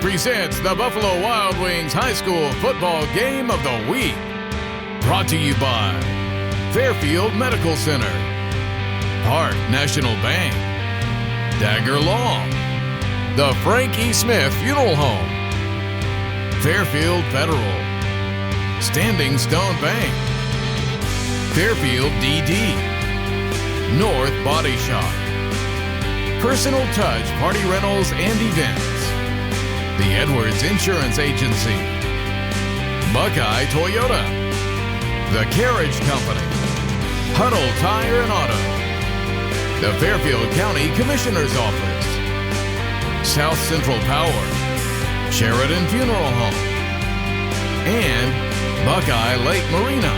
presents the Buffalo Wild Wings High School Football Game of the Week. Brought to you by Fairfield Medical Center, Park National Bank, Dagger Law, the Frank E. Smith Funeral Home, Fairfield Federal, Standing Stone Bank, Fairfield DD, North Body Shop, Personal Touch Party Rentals and Events, the Edwards Insurance Agency, Buckeye Toyota, the Carriage Company, Huddle Tire and Auto, the Fairfield County Commissioner's Office, South Central Power, Sheridan Funeral Home, and Buckeye Lake Marina.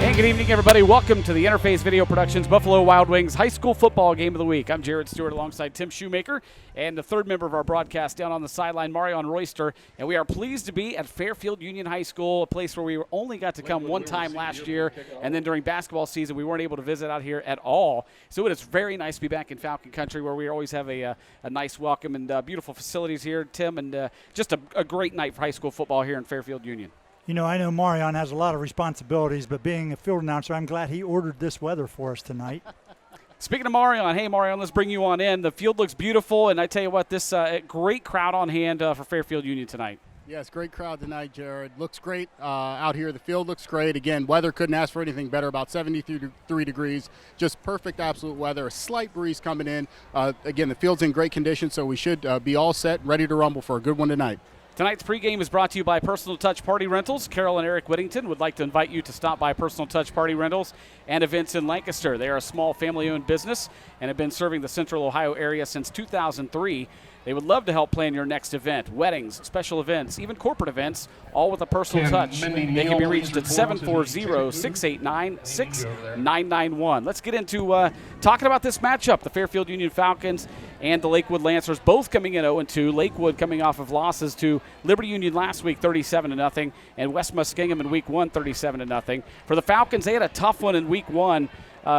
And good evening, everybody. Welcome to the Interface Video Productions Buffalo Wild Wings High School Football Game of the Week. I'm Jared Stewart alongside Tim Shoemaker and the third member of our broadcast down on the sideline, Marion Royster. And we are pleased to be at Fairfield Union High School, a place where we only got to come one time last year. And then during basketball season, we weren't able to visit out here at all. So it is very nice to be back in Falcon Country, where we always have a nice welcome and beautiful facilities here, Tim. And just a great night for high school football here in Fairfield Union. You know, I know Marion has a lot of responsibilities, but being a field announcer, I'm glad he ordered this weather for us tonight. Speaking of Marion, hey, Marion, let's bring you on in. The field looks beautiful, and I tell you what, this great crowd on hand for Fairfield Union tonight. Yes, great crowd tonight, Jared. Looks great out here. The field looks great. Again, weather couldn't ask for anything better, about 73 degrees. Just perfect, absolute weather. A slight breeze coming in. Again, the field's in great condition, so we should be all set, ready to rumble for a good one tonight. Tonight's pregame is brought to you by Personal Touch Party Rentals. Carol and Eric Whittington would like to invite you to stop by Personal Touch Party Rentals and events in Lancaster. They are a small family-owned business and have been serving the Central Ohio area since 2003. They would love to help plan your next event, weddings, special events, even corporate events, all with a personal touch. They can be reached at 740-689-6991. Let's get into talking about this matchup, the Fairfield Union Falcons and the Lakewood Lancers, both coming in 0-2. Lakewood coming off of losses to Liberty Union last week, 37-0, and West Muskingum in week 1, 37-0. For the Falcons, they had a tough one in week 1.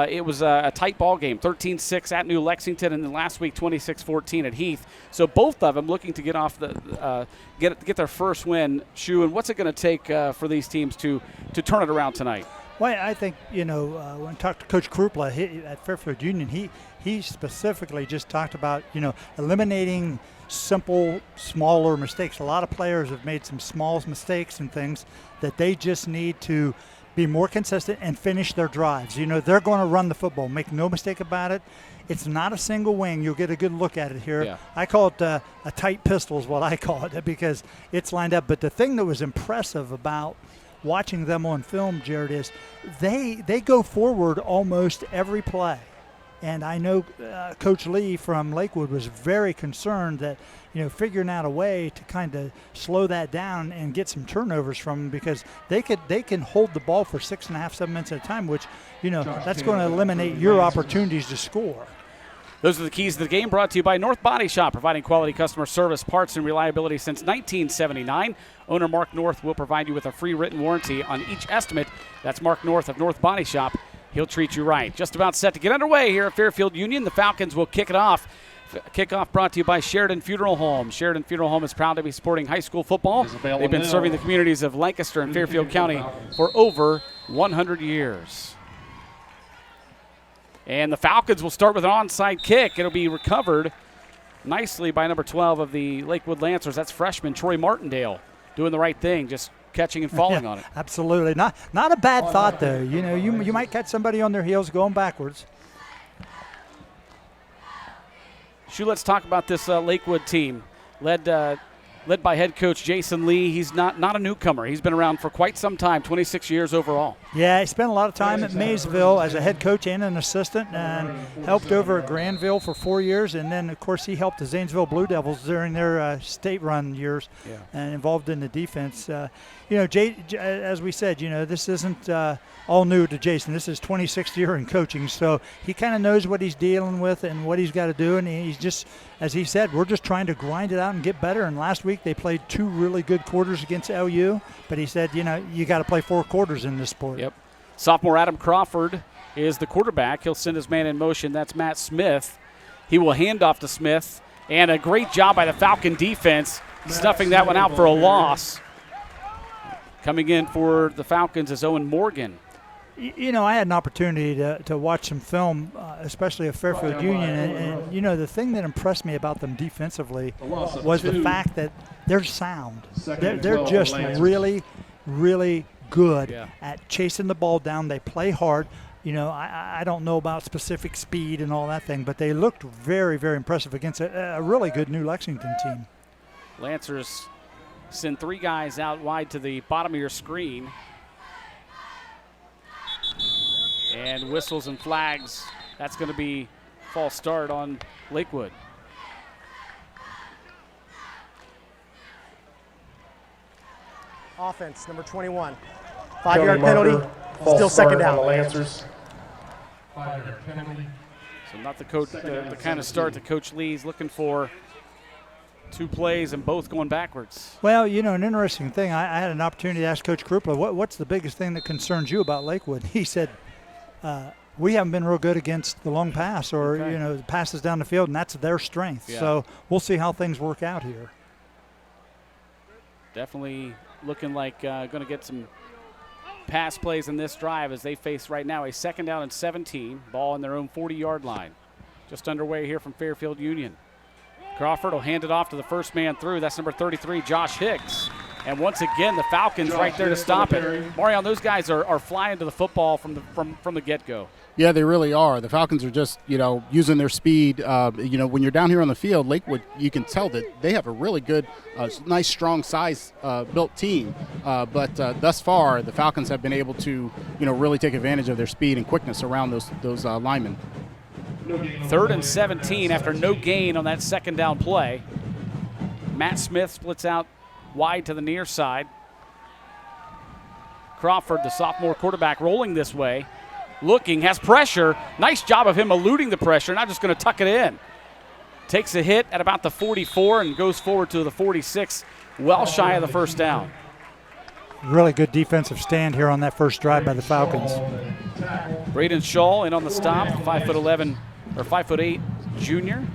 It was a tight ball game, 13-6 at New Lexington, and then last week 26-14 at Heath. So both of them looking to get off the get their first win. Shu, and what's it going to take for these teams to turn it around tonight? Well, I think, when I talked to Coach Krupla at Fairfield Union, he specifically just talked about, eliminating simple, smaller mistakes. A lot of players have made some small mistakes and things that they just need to be more consistent and finish their drives. They're going to run the football. Make no mistake about it. It's not a single wing. You'll get a good look at it here. Yeah. I call it a tight pistol is what I call it, because it's lined up. But the thing that was impressive about watching them on film, Jared, is they go forward almost every play. And I know Coach Lee from Lakewood was very concerned that, figuring out a way to kind of slow that down and get some turnovers from them, because they can hold the ball for 6.5, 7 minutes at a time, which, that's going to eliminate your opportunities to score. Those are the keys to the game, brought to you by North Body Shop, providing quality customer service, parts, and reliability since 1979. Owner Mark North will provide you with a free written warranty on each estimate. That's Mark North of North Body Shop. He'll treat you right. Just about set to get underway here at Fairfield Union. The Falcons will kick it off. Kickoff brought to you by Sheridan Funeral Home. Sheridan Funeral Home is proud to be supporting high school football. Isabella They've been Neal. serving the communities of Lancaster and Fairfield County for over 100 years. And the Falcons will start with an onside kick. It'll be recovered nicely by number 12 of the Lakewood Lancers. That's freshman Troy Martindale doing the right thing, just catching and falling on it. Absolutely. Not a bad thought, though. You might catch somebody on their heels going backwards. Shu, let's talk about this Lakewood team, led by head coach Jason Lee. He's not a newcomer. He's been around for quite some time, 26 years overall. Yeah, he spent a lot of time at Maysville as a head coach and an assistant, and helped over at Granville for 4 years. And then, of course, he helped the Zanesville Blue Devils during their state-run years, and involved in the defense. As we said, this isn't all new to Jason. This is 26th year in coaching, so he kind of knows what he's dealing with and what he's got to do. And he's just, as he said, we're just trying to grind it out and get better. And last week they played 2 really good quarters against LU, but he said, you got to play 4 quarters in this sport. Yep. Sophomore Adam Crawford is the quarterback. He'll send his man in motion. That's Matt Smith. He will hand off to Smith. And a great job by the Falcon defense, snuffing that one out for a loss. Coming in for the Falcons is Owen Morgan. You know, I had an opportunity to watch some film, especially of Fairfield Union, and, you know, the thing that impressed me about them defensively was the fact that they're sound. They're just really, really good at chasing the ball down. They play hard. You know, I don't know about specific speed and all that thing, but they looked very, very impressive against a really good New Lexington team. Lancers send 3 guys out wide to the bottom of your screen. And whistles and flags. That's going to be false start on Lakewood. Offense, number 21. 5-yard penalty, still second down. The Lancers. 5-yard penalty. So not the kind of start that Coach Lee's looking for. 2 plays and both going backwards. Well, you know, an interesting thing, I had an opportunity to ask Coach Krupla, what's the biggest thing that concerns you about Lakewood? He said, we haven't been real good against the long pass or, you know, the passes down the field, and that's their strength. Yeah. So we'll see how things work out here. Definitely looking like going to get some pass plays in this drive as they face right now a 2nd down and 17. Ball on their own 40-yard line. Just underway here from Fairfield Union. Crawford will hand it off to the first man through. That's number 33, Josh Hicks. And once again, the Falcons right there to stop it. Marion, those guys are flying to the football from the get-go. Yeah, they really are. The Falcons are just, you know, using their speed. You know, when you're down here on the field, Lakewood, you can tell that they have a really good, nice, strong size built team. But thus far, the Falcons have been able to, you know, really take advantage of their speed and quickness around those linemen. 3rd and 17 after no gain on that 2nd down play. Matt Smith splits out wide to the near side. Crawford, the sophomore quarterback, rolling this way. Looking, has pressure. Nice job of him eluding the pressure, not just going to tuck it in. Takes a hit at about the 44 and goes forward to the 46, well shy of the 1st down. Really good defensive stand here on that first drive by the Falcons. Braden Shaw in on the stop, 5'11", or 5'8" junior.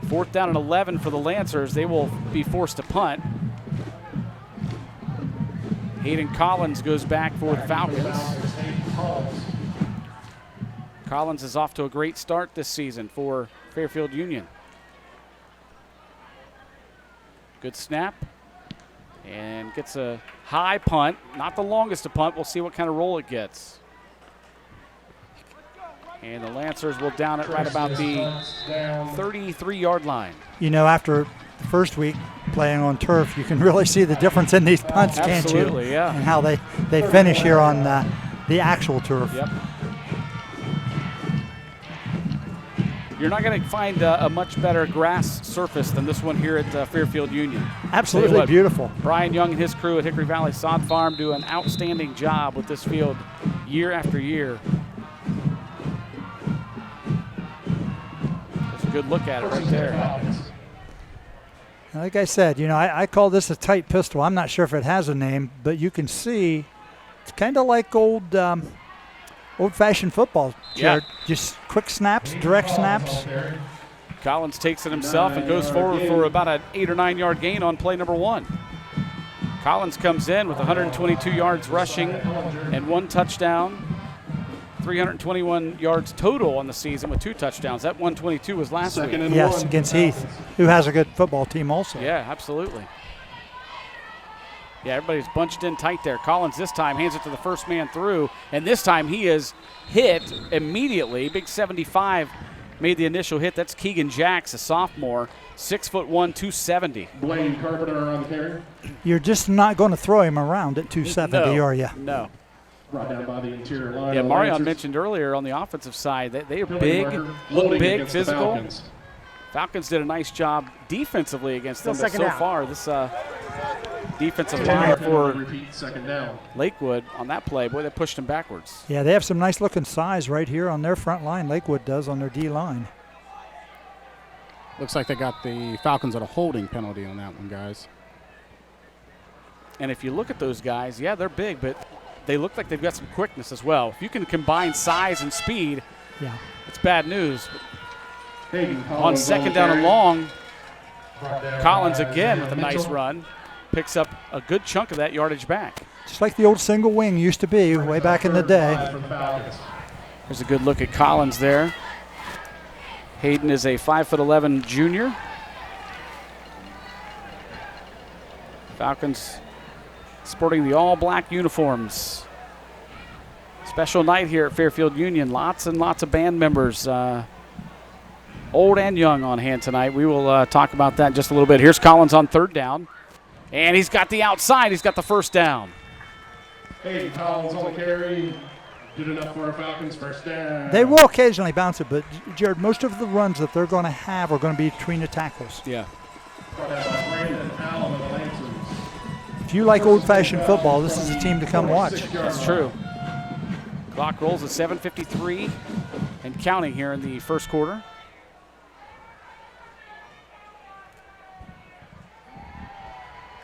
4th down and 11 for the Lancers. They will be forced to punt. Hayden Collins goes back for the Falcons. Collins is off to a great start this season for Fairfield Union. Good snap. And gets a high punt. Not the longest of punt. We'll see what kind of roll it gets. And the Lancers will down it right about the 33-yard line. You know, after the first week playing on turf, you can really see the difference in these punts, can't you? Absolutely, yeah. And how they finish here on the actual turf. Yep. You're not going to find a much better grass surface than this one here at Fairfield Union. Absolutely beautiful. Brian Young and his crew at Hickory Valley Sod Farm do an outstanding job with this field year after year. Just a good look at it right there. Like I said, you know, I call this a tight pistol. I'm not sure if it has a name, but you can see it's kind of like old-fashioned football, Jared. Yeah. Just quick snaps, direct snaps. Collins takes it himself and goes forward for about an 8 or 9 yard gain on play number 1. Collins comes in with 122 yards rushing and 1 touchdown. 321 yards total on the season with 2 touchdowns. That 122 was last week. Yes, against Heath, who has a good football team also. Yeah, absolutely. Yeah, everybody's bunched in tight there. Collins this time hands it to the first man through, and this time he is hit immediately. Big 75 made the initial hit. That's Keegan Jacks, a sophomore, 6'1", 270. Blaine Carpenter on the carry. You're just not going to throw him around at 270, are you? No. Brought down by the interior line. Yeah, Marion mentioned earlier on the offensive side that they are big, look big, physical. Falcons did a nice job defensively against them, but so far this defensive line for Lakewood on that play, boy, they pushed him backwards. Yeah, they have some nice looking size right here on their front line. Lakewood does on their D line. Looks like they got the Falcons at a holding penalty on that one, guys. And if you look at those guys, yeah, they're big, but they look like they've got some quickness as well. If you can combine size and speed, yeah, it's bad news. On second down and long, Collins again with a nice run. Picks up a good chunk of that yardage back. Just like the old single wing used to be way back in the day. There's a good look at Collins there. Hayden is a 5'11" junior. Falcons sporting the all-black uniforms. Special night here at Fairfield Union. Lots and lots of band members, old and young, on hand tonight. We will talk about that in just a little bit. Here's Collins on third down. And he's got the outside. He's got the first down. Hey, Collins on the carry. Did enough for our Falcons, first down. They will occasionally bounce it, but, Jared, most of the runs that they're going to have are going to be between the tackles. Yeah. If you like old-fashioned football, this is a team to come watch. That's true. Clock rolls at 7:53 and counting here in the first quarter.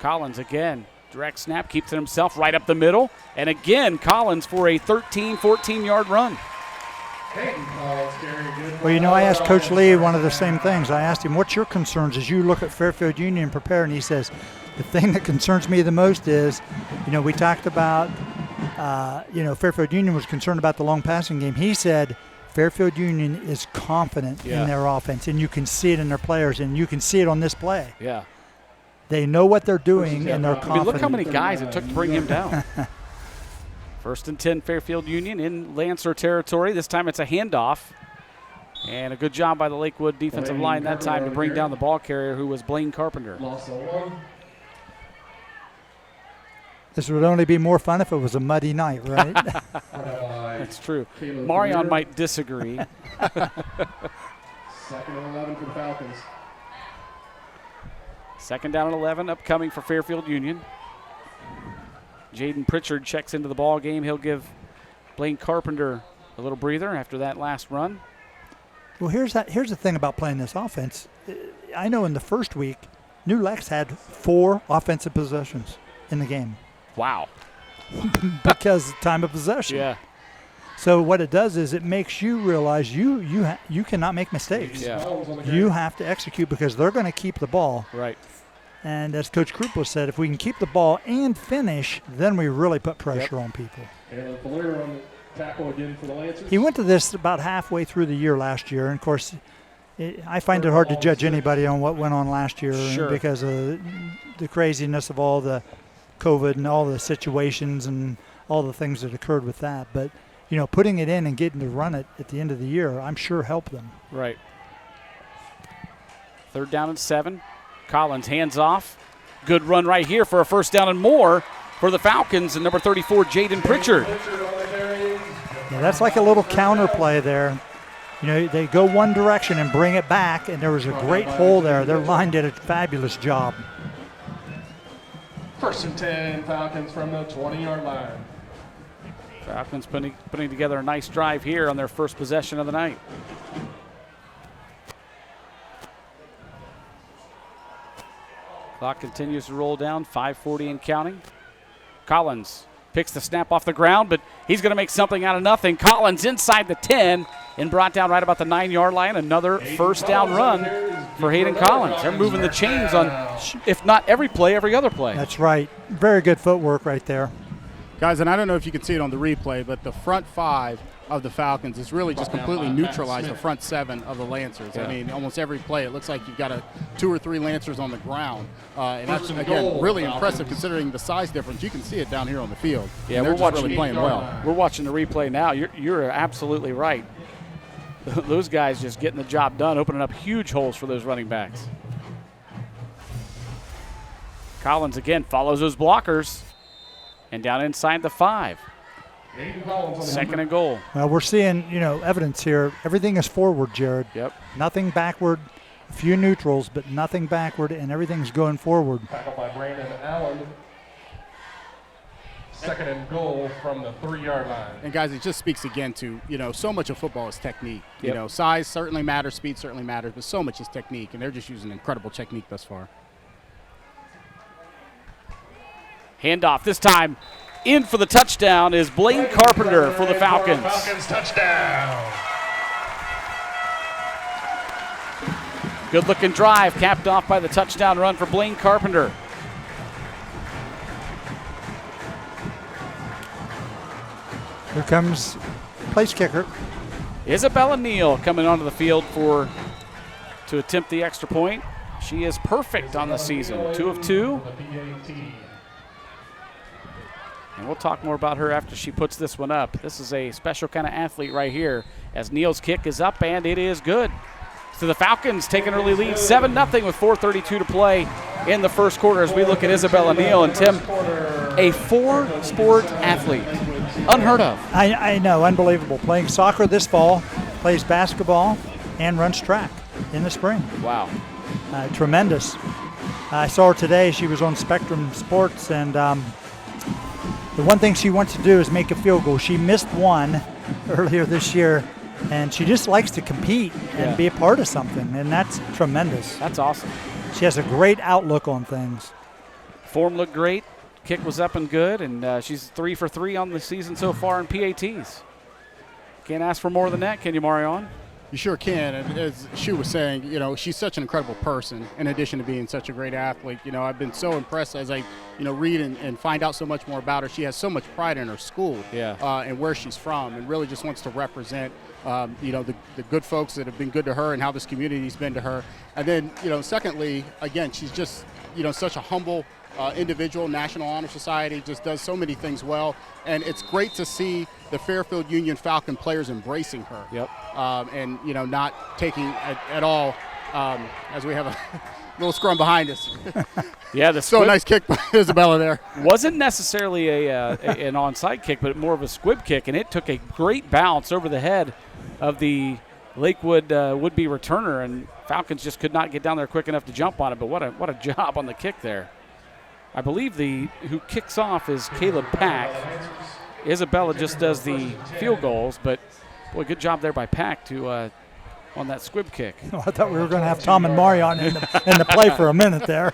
Collins again, direct snap, keeps it himself right up the middle. And again, Collins for a 13, 14-yard run. Well, you know, I asked Coach Lee one of the same things. I asked him, what's your concerns as you look at Fairfield Union and prepare? And he says, the thing that concerns me the most is, you know, we talked about, Fairfield Union was concerned about the long passing game. He said Fairfield Union is confident in their offense, and you can see it in their players, and you can see it on this play. Yeah. They know what they're doing, and they're confident. I mean, look how many guys it took to bring him down. First and 10, Fairfield Union in Lancer territory. This time it's a handoff. And a good job by the Lakewood defensive line that time to bring down the ball carrier, who was Blaine Carpenter. This would only be more fun if it was a muddy night, right? That's true. Marion might disagree. Second and 11 for the Falcons. Second down and 11 upcoming for Fairfield Union. Jaden Pritchard checks into the ball game. He'll give Blaine Carpenter a little breather after that last run. Well, here's the thing about playing this offense. I know in the first week, New Lex had 4 offensive possessions in the game. Wow. Because of time of possession. Yeah. So what it does is it makes you realize you cannot make mistakes. Yeah. You have to execute because they're going to keep the ball. Right. And as Coach Krupel said, if we can keep the ball and finish, then we really put pressure on people. And Valera on the tackle again for the Lancers. He went to this about halfway through the year last year. And, of course, I find it hard to judge anybody on what went on last year because of the craziness of all the COVID and all the situations and all the things that occurred with that. But, you know, putting it in and getting to run it at the end of the year, I'm sure helped them. Right. Third down and 7. Collins hands off. Good run right here for a first down and more for the Falcons and number 34, Jaden Pritchard. Yeah, that's like a little counter play there. You know, they go one direction and bring it back, and there was a great hole there. Their line did a fabulous job. First and 10, Falcons from the 20-yard line. Falcons putting together a nice drive here on their first possession of the night. Clock continues to roll down, 5:40 and counting. Collins picks the snap off the ground, but he's going to make something out of nothing. Collins inside the 10 and brought down right about the 9-yard line. Another first down run for Hayden Collins. They're moving the chains on, if not every play, every other play. That's right. Very good footwork right there. Guys, and I don't know if you can see it on the replay, but the front 5 of the Falcons is really just completely neutralized the front 7 of the Lancers. Yeah. I mean, almost every play, it looks like you've got 2 or 3 Lancers on the ground. And that's, again, really impressive considering the size difference. You can see it down here on the field. Yeah, we're watching, really playing well. We're watching the replay now. You're absolutely right. Those guys just getting the job done, opening up huge holes for those running backs. Collins again follows those blockers. And down inside the 5. Second and goal. Well, we're seeing, evidence here. Everything is forward, Jared. Yep. Nothing backward. A few neutrals, but nothing backward, and everything's going forward. Tackled by Brandon Allen. Second and goal from the 3-yard line. And, guys, it just speaks again to, so much of football is technique. Yep. Size certainly matters, speed certainly matters, but so much is technique, and they're just using incredible technique thus far. Handoff this time. In for the touchdown is Blaine Carpenter for the Falcons. Falcons touchdown. Good-looking drive, capped off by the touchdown run for Blaine Carpenter. Here comes place kicker. Isabella Neal coming onto the field to attempt the extra point. She is perfect on the season, 2 of 2. And we'll talk more about her after she puts this one up. This is a special kind of athlete right here, as Neal's kick is up, and it is good. So the Falcons take an early lead, 7-0 with 4:32 to play in the first quarter as we look at Isabella Neal. And Tim, a 4-sport athlete. Unheard of. I know, unbelievable. Playing soccer this fall, plays basketball, and runs track in the spring. Wow. Tremendous. I saw her today. She was on Spectrum Sports, and the one thing she wants to do is make a field goal. She missed one earlier this year, and she just likes to compete and be a part of something, and that's tremendous. That's awesome. She has a great outlook on things. Form looked great. Kick was up and good, and she's 3 for 3 on the season so far in PATs. Can't ask for more than that, can you, Marion? You sure can. And as Shu was saying, she's such an incredible person in addition to being such a great athlete. I've been so impressed as I, read and find out so much more about her. She has so much pride in her school and where she's from, and really just wants to represent, the good folks that have been good to her and how this community's been to her. And then, secondly, again, she's just, such a humble individual. National Honor Society, just does so many things well, and it's great to see the Fairfield Union Falcon players embracing her. Yep. And not taking at all, as we have a little scrum behind us. Yeah, so nice kick by Isabella there. Wasn't necessarily an onside kick, but more of a squib kick, and it took a great bounce over the head of the Lakewood would-be returner, and Falcons just could not get down there quick enough to jump on it. But what a job on the kick there. I believe who kicks off is Caleb Pack. Isabella just does the field goals, but boy, good job there by Pack to on that squib kick. I thought we were going to have Tom and Marion in the play for a minute there.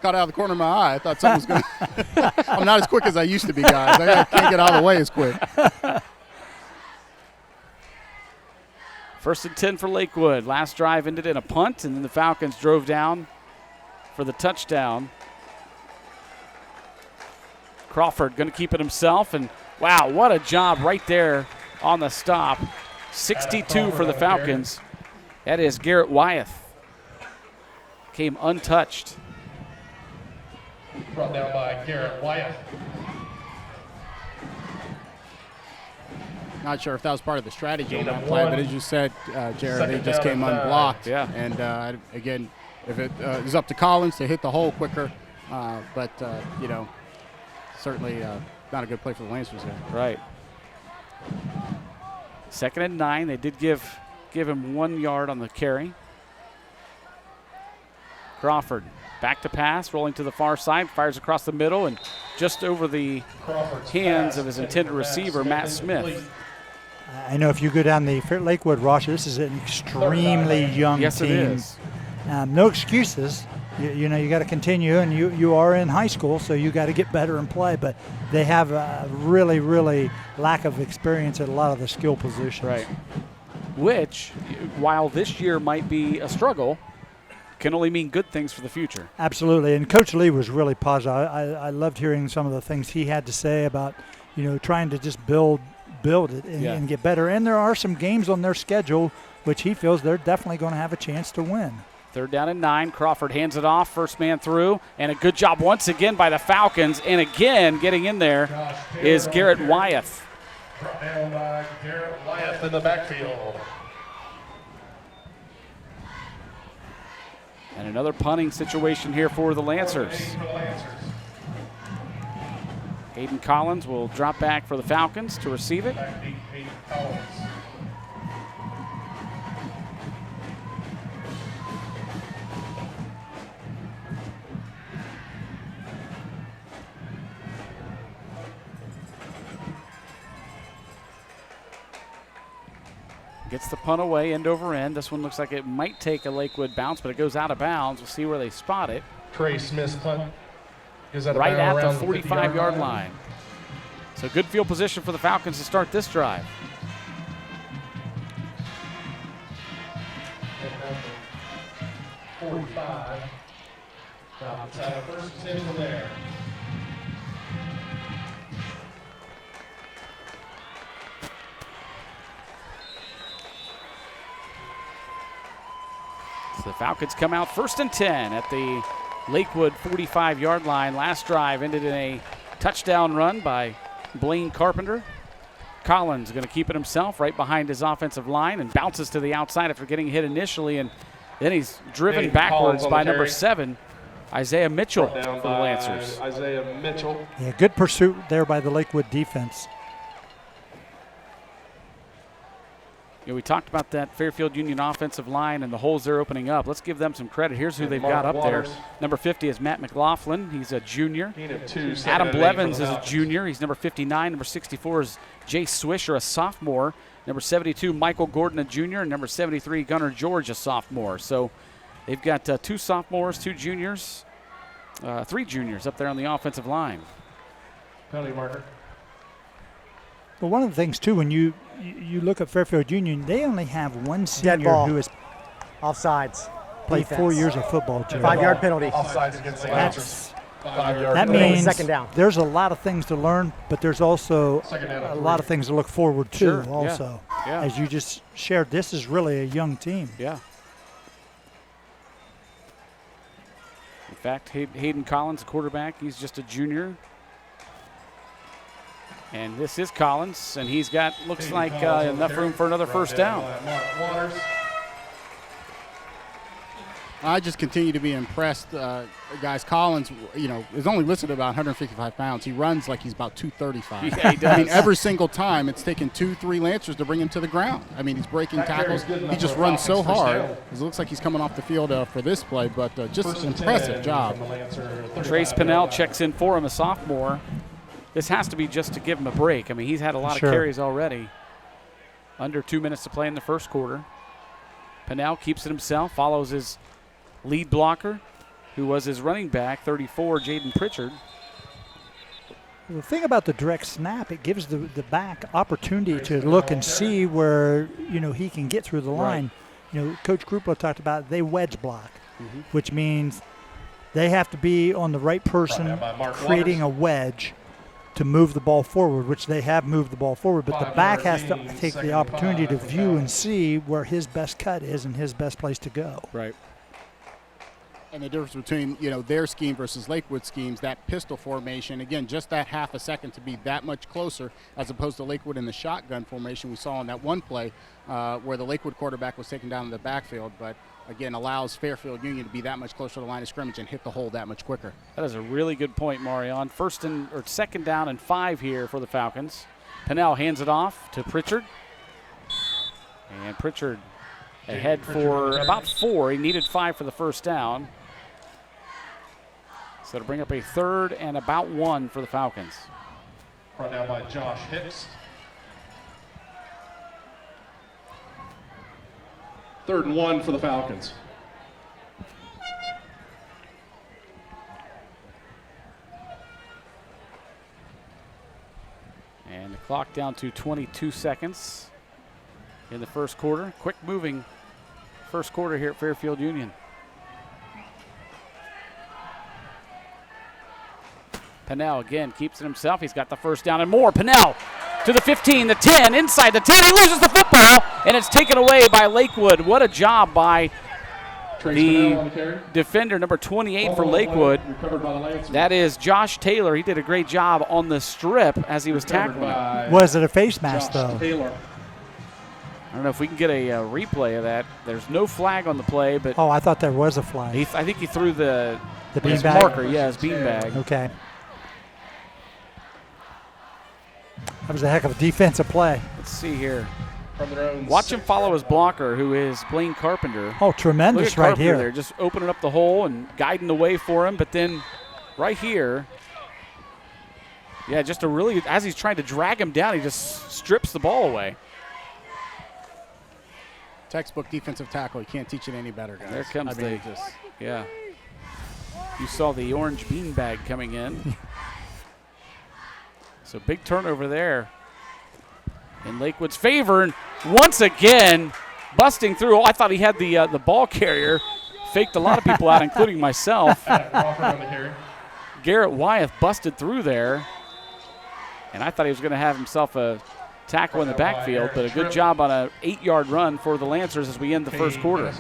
Got out of the corner of my eye. I thought something was going to. I'm not as quick as I used to be, guys. I can't get out of the way as quick. 1st and 10 for Lakewood. Last drive ended in a punt, and then the Falcons drove down for the touchdown. Crawford going to keep it himself, and wow, what a job right there on the stop. 62 for the Falcons. That is Garrett Wyeth. Came untouched. Brought down by Garrett Wyeth. Not sure if that was part of the strategy on that play, but as you said, Jared, they just came unblocked. Yeah. And again, if it is up to Collins to hit the hole quicker, but certainly not a good play for the Lancers there. Right. 2nd and 9. They did give him 1 yard on the carry. Crawford back to pass, rolling to the far side, fires across the middle, and just over the hands of his intended receiver, Matt Smith. I know if you go down the Lakewood roster, this is an extremely young yes, team. It is. No excuses. You got to continue, and you are in high school, so you got to get better and play. But they have a really, really lack of experience at a lot of the skill positions. Right. Which, while this year might be a struggle, can only mean good things for the future. Absolutely, and Coach Lee was really positive. I loved hearing some of the things he had to say about, trying to just build it and get better. And there are some games on their schedule which he feels they're definitely going to have a chance to win. 3rd down and 9. Crawford hands it off. First man through. And a good job once again by the Falcons. And again, getting in there is Garrett Wyeth. Brought down by Garrett Wyeth in the backfield. And another punting situation here for the Lancers. Hayden Collins will drop back for the Falcons to receive it. Hayden Collins. Gets the punt away, end over end. This one looks like it might take a Lakewood bounce, but it goes out of bounds. We'll see where they spot it. Trey Smith's punt is out of right bounds at the 45-yard line. So good field position for the Falcons to start this drive. 45. Falcons have a first and 10 from there. So the Falcons come out 1st and 10 at the Lakewood 45-yard line. Last drive ended in a touchdown run by Blaine Carpenter. Collins going to keep it himself right behind his offensive line and bounces to the outside after getting hit initially, and then he's driven backwards by number 7, Isaiah Mitchell for the Lancers. Isaiah Mitchell. Yeah, good pursuit there by the Lakewood defense. You know, we talked about that Fairfield Union offensive line and the holes they're opening up. Let's give them some credit. Here's who they've got up there. Number 50 is Matt McLaughlin. He's a junior. Adam Blevins is a junior. He's number 59. Number 64 is Jay Swisher, a sophomore. Number 72, Michael Gordon, a junior. And number 73, Gunnar George, a sophomore. So they've got 2 sophomores, 2 juniors, 3 juniors up there on the offensive line. Penalty marker. But one of the things, too, when you look at Fairfield Union, they only have one senior who has offsides. played 4 years of football. 5-yard penalty. Offsides against the Lancers. That means second down. There's a lot of things to learn, but there's also a lot of things to look forward to. Sure, also. Yeah. As you just shared, this is really a young team. Yeah. In fact, Hayden Collins, the quarterback, he's just a junior. And this is Collins, and he's got, looks like enough room for another first down. I just continue to be impressed. Guys, Collins, is only listed about 155 pounds. He runs like he's about 235. Yeah, he does. I mean, every single time it's taken 2-3 Lancers to bring him to the ground. I mean, he's breaking tackles. He just runs so hard. It looks like he's coming off the field for this play, but just an impressive job. Trace Pinnell checks in for him, a sophomore. This has to be just to give him a break. I mean, he's had a lot of carries already. Under 2 minutes to play in the first quarter. Pinnell keeps it himself, follows his lead blocker, who was his running back, 34, Jaden Pritchard. The thing about the direct snap, it gives the back opportunity to look and see where, he can get through the line. Right. Coach Krupla talked about they wedge block, which means they have to be on the right person creating a wedge to move the ball forward, which they have moved the ball forward, but the back has to take the opportunity to view and see where his best cut is and his best place to go. Right. And the difference between, their scheme versus Lakewood schemes, that pistol formation, again, just that half a second to be that much closer as opposed to Lakewood in the shotgun formation we saw in that one play where the Lakewood quarterback was taken down in the backfield, but again, allows Fairfield Union to be that much closer to the line of scrimmage and hit the hole that much quicker. That is a really good point, Marion. Second down and 5 here for the Falcons. Pinnell hands it off to Pritchard. And Pritchard ahead for about 4. He needed 5 for the first down. So to bring up a 3rd and about 1 for the Falcons. Brought down by Josh Hicks. 3rd and 1 for the Falcons. And the clock down to 22 seconds in the first quarter. Quick moving first quarter here at Fairfield Union. Pinnell again keeps it himself. He's got the first down and more. Pinnell to the 15, the 10, inside the 10. He loses the football, and it's taken away by Lakewood. What a job by the defender, number 28 for Lakewood. That is Josh Taylor. He did a great job on the strip as he was tackling. Was it a face mask, though? I don't know if we can get a replay of that. There's no flag on the play, but I thought there was a flag. I think he threw the beanbag marker. Yeah, his beanbag. Okay. That was a heck of a defensive play. Let's see here. Watch him follow his blocker, who is Blaine Carpenter. Oh, tremendous. Look at right Carpenter here. There, just opening up the hole and guiding the way for him. But then right here, just as he's trying to drag him down, he just strips the ball away. Textbook defensive tackle. You can't teach it any better, guys. There comes you saw the orange beanbag coming in. So big turnover there in Lakewood's favor. And once again, busting through. I thought he had the ball carrier faked a lot of people out, including myself. Crawford on the carry. Garrett Wyeth busted through there, and I thought he was going to have himself a tackle in the backfield, but a good job on an 8-yard run for the Lancers as we end the first quarter.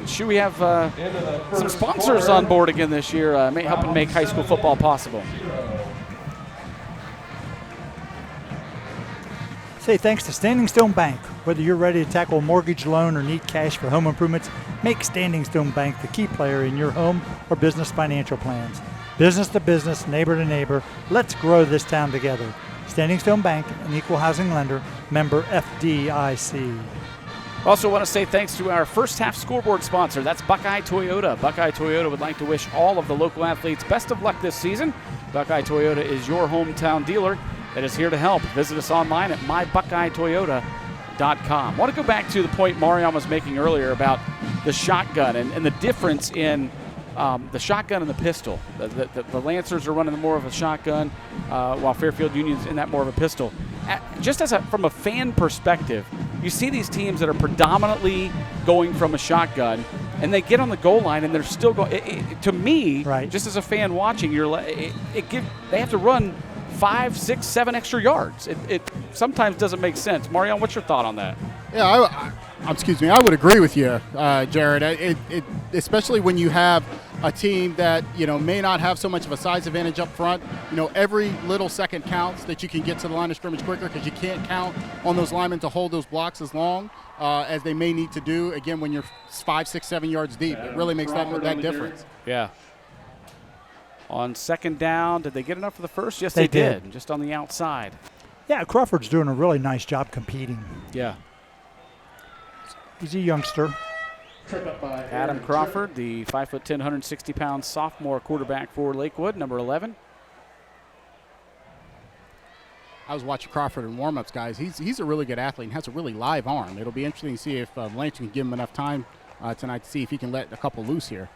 Should we have some sponsors on board again this year, helping make high school football possible? Say thanks to Standing Stone Bank. Whether you're ready to tackle a mortgage loan or need cash for home improvements, make Standing Stone Bank the key player in your home or business financial plans. Business to business, neighbor to neighbor, let's grow this town together. Standing Stone Bank, an equal housing lender, member FDIC. Also want to say thanks to our first half scoreboard sponsor. That's Buckeye Toyota. Buckeye Toyota would like to wish all of the local athletes best of luck this season. Buckeye Toyota is your hometown dealer that is here to help. Visit us online at mybuckeyetoyota.com. Want to go back to the point Marion was making earlier about the shotgun and the difference in the shotgun and the pistol. The Lancers are running more of a shotgun, while Fairfield Union's in that more of a pistol. Just from a fan perspective, you see these teams that are predominantly going from a shotgun, and they get on the goal line and they're still going. To me, right, just as a fan watching, they have to run 5, 6, 7 extra yards. It sometimes doesn't make sense. Marion, what's your thought on that? Yeah, I would agree with you, Jared. Especially when you have a team that may not have so much of a size advantage up front. Every little second counts that you can get to the line of scrimmage quicker, because you can't count on those linemen to hold those blocks as long as they may need to do. Again, when you're 5, 6, 7 yards deep, it really makes that difference. Yeah. On second down, did they get enough for the first? Yes, they did. Just on the outside. Yeah, Crawford's doing a really nice job competing. Yeah. He's a youngster. Adam Crawford, the 5'10", 160-pound sophomore quarterback for Lakewood, number 11. I was watching Crawford in warm-ups, guys. He's a really good athlete and has a really live arm. It'll be interesting to see if Lance can give him enough time tonight to see if he can let a couple loose here.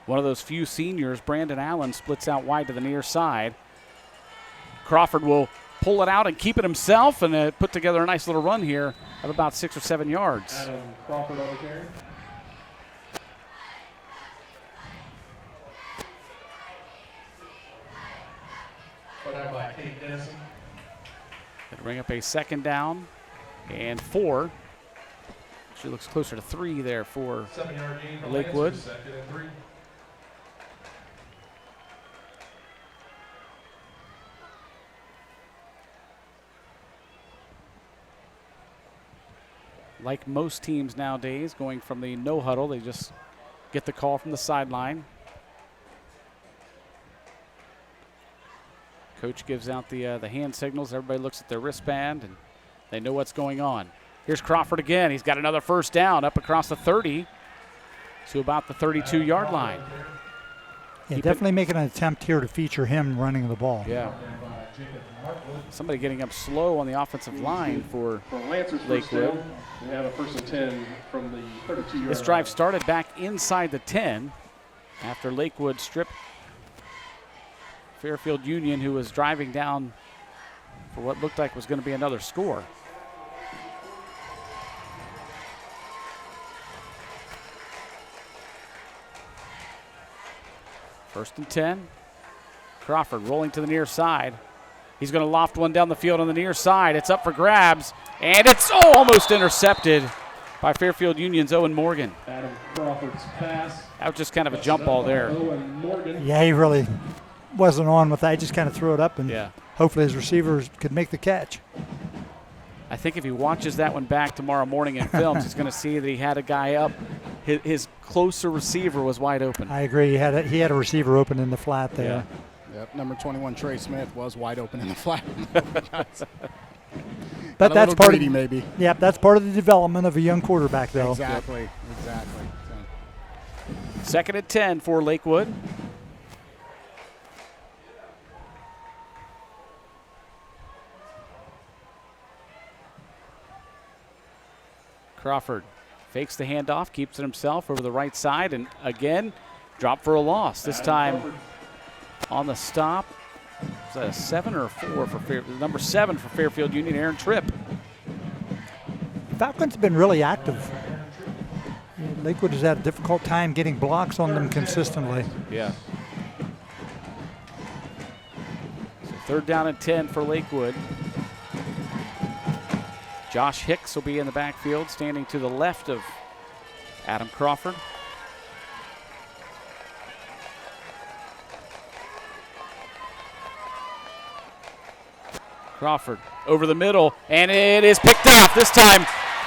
One of those few seniors, Brandon Allen, splits out wide to the near side. Crawford will pull it out and keep it himself and put together a nice little run here of about 6 or 7 yards. Adam Crawford on the carry. It'll bring up a second down and 4. Actually looks closer to 3 there for Lakewood. Like most teams nowadays, going from the no huddle, they just get the call from the sideline. Coach gives out the hand signals. Everybody looks at their wristband, and they know what's going on. Here's Crawford again. He's got another first down up across the 30 to about the 32-yard line. Yeah, definitely making an attempt here to feature him running the ball. Yeah. Somebody getting up slow on the offensive line for Lakewood. We have a 1st and 10 from the 32-yard line. This drive started back inside the 10 after Lakewood stripped Fairfield Union, who was driving down for what looked like was going to be another score. First and 10. Crawford rolling to the near side. He's going to loft one down the field on the near side. It's up for grabs, and it's almost intercepted by Fairfield Union's Owen Morgan. Adam Crawford's pass. That was just kind of a jump ball there. Owen Morgan. Yeah, he really wasn't on with that. He just kind of threw it up, and yeah, hopefully his receivers could make the catch. I think if he watches that one back tomorrow morning in films, he's going to see that he had a guy up. His closer receiver was wide open. I agree. He had a receiver open in the flat there. Yeah. Yep, number 21, Trey Smith, was wide open in the flat. But that's part of maybe. Yep, that's part of the development of a young quarterback, though. Exactly. Second and 10 for Lakewood. Crawford fakes the handoff, keeps it himself over the right side, and again, drop for a loss. This time on the stop. Is that a 7 or a 4 for Fairfield? Number 7 for Fairfield Union, Aaron Tripp. Falcons have been really active. Lakewood has had a difficult time getting blocks on them consistently. Yeah. So 3rd down and 10 for Lakewood. Josh Hicks will be in the backfield, standing to the left of Adam Crawford. Crawford over the middle, and it is picked off. This time,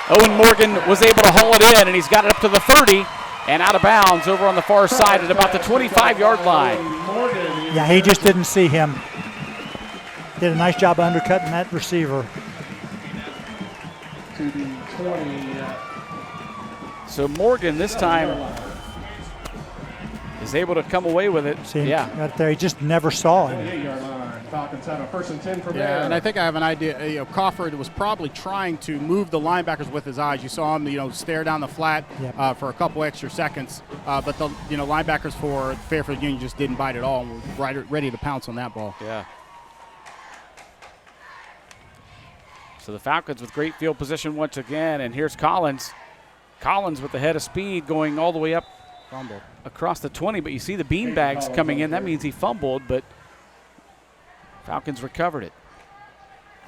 Owen Morgan was able to haul it in, and he's got it up to the 30 and out of bounds over on the far side at about the 25-yard line. Yeah, he just didn't see him. Did a nice job of undercutting that receiver. To the 20. So Morgan this time is able to come away with it. See him right there. He just never saw him. 28-yard line. Falcons have a 1st and 10 from Yeah, there. and I think I have an idea. Crawford was probably trying to move the linebackers with his eyes. You saw him, stare down the flat for a couple extra seconds. But the linebackers for Fairfield Union just didn't bite at all and were ready to pounce on that ball. Yeah. So the Falcons with great field position once again, and here's Collins. Collins with the head of speed going all the way up across the 20, but you see the beanbags coming in. That means he fumbled, but Falcons recovered it.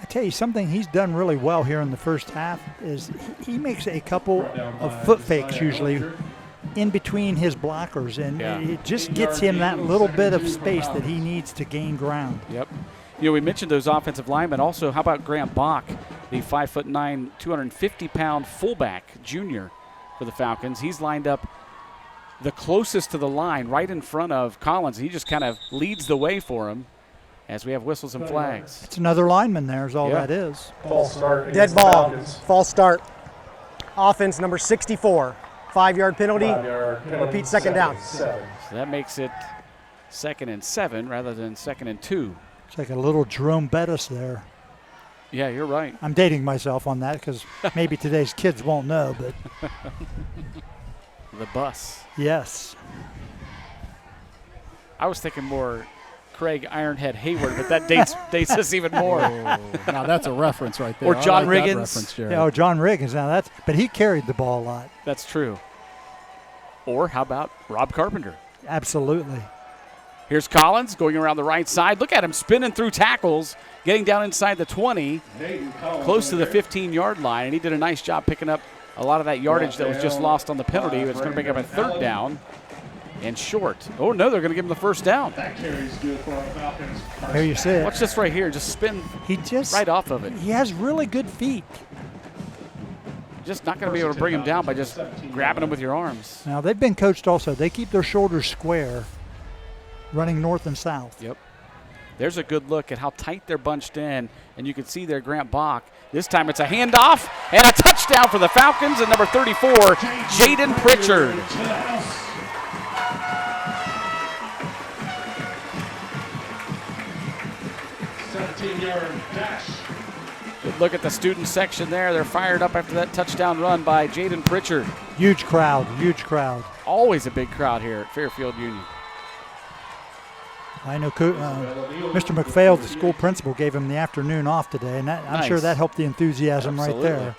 I tell you something he's done really well here in the first half is he makes a couple of foot fakes usually in between his blockers, and it just gets him that little bit of space that he needs to gain ground. Yep. We mentioned those offensive linemen. Also, how about Grant Bach, the 5'9", 250-pound fullback junior for the Falcons? He's lined up the closest to the line, right in front of Collins. He just kind of leads the way for him as we have whistles and flags. It's another lineman there is all that is. False start. Dead ball. False start. Offense number 64. 5-yard penalty. Repeat 2nd down. So that makes it 2nd and 7 rather than 2nd and 2. It's like a little Jerome Bettis there. Yeah, you're right. I'm dating myself on that because maybe today's kids won't know, but. The bus. Yes. I was thinking more Craig Ironhead Hayward, but that dates us even more. Now that's a reference right there. Or John Riggins. John Riggins. Now but he carried the ball a lot. That's true. Or how about Rob Carpenter? Absolutely. Here's Collins going around the right side. Look at him spinning through tackles, getting down inside the 20, close to the 15-yard line, and he did a nice job picking up a lot of that yardage that was just lost on the penalty. It's going to make up a 3rd down and short. Oh, no, they're going to give him the 1st down. That carry's good for our Falcons. Here you see it. Watch this right here. Just spin right off of it. He has really good feet. Just not going to be able to bring him down by just grabbing him with your arms. Now, they've been coached also. They keep their shoulders square, running north and south. Yep. There's a good look at how tight they're bunched in, and you can see there Grant Bach. This time it's a handoff and a touchdown for the Falcons, and number 34, Jaden Pritchard. 17-yard dash. Good look at the student section there. They're fired up after that touchdown run by Jaden Pritchard. Huge crowd, huge crowd. Always a big crowd here at Fairfield Union. I know Mr. McPhail, the school principal, gave him the afternoon off today, and I'm sure that helped the enthusiasm right there.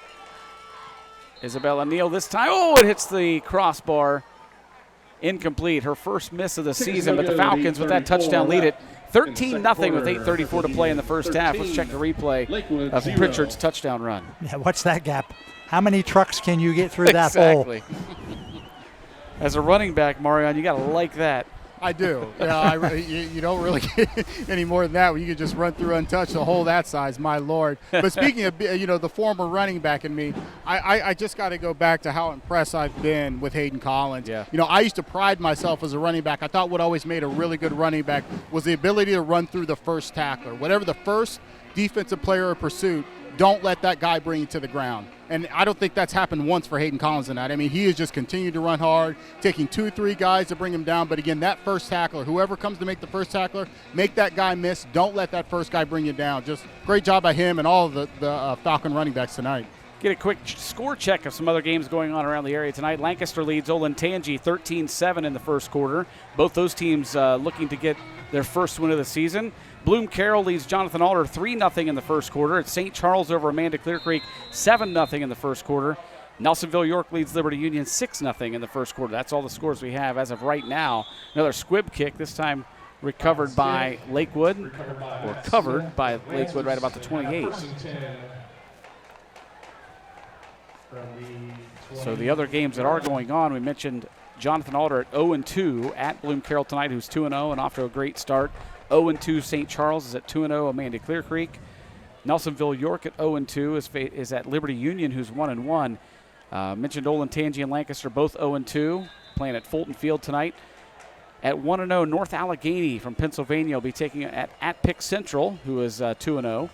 Isabella Neal this time. Oh, it hits the crossbar. Incomplete. Her first miss of the season, but the Falcons with that touchdown lead it 13-0 with 8:34 to play in the first half. Let's check the replay of Pritchard's touchdown run. Yeah, what's that gap? How many trucks can you get through that hole? Exactly. As a running back, Marion, you got to like that. I do. You don't really get any more than that when you can just run through untouched a hole that size, my Lord. But speaking of, the former running back in me, I just got to go back to how impressed I've been with Hayden Collins. Yeah. I used to pride myself as a running back. I thought what always made a really good running back was the ability to run through the first tackler. Whatever the first defensive player of pursuit, don't let that guy bring you to the ground. And I don't think that's happened once for Hayden Collins tonight. I mean, he has just continued to run hard, taking 2-3 guys to bring him down. But again, that first tackler, whoever comes to make the first tackler, make that guy miss. Don't let that first guy bring you down. Just great job by him and all of the Falcon running backs tonight. Get a quick score check of some other games going on around the area tonight. Lancaster leads Olentangy 13-7 in the first quarter. Both those teams looking to get their first win of the season. Bloom Carroll leads Jonathan Alder 3-0 in the first quarter. It's St. Charles over Amanda Clear Creek 7-0 in the first quarter. Nelsonville York leads Liberty Union 6-0 in the first quarter. That's all the scores we have as of right now. Another squib kick, this time recovered by Lakewood, or covered by Lakewood right about the 28. So the other games that are going on, we mentioned Jonathan Alder at 0-2 at Bloom Carroll tonight, who's 2-0 and off to a great start. 0-2 St. Charles is at 2-0 Amanda Clear Creek. Nelsonville York at 0-2 is at Liberty Union, who's 1-1. Mentioned Olentangy and Lancaster both 0-2, playing at Fulton Field tonight. At 1-0, North Allegheny from Pennsylvania will be taking it at Pick Central, who is 2-0.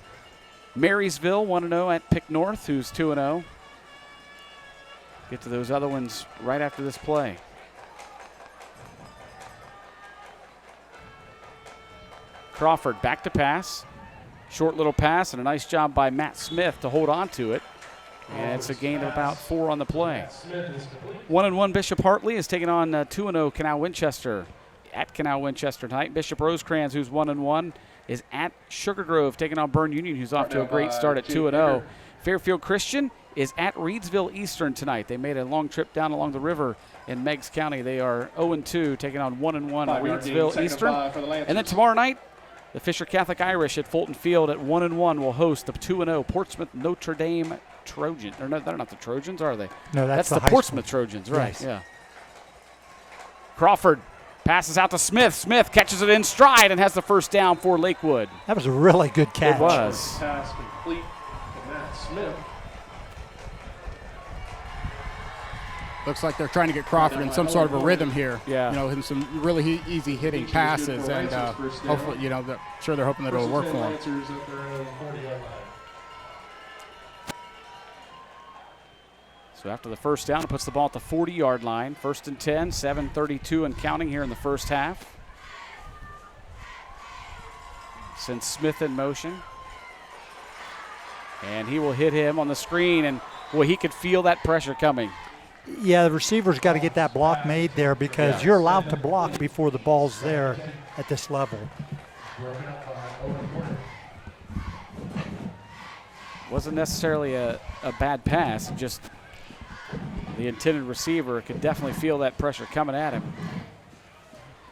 Marysville 1-0 at Pick North, who's 2-0. Get to those other ones right after this play. Crawford back to pass. Short little pass and a nice job by Matt Smith to hold on to it. And it's a gain of about 4 on the play. 1-1 Bishop Hartley is taking on 2-0 Canal Winchester at Canal Winchester tonight. Bishop Rosecrans, who's 1-1, is at Sugar Grove taking on Byrne Union, who's off to a great start at 2-0. Fairfield Christian is at Reedsville Eastern tonight. They made a long trip down along the river in Meigs County. They are 0-2 taking on 1-1 Reedsville Eastern. And then tomorrow night, the Fisher Catholic Irish at Fulton Field at 1-1 will host the 2-0 Portsmouth Notre Dame Trojans. Or no, they're not the Trojans, are they? No, that's the Portsmouth Trojans, right? Yes. Yeah. Crawford passes out to Smith. Smith catches it in stride and has the first down for Lakewood. That was a really good catch. It was. Pass complete to Matt Smith. Looks like they're trying to get Crawford in some sort of a rhythm here. Yeah. You know, in some really easy hitting passes, and hopefully, you know, sure they're hoping that it'll work for them. So after the first down, it puts the ball at the 40-yard line. 1st and 10, 7:32 and counting here in the first half. Sends Smith in motion. And he will hit him on the screen, and boy, he could feel that pressure coming. Yeah, the receiver's got to get that block made there because you're allowed to block before the ball's there at this level. Wasn't necessarily a bad pass, just the intended receiver could definitely feel that pressure coming at him.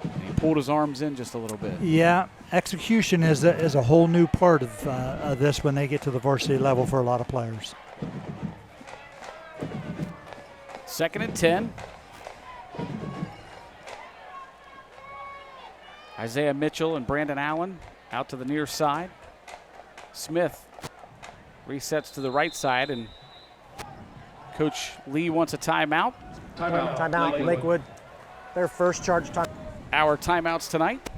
And he pulled his arms in just a little bit. Yeah, execution is a whole new part of this when they get to the varsity level for a lot of players. 2nd and 10. Isaiah Mitchell and Brandon Allen out to the near side. Smith resets to the right side, and Coach Lee wants a timeout. Timeout, Lakewood. Their first charge time. Our timeouts tonight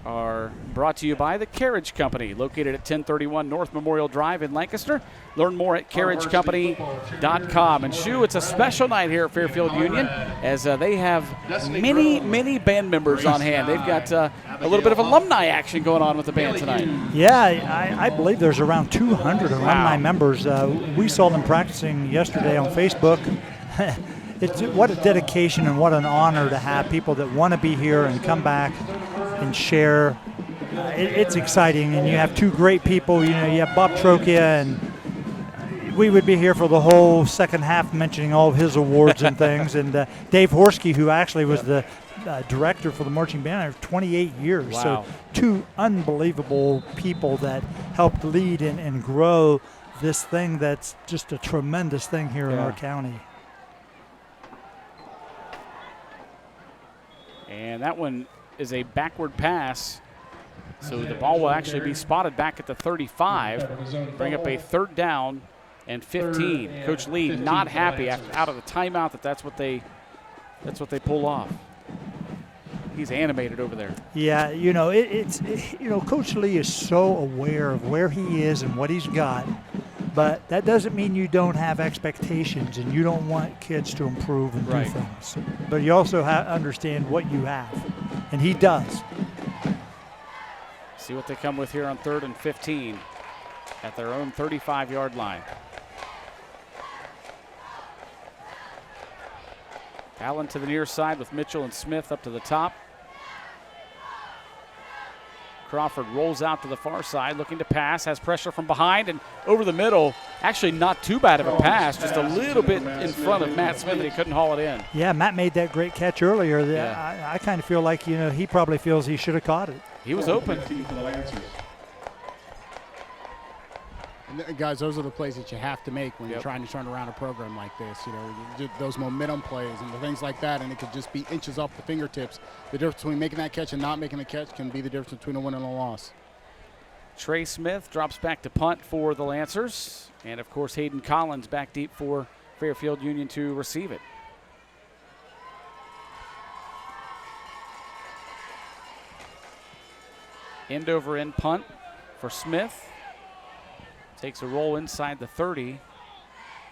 are brought to you by the Carriage Company, located at 1031 North Memorial Drive in Lancaster. Learn more at carriagecompany.com. And Shu, it's a special night here at Fairfield Union as they have many band members on hand. They've got a little bit of alumni action going on with the band tonight. Yeah, I believe there's around 200 alumni members. We saw them practicing yesterday on Facebook. It's what a dedication and what an honor to have people that want to be here and come back and share. It's exciting, and you have two great people. You know, you have Bob Trocchia, and we would be here for the whole second half mentioning all of his awards and things. And Dave Horsky, who actually was the director for the marching band for 28 years. Wow. So two unbelievable people that helped lead and grow this thing that's just a tremendous thing here in our county. And that one is a backward pass. So the ball will actually be spotted back at the 35. Bring up a 3rd down and 15. Coach Lee not happy out of the timeout that's what they pull off. He's animated over there. Yeah, you know, Coach Lee is so aware of where he is and what he's got. But that doesn't mean you don't have expectations and you don't want kids to improve and do things. But you also understand what you have, and he does. See what they come with here on 3rd and 15 at their own 35-yard line. Allen to the near side with Mitchell and Smith up to the top. Crawford rolls out to the far side, looking to pass, has pressure from behind, and over the middle, Actually, not too bad of a pass, just a little bit in front of Matt Smith, and he couldn't haul it in. Yeah, Matt made that great catch earlier. Yeah. I kind of feel like, he probably feels he should have caught it. He was open. And guys, those are the plays that you have to make when you're trying to turn around a program like this. Those momentum plays and the things like that, and it could just be inches off the fingertips. The difference between making that catch and not making the catch can be the difference between a win and a loss. Trey Smith drops back to punt for the Lancers. And, of course, Hayden Collins back deep for Fairfield Union to receive it. End over end punt for Smith. Takes a roll inside the 30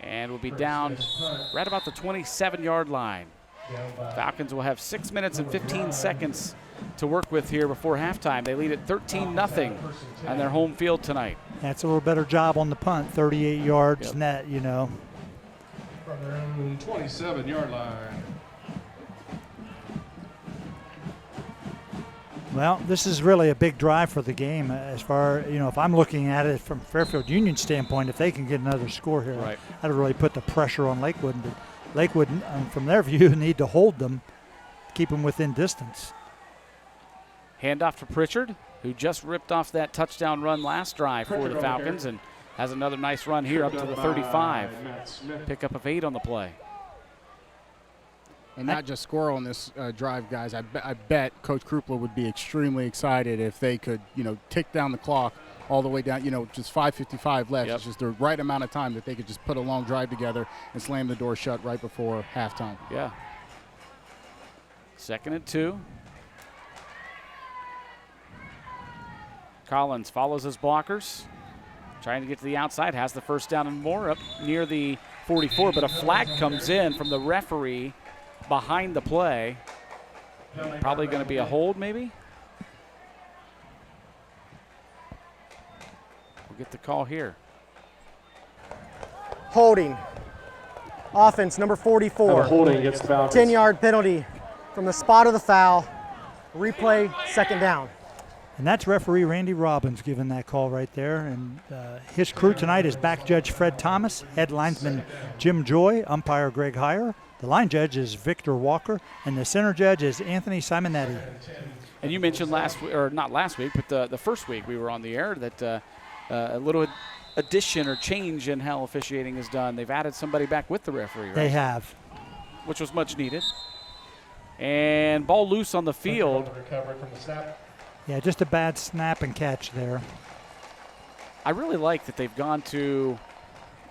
and will be down right about the 27-yard line. Falcons will have 6 minutes and 15 seconds to work with here before halftime. They lead at 13-0 on their home field tonight. That's a little better job on the punt, 38 yards net, From their own 27-yard line. Well, this is really a big drive for the game as far, if I'm looking at it from Fairfield Union standpoint, if they can get another score here, that'll really put the pressure on Lakewood. But Lakewood, from their view, need to hold them, keep them within distance. Handoff to Pritchard, who just ripped off that touchdown run last drive for the Falcons and has another nice run here up to the 35. Pickup of 8 on the play. And not just score on this drive, guys. I bet Coach Krupla would be extremely excited if they could, tick down the clock all the way down, just 5:55 left. It's just the right amount of time that they could just put a long drive together and slam the door shut right before halftime. Yeah. 2nd and 2. Collins follows his blockers. Trying to get to the outside, has the first down and more up near the 44, but a flag comes in from the referee behind the play. Probably going to be a hold, maybe? We'll get the call here. Holding. Offense, number 44. Holding against the Falcons. 10-yard penalty from the spot of the foul. Replay, 2nd down. And that's referee Randy Robbins giving that call right there. And his crew tonight is back judge Fred Thomas, head linesman Jim Joy, umpire Greg Heyer. The line judge is Victor Walker, and the center judge is Anthony Simonetti. And you mentioned last week, or not last week, but the first week we were on the air, that a little addition or change in how officiating is done. They've added somebody back with the referee, right? They have. Which was much needed. And ball loose on the field. Recovery from the snap. Yeah, just a bad snap and catch there. I really like that they've gone to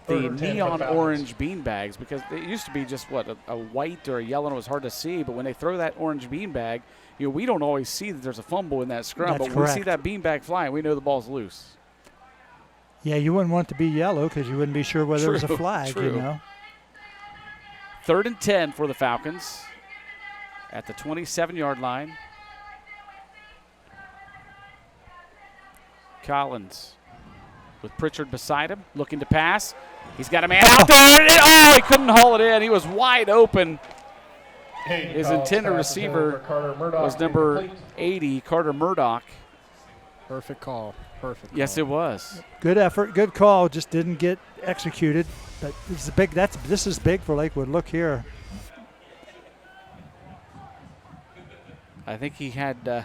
the neon orange bean bags, because it used to be just a white or a yellow, and it was hard to see. But when they throw that orange bean bag, we don't always see that there's a fumble in that scrum. That's but when correct. we see that bean bag flying, we know the ball's loose. Yeah, you wouldn't want it to be yellow because you wouldn't be sure whether it was a flag, True. 3rd and 10 for the Falcons at the 27-yard line. Collins with Pritchard beside him, looking to pass. He's got a man out there. He couldn't haul it in. He was wide open. His intended receiver was number 80, Carter Murdoch. Perfect call. Perfect. Yes, call. it was. Good effort, good call. Just didn't get executed. But this is big for Lakewood. Look here. I think he had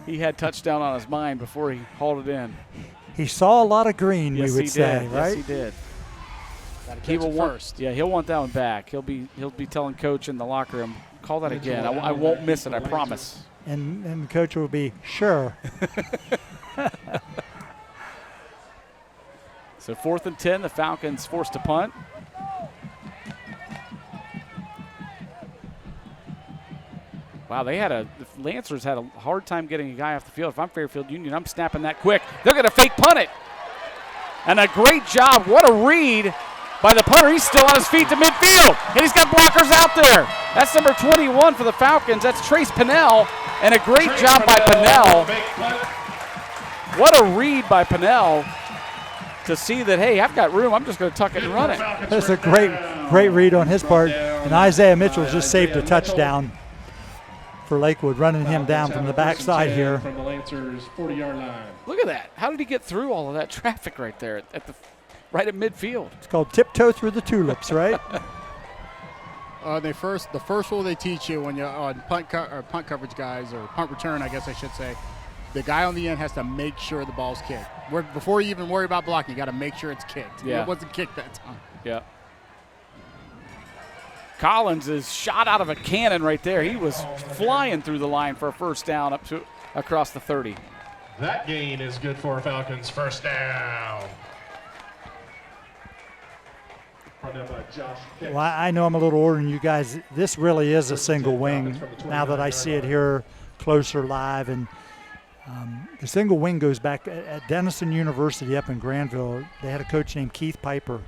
he had touchdown on his mind before he hauled it in. He saw a lot of green, Yes, we would he say, did. right? Yes, he did. Gotta He catch will it want, first. yeah, he'll want that one back. He'll be telling coach in the locker room, call that again. I won't miss it, I promise. And the coach will be sure. So 4th and 10, the Falcons forced to punt. Wow, the Lancers had a hard time getting a guy off the field. If I'm Fairfield Union, I'm snapping that quick. They're going to fake punt it. And a great job. What a read by the punter. He's still on his feet to midfield. And he's got blockers out there. That's number 21 for the Falcons. That's Trace Pinnell. And a great job by Pinnell. What a read by Pinnell to see that, hey, I've got room. I'm just going to tuck it and run it. That's a great read on his part. And Isaiah Mitchell just saved a touchdown for Lakewood, running him down from the backside here. From the Lancers 40-yard line. Look at that. How did he get through all of that traffic right there right at midfield. It's called tiptoe through the tulips, right? The first rule they teach you when you're on punt coverage guys, or punt return, I guess I should say, the guy on the end has to make sure the ball's kicked. Before you even worry about blocking, you got to make sure it's kicked. Yeah. It wasn't kicked that time. Yeah. Collins is shot out of a cannon right there. He was flying through the line for a first down across the 30. That gain is good for Falcons. First down. Well, I know I'm a little older than you guys. This really is a single wing now that I see it here closer live. And the single wing goes back at Denison University up in Granville. They had a coach named Keith Piper.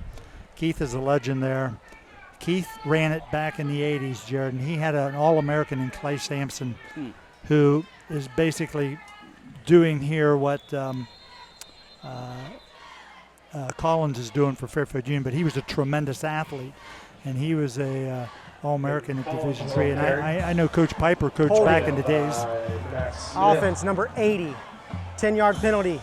Keith is a legend there. Keith ran it back in the 80s, Jared, and he had an All-American in Clay Sampson who is basically doing here what Collins is doing for Fairfield Union, but he was a tremendous athlete, and he was a All-American at Division III. And I know Coach Piper coached back in the days. Offense number 80, 10-yard penalty.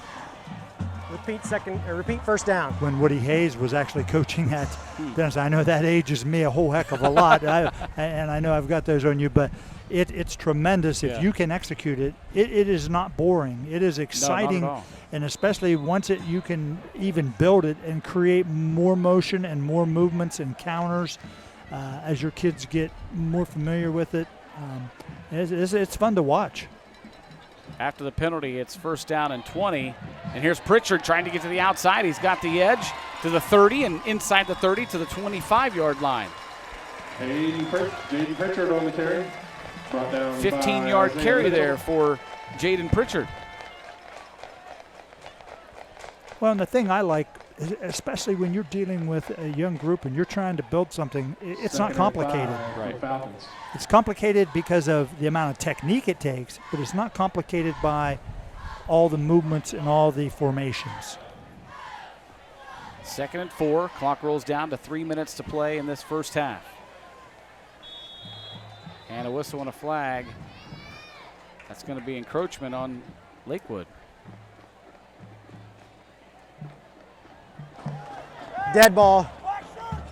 Repeat first down. When Woody Hayes was actually coaching at Denison, I know that ages me a whole heck of a lot, and I know I've got those on you, but it's tremendous if you can execute it. It is not boring. It is exciting, no, not at all. and especially once you can even build it and create more motion and more movements and counters as your kids get more familiar with it. It's fun to watch. After the penalty, it's first down and 20. And here's Pritchard trying to get to the outside. He's got the edge to the 30 and inside the 30 to the 25-yard line. Jaden Pritchard on the carry. 15-yard carry there for Jaden Pritchard. Well, and the thing I like, especially when you're dealing with a young group and you're trying to build something, it's not complicated. Right. It's complicated because of the amount of technique it takes, but it's not complicated by all the movements and all the formations. 2nd and 4. Clock rolls down to 3 minutes to play in this first half. And a whistle and a flag. That's going to be encroachment on Lakewood. Dead ball.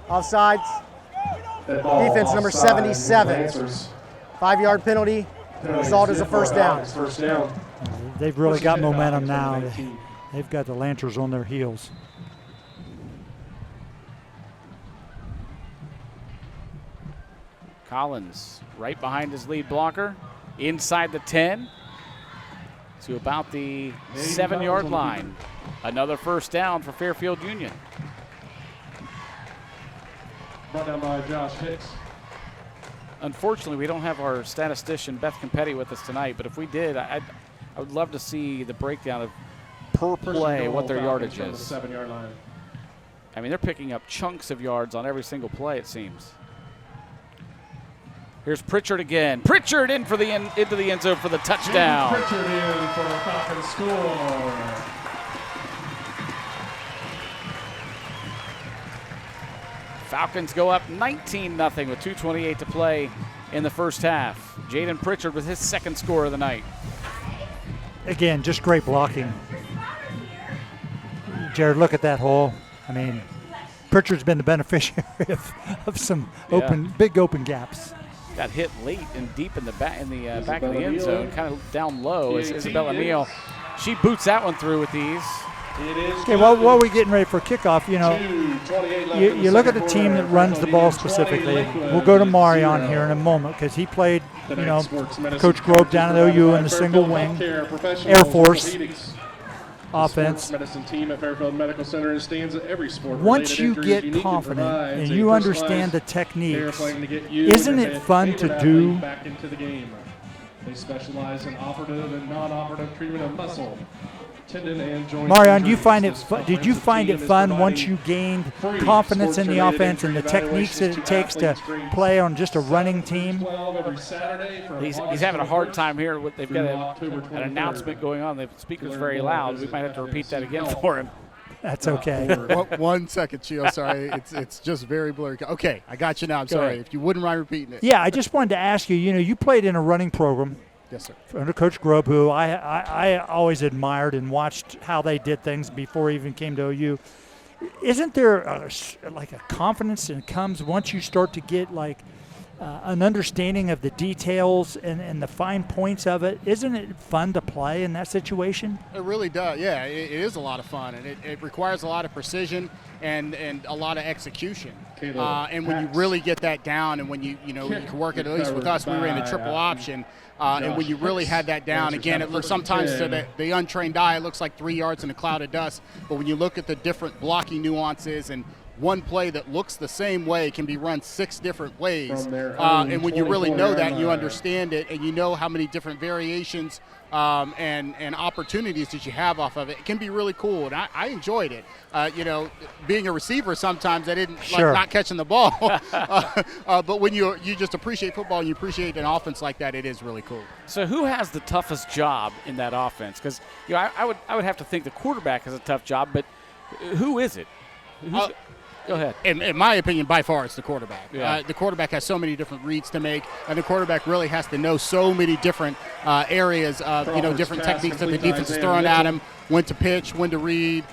Offsides. Defense number 77. 5-yard penalty. Result is a first down. They've really got momentum now. They've got the Lancers on their heels. Collins right behind his lead blocker. Inside the 10 to about the 7-yard line. Another first down for Fairfield Union. Brought down by Josh Hicks. Unfortunately, we don't have our statistician Beth Campetti with us tonight, but if we did, I would love to see the breakdown of per play what their yardage is. 7-yard line. I mean, they're picking up chunks of yards on every single play, it seems. Here's Pritchard again. Pritchard into the end zone for the touchdown. Pritchard in for a Falcons score. Falcons go up 19-0 with 2:28 to play in the first half. Jaden Pritchard with his second score of the night. Again, just great blocking. Jared, look at that hole. I mean, Pritchard's been the beneficiary of some big open gaps. Got hit late and deep in the back of the end zone, kind of down low. Is Isabella Neal. She boots that one through with ease. Okay, while we're getting ready for kickoff, you look at the team that runs the ball specifically. We'll go to Marion here in a moment because he played, Coach Grove down at OU in the single wing, Air Force offense. Medicine team at Fairfield Medical Center stands at every sport. Once you get confident and you understand the techniques, isn't it fun to do? Back into the game. They specialize in operative and non-operative treatment of muscle, tendon, and joint. Marion, did you find it fun once you gained confidence in the offense and the techniques that it takes to play on just a running team? He's having a hard time here. They've got an announcement going on. The speaker's very loud. We might have to repeat that again for him. That's okay. 1 second, Chio. Sorry, it's just very blurry. Okay, I got you now. I'm sorry. If you wouldn't mind repeating it. Yeah, I just wanted to ask you. You played in a running program. Yes, sir. Under Coach Grubb, who I always admired and watched how they did things before he even came to OU. isn't there like a confidence that comes once you start to get like an understanding of the details and the fine points of it? Isn't it fun to play in that situation? It really does. Yeah, it is a lot of fun, and it requires a lot of precision and a lot of execution. And when you really get that down, and when you can work it, at least with us, we ran the triple option. And when you really had that down, again, it looks sometimes to the untrained eye, it looks like 3 yards in a cloud of dust. But when you look at the different blocking nuances, and one play that looks the same way can be run 6 different ways. And when you really know that and you understand it, and you know how many different variations and opportunities that you have off of it, it can be really cool. And I enjoyed it. Being a receiver, sometimes I didn't like not catching the ball. But when you just appreciate football and you appreciate an offense like that, it is really cool. So who has the toughest job in that offense? Because I would have to think the quarterback has a tough job, but who is it? Go ahead. In my opinion, by far, it's the quarterback. Yeah. The quarterback has so many different reads to make, and the quarterback really has to know so many different areas of different techniques that the defense is throwing at him, when to pitch, when to read,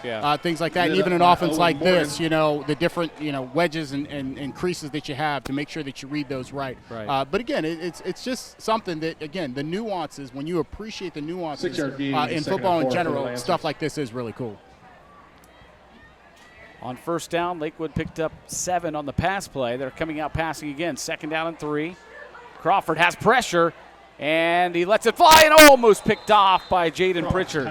things like that. And even an offense like this, the different wedges and creases that you have to make sure that you read those right. But again, it's just something that, again, the nuances, when you appreciate the nuances in football in general, stuff like this is really cool. On first down, Lakewood picked up 7 on the pass play. They're coming out passing again. 2nd down and 3. Crawford has pressure, and he lets it fly and almost picked off by Jaden Pritchard.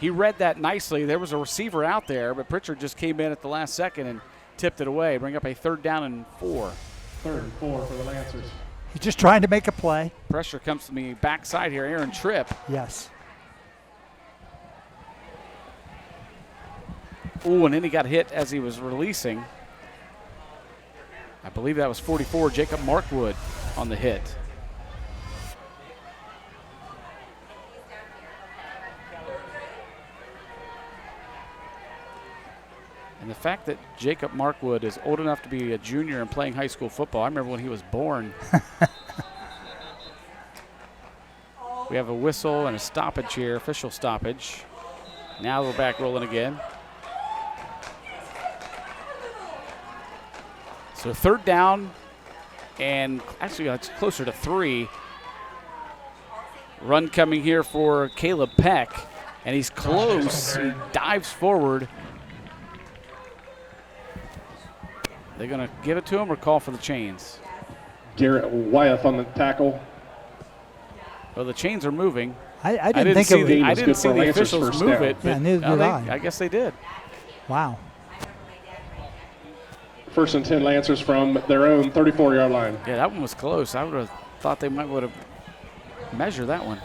He read that nicely. There was a receiver out there, but Pritchard just came in at the last second and tipped it away. Bring up a 3rd down and 4. 3rd and 4 for the Lancers. He's just trying to make a play. Pressure comes from the backside here. Aaron Tripp. Yes. Ooh, and then he got hit as he was releasing. I believe that was 44, Jacob Markwood on the hit. And the fact that Jacob Markwood is old enough to be a junior and playing high school football, I remember when he was born. We have a whistle and a stoppage here, official stoppage. Now we're back rolling again. So 3rd down, and actually it's closer to 3. Run coming here for Caleb Peck, and he's close. He dives forward. They're going to give it to him or call for the chains? Garrett Wyeth on the tackle. Well, the chains are moving. I didn't see the officials move it. Yeah, neither did I. I guess they did. Wow. 1st and 10 Lancers from their own 34-yard line. Yeah, that one was close. I would have thought they would have measured that one.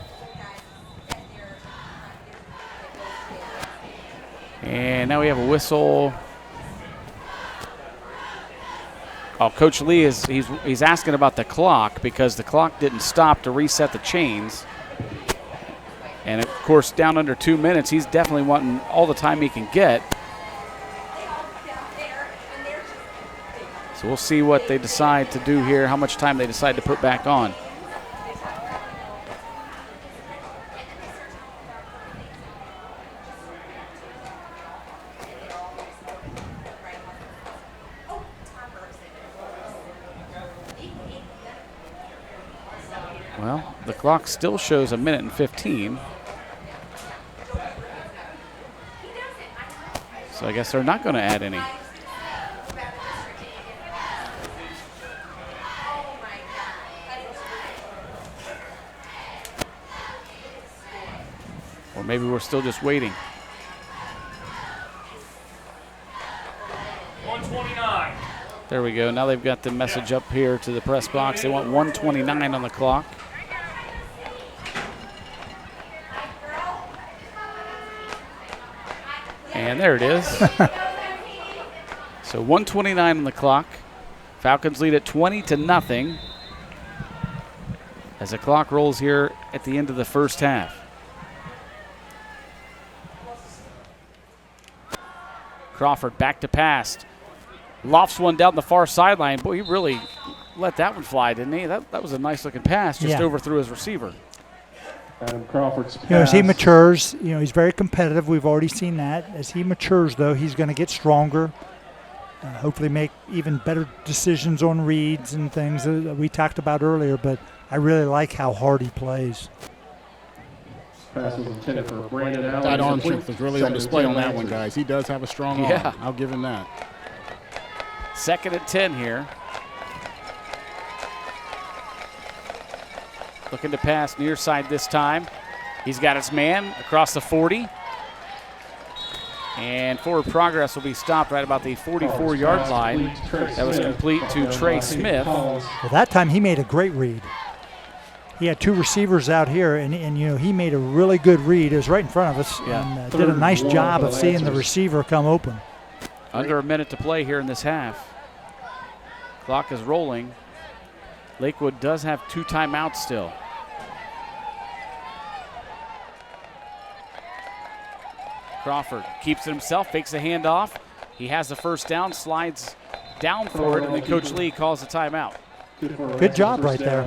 And now we have a whistle. Oh, Coach Lee he's asking about the clock because the clock didn't stop to reset the chains. And of course, down under 2 minutes, he's definitely wanting all the time he can get. So we'll see what they decide to do here, how much time they decide to put back on. Well, the clock still shows 1 minute and 15. So I guess they're not going to add any. Or maybe we're still just waiting. 129. There we go. Now they've got the message up here to the press box. They want 129 on the clock. And there it is. So 129 on the clock. Falcons lead at 20-0 as the clock rolls here at the end of the first half. Crawford back to pass. Lofts one down the far sideline. Boy, he really let that one fly, didn't he? That was a nice looking pass. Just overthrew his receiver. Adam Crawford's pass. As he matures, he's very competitive. We've already seen that. As he matures, though, he's going to get stronger. Hopefully make even better decisions on reads and things that we talked about earlier, but I really like how hard he plays. Pass was intended for Brandon Allen. That arm strength was really on display on that one, guys. He does have a strong arm. I'll give him that. 2nd and 10 here. Looking to pass near side this time. He's got his man across the 40. And forward progress will be stopped right about the 44-yard line. That was complete to Trey Smith. Well, that time he made a great read. He had 2 receivers out here, and he made a really good read. It was right in front of us, and did a nice job of seeing the receiver come open. Under a minute to play here in this half. Clock is rolling. Lakewood does have 2 timeouts still. Crawford keeps it himself, fakes the handoff. He has the first down, slides down for it, and then Coach Lee calls the timeout. Good job right there.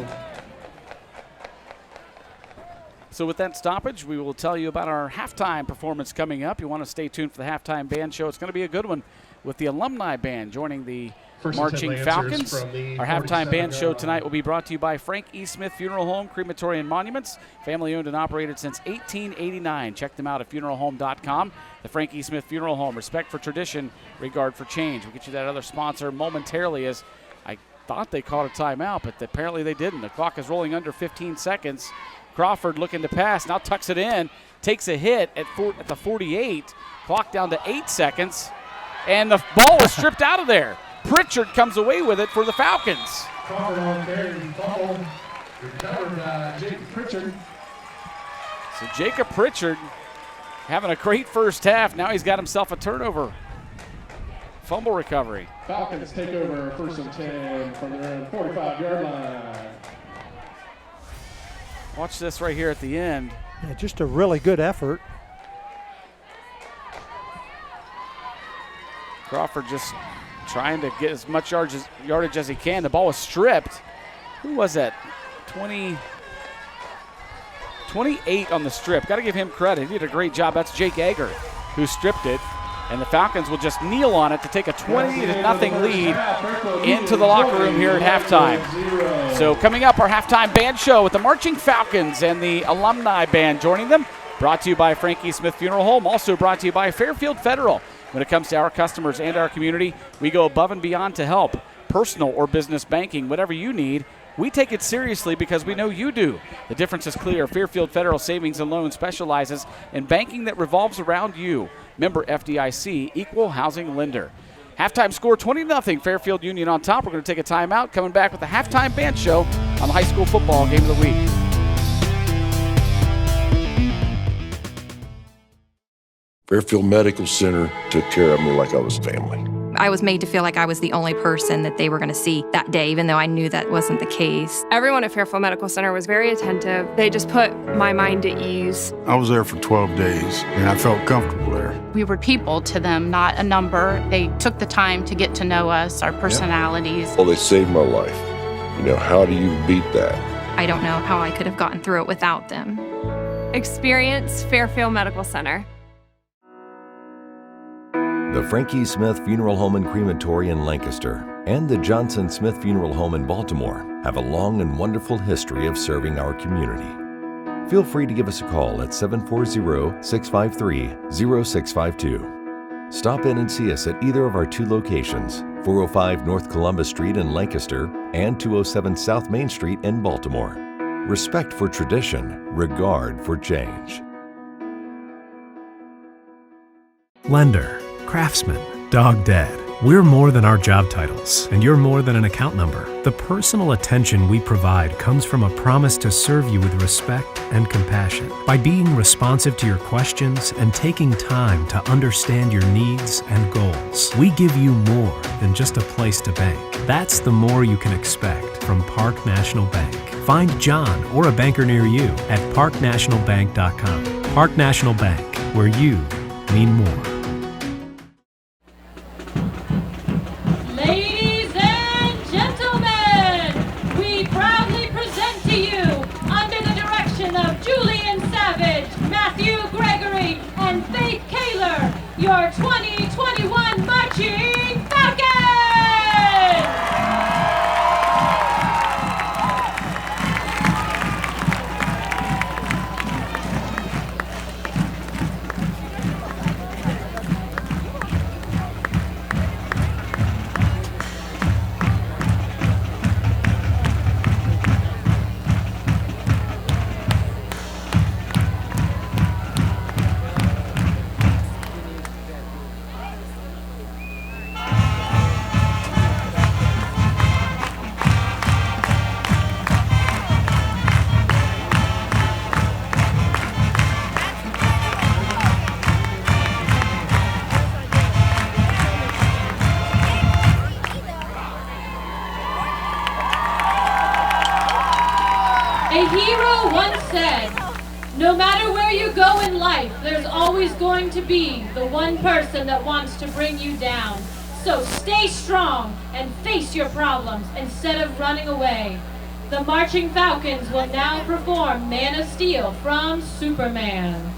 So with that stoppage, we will tell you about our halftime performance coming up. You want to stay tuned for the halftime band show. It's going to be a good one with the alumni band joining the Marching Falcons. Our halftime band show tonight will be brought to you by Frank E. Smith Funeral Home, Crematory and Monuments. Family owned and operated since 1889. Check them out at funeralhome.com. The Frank E. Smith Funeral Home. Respect for tradition, regard for change. We'll get you that other sponsor momentarily, as I thought they called a timeout, but apparently they didn't. The clock is rolling under 15 seconds. Crawford looking to pass, now tucks it in, takes a hit at the 48. Clock down to 8 seconds, and the ball is stripped out of there. Pritchard comes away with it for the Falcons. Crawford on carry, fumble, recovered Jacob Pritchard. So Jacob Pritchard having a great first half. Now he's got himself a turnover. Fumble recovery. Falcons take over 1st and 10 from their own 45-yard line. Watch this right here at the end. Yeah, just a really good effort. Crawford just trying to get as much yardage as he can. The ball was stripped. Who was that? 28 on the strip. Got to give him credit. He did a great job. That's Jake Egger who stripped it. And the Falcons will just kneel on it to take a 20-0 lead into the locker room here at halftime. So coming up, our halftime band show with the Marching Falcons and the alumni band joining them. Brought to you by Frank E. Smith Funeral Home. Also brought to you by Fairfield Federal. When it comes to our customers and our community, we go above and beyond to help. Personal or business banking, whatever you need, we take it seriously because we know you do. The difference is clear. Fairfield Federal Savings and Loan specializes in banking that revolves around you. Member FDIC, equal housing lender. Halftime score 20-0, Fairfield Union on top. We're going to take a timeout. Coming back with the halftime band show on the high school football game of the week. Fairfield Medical Center took care of me like I was family. I was made to feel like I was the only person that they were going to see that day, even though I knew that wasn't the case. Everyone at Fairfield Medical Center was very attentive. They just put my mind at ease. I was there for 12 days, and I felt comfortable there. We were people to them, not a number. They took the time to get to know us, our personalities. Well, they saved my life. How do you beat that? I don't know how I could have gotten through it without them. Experience Fairfield Medical Center. The Frank E. Smith Funeral Home and Crematory in Lancaster and the Johnson Smith Funeral Home in Baltimore have a long and wonderful history of serving our community. Feel free to give us a call at 740-653-0652. Stop in and see us at either of our 2 locations, 405 North Columbus Street in Lancaster and 207 South Main Street in Baltimore. Respect for tradition, regard for change. Lender, craftsman, dog dead. We're more than our job titles, and you're more than an account number. The personal attention we provide comes from a promise to serve you with respect and compassion. By being responsive to your questions and taking time to understand your needs and goals, we give you more than just a place to bank. That's the more you can expect from Park National Bank. Find John or a banker near you at parknationalbank.com. Park National Bank, where you mean more. Ladies and gentlemen, we proudly present to you, under the direction of Julian your 2021 Marching Falcons! A hero once said, no matter where you go in life, there's always going to be the one person that wants to bring you down. So stay strong and face your problems instead of running away. The Marching Falcons will now perform Man of Steel from Superman.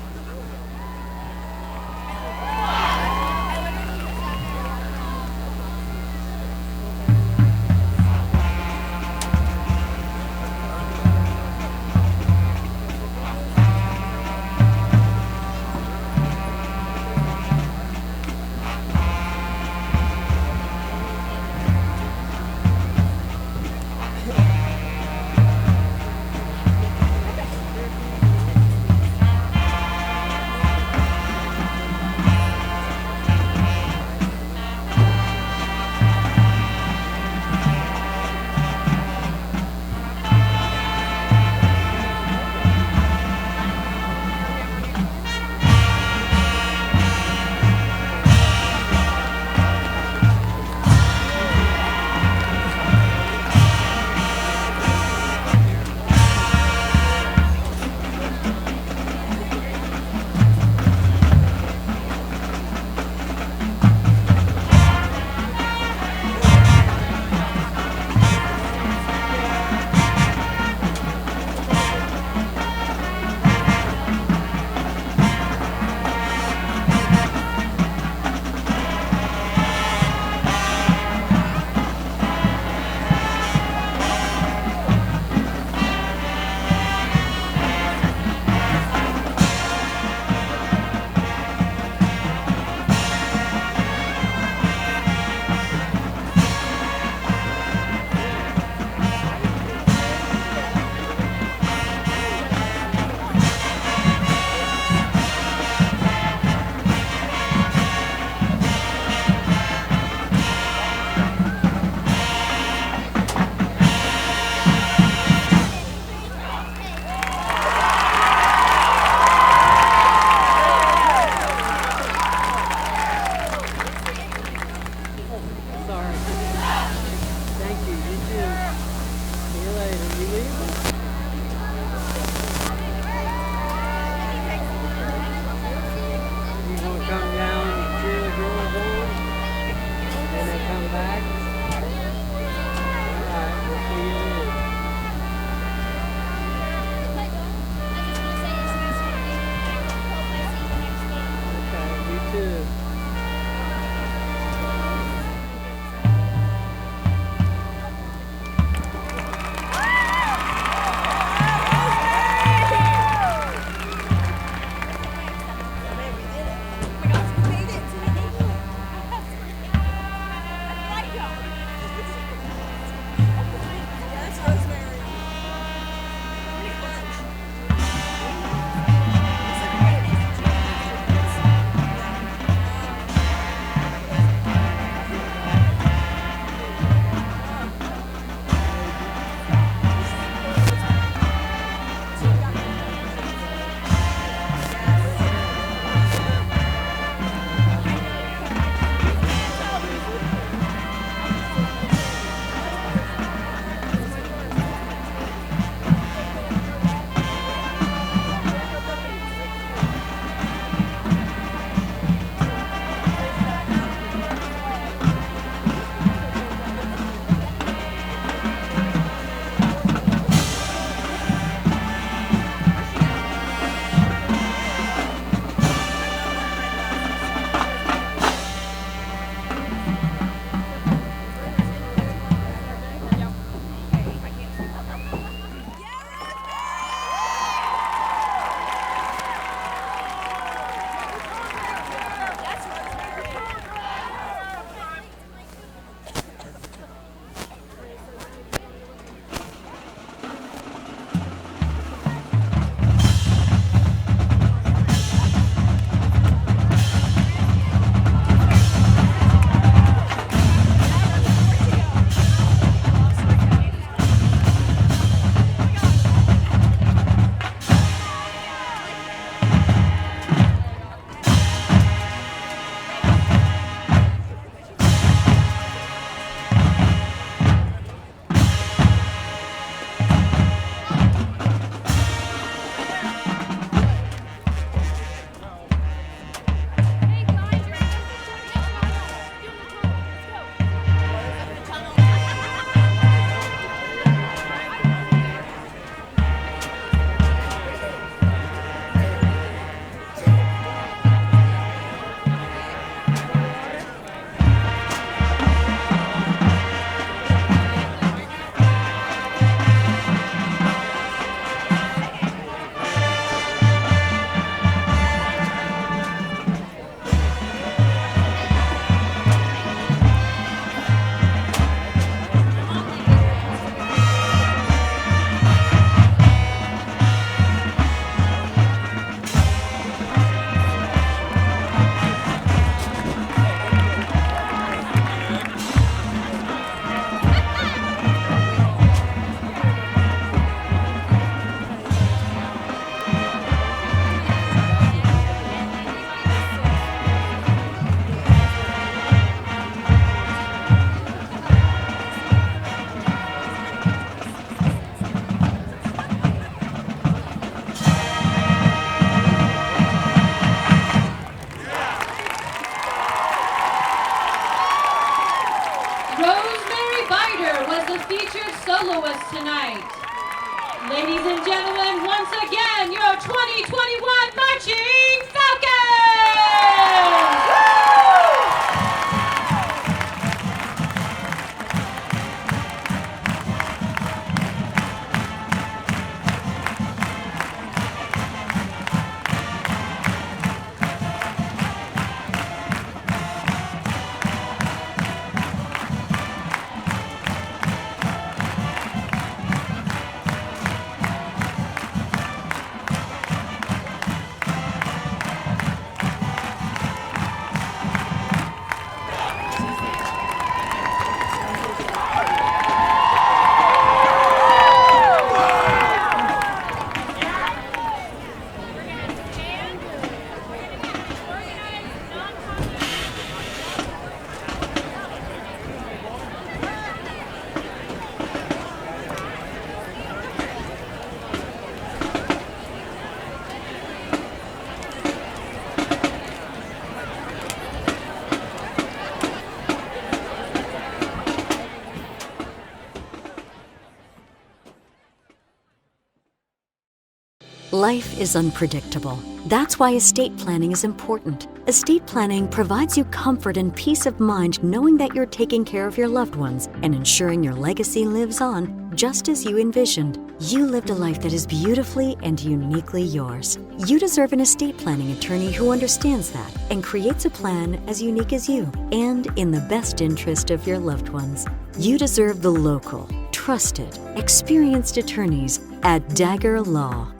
Life is unpredictable. That's why estate planning is important. Estate planning provides you comfort and peace of mind knowing that you're taking care of your loved ones and ensuring your legacy lives on just as you envisioned. You lived a life that is beautifully and uniquely yours. You deserve an estate planning attorney who understands that and creates a plan as unique as you and in the best interest of your loved ones. You deserve the local, trusted, experienced attorneys at Dagger Law.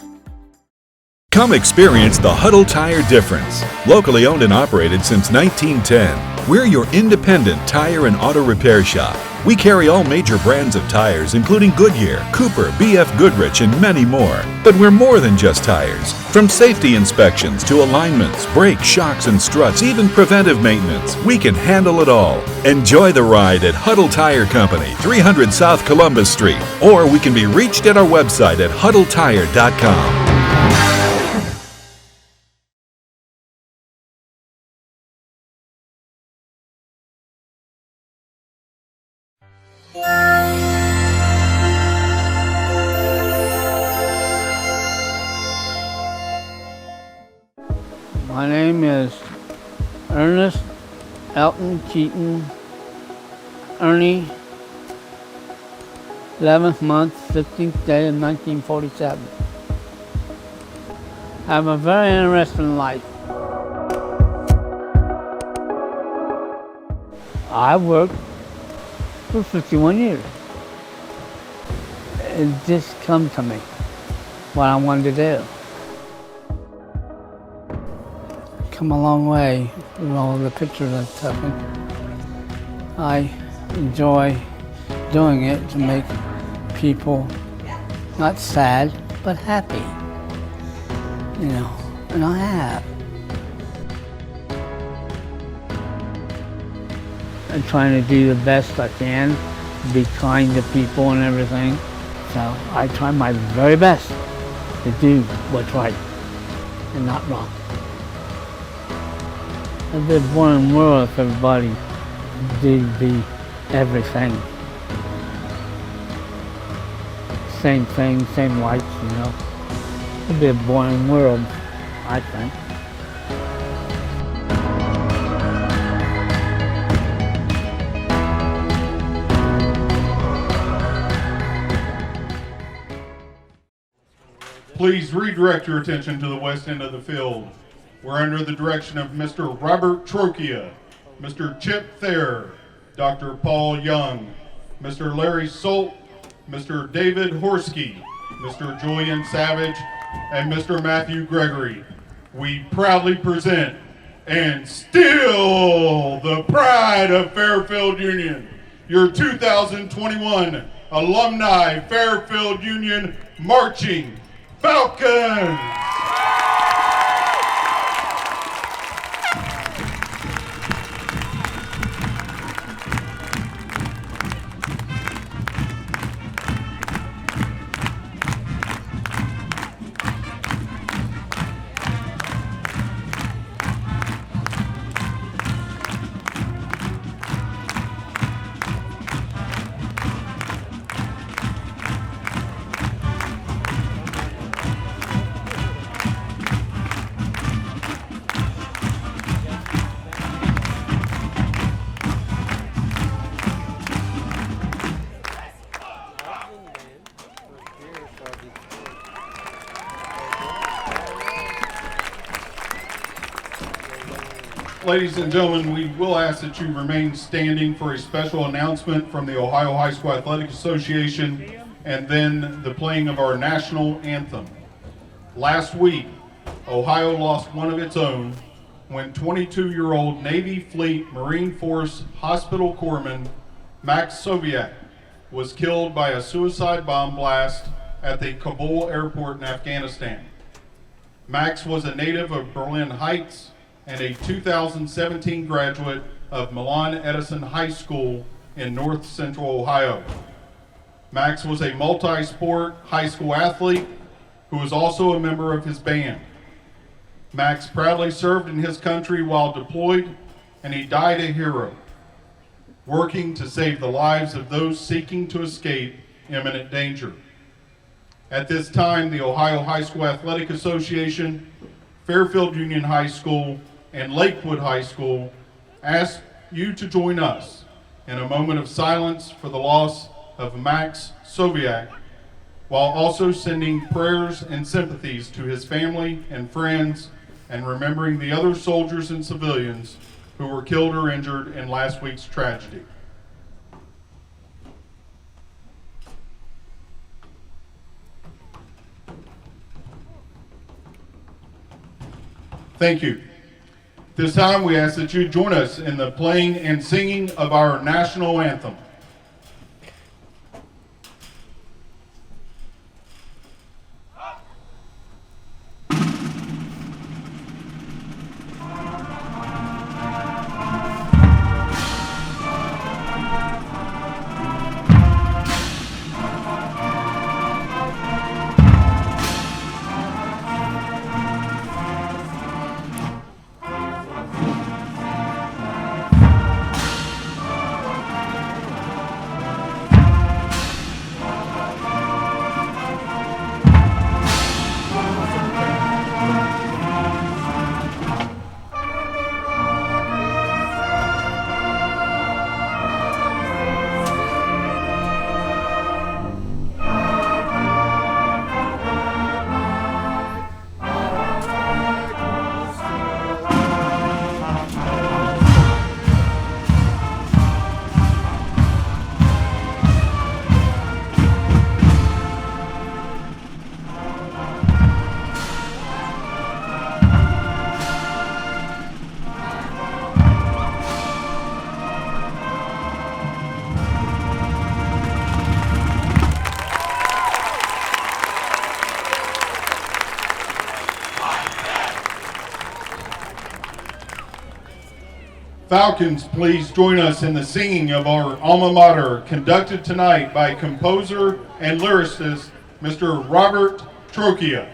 Come experience the Huddle Tire difference. Locally owned and operated since 1910, we're your independent tire and auto repair shop. We carry all major brands of tires, including Goodyear, Cooper, BF Goodrich, and many more. But we're more than just tires. From safety inspections to alignments, brakes, shocks, and struts, even preventive maintenance, we can handle it all. Enjoy the ride at Huddle Tire Company, 300 South Columbus Street, or we can be reached at our website at huddletire.com. My name is Ernest Elton Keaton, Ernie, 11th month, 15th day of 1947. I have a very interesting life. I worked for 51 years. It just come to me, what I wanted to do. Come a long way with all the pictures I've taken. I enjoy doing it to make people not sad, but happy. You know, and I have. I'm trying to do the best I can, be kind to people and everything. So I try my very best to do what's right and not wrong. It'd be a boring world if everybody did be everything. Same thing, same lights, you know. It'd be a boring world, I think. Please redirect your attention to the west end of the field. We're under the direction of Mr. Robert Trocchia, Mr. Chip Thayer, Dr. Paul Young, Mr. Larry Solt, Mr. David Horsky, Mr. Julian Savage, and Mr. Matthew Gregory. We proudly present, and still the pride of Fairfield Union, your 2021 Alumni Fairfield Union Marching Falcons! Ladies and gentlemen, we will ask that you remain standing for a special announcement from the Ohio High School Athletic Association and then the playing of our national anthem. Last week, Ohio lost one of its own when 22-year-old Navy Fleet Marine Force Hospital Corpsman Max Soviak was killed by a suicide bomb blast at the Kabul airport in Afghanistan. Max was a native of Berlin Heights and a 2017 graduate of Milan Edison High School in North Central Ohio. Max was a multi-sport high school athlete who was also a member of his band. Max proudly served in his country while deployed, and he died a hero, working to save the lives of those seeking to escape imminent danger. At this time, the Ohio High School Athletic Association, Fairfield Union High School, and Lakewood High School ask you to join us in a moment of silence for the loss of Max Soviak, while also sending prayers and sympathies to his family and friends, and remembering the other soldiers and civilians who were killed or injured in last week's tragedy. Thank you. This time we ask that you join us in the playing and singing of our national anthem. Falcons, please join us in the singing of our alma mater, conducted tonight by composer and lyricist, Mr. Robert Trocchia.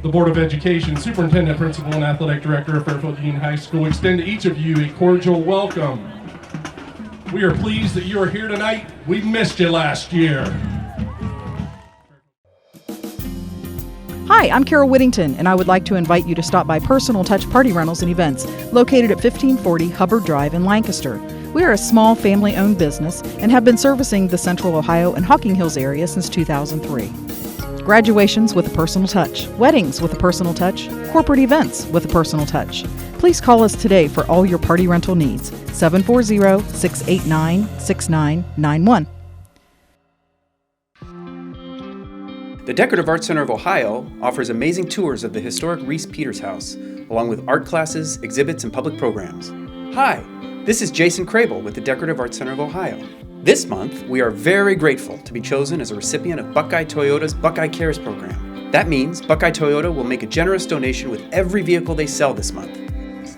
The Board of Education, Superintendent, Principal, and Athletic Director of Fairfield Union High School extend to each of you a cordial welcome. We are pleased that you are here tonight. We missed you last year. Hi, I'm Carol Whittington, and I would like to invite you to stop by Personal Touch Party Rentals and Events, located at 1540 Hubbard Drive in Lancaster. We are a small family-owned business and have been servicing the Central Ohio and Hocking Hills area since 2003. Graduations with a personal touch, weddings with a personal touch, corporate events with a personal touch. Please call us today for all your party rental needs. 740-689-6991. The Decorative Arts Center of Ohio offers amazing tours of the historic Reese Peters House, along with art classes, exhibits, and public programs. Hi, this is Jason Crable with the Decorative Arts Center of Ohio. This month, we are very grateful to be chosen as a recipient of Buckeye Toyota's Buckeye Cares program. That means Buckeye Toyota will make a generous donation with every vehicle they sell this month.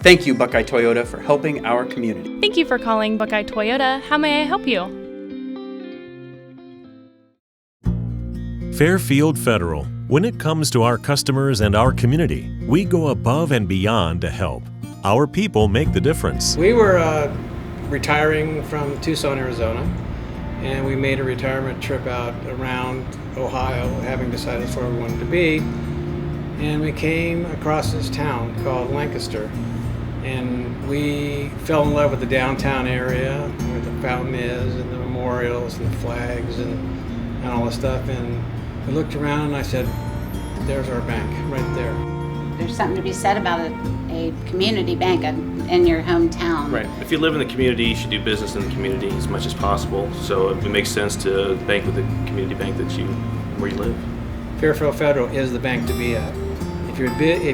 Thank you, Buckeye Toyota, for helping our community. Thank you for calling Buckeye Toyota. How may I help you? Fairfield Federal. When it comes to our customers and our community, we go above and beyond to help. Our people make the difference. We were retiring from Tucson, Arizona, and we made a retirement trip out around Ohio, having decided that's where we wanted to be. And we came across this town called Lancaster, and we fell in love with the downtown area where the fountain is and the memorials and the flags and all this stuff. And I looked around and I said, there's our bank right there. There's something to be said about a community bank in your hometown. Right. If you live in the community, you should do business in the community as much as possible. So it makes sense to bank with the community bank where you live. Fairfield Federal is the bank to be at. If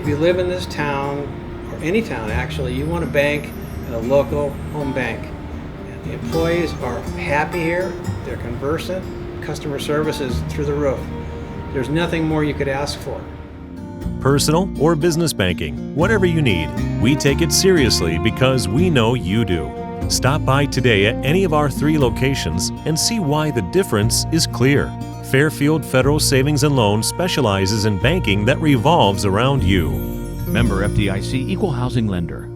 you live in this town, or any town actually, you want to bank at a local home bank. And the employees are happy here, they're conversant, customer service is through the roof. There's nothing more you could ask for. Personal or business banking, whatever you need, we take it seriously because we know you do. Stop by today at any of our 3 locations and see why the difference is clear. Fairfield Federal Savings and Loan specializes in banking that revolves around you. Member FDIC Equal Housing Lender.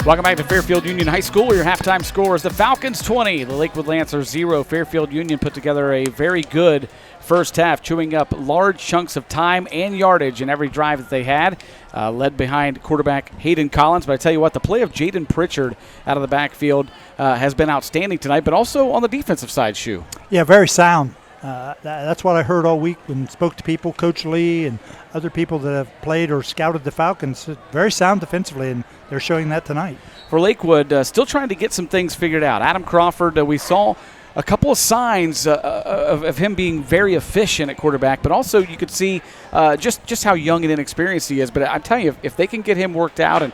Welcome back to Fairfield Union High School. Your halftime score is the Falcons 20, the Lakewood Lancers 0. Fairfield Union put together a very good first half, chewing up large chunks of time and yardage in every drive that they had, led behind quarterback Hayden Collins. But I tell you what, the play of Jaden Pritchard out of the backfield has been outstanding tonight, but also on the defensive side, Shu. Yeah, very sound. That's what I heard all week when spoke to people, Coach Lee and other people that have played or scouted the Falcons. Very sound defensively, and they're showing that tonight. For Lakewood, still trying to get some things figured out. Adam Crawford, we saw a couple of signs of him being very efficient at quarterback, but also you could see just how young and inexperienced he is. But I'm telling you, if they can get him worked out and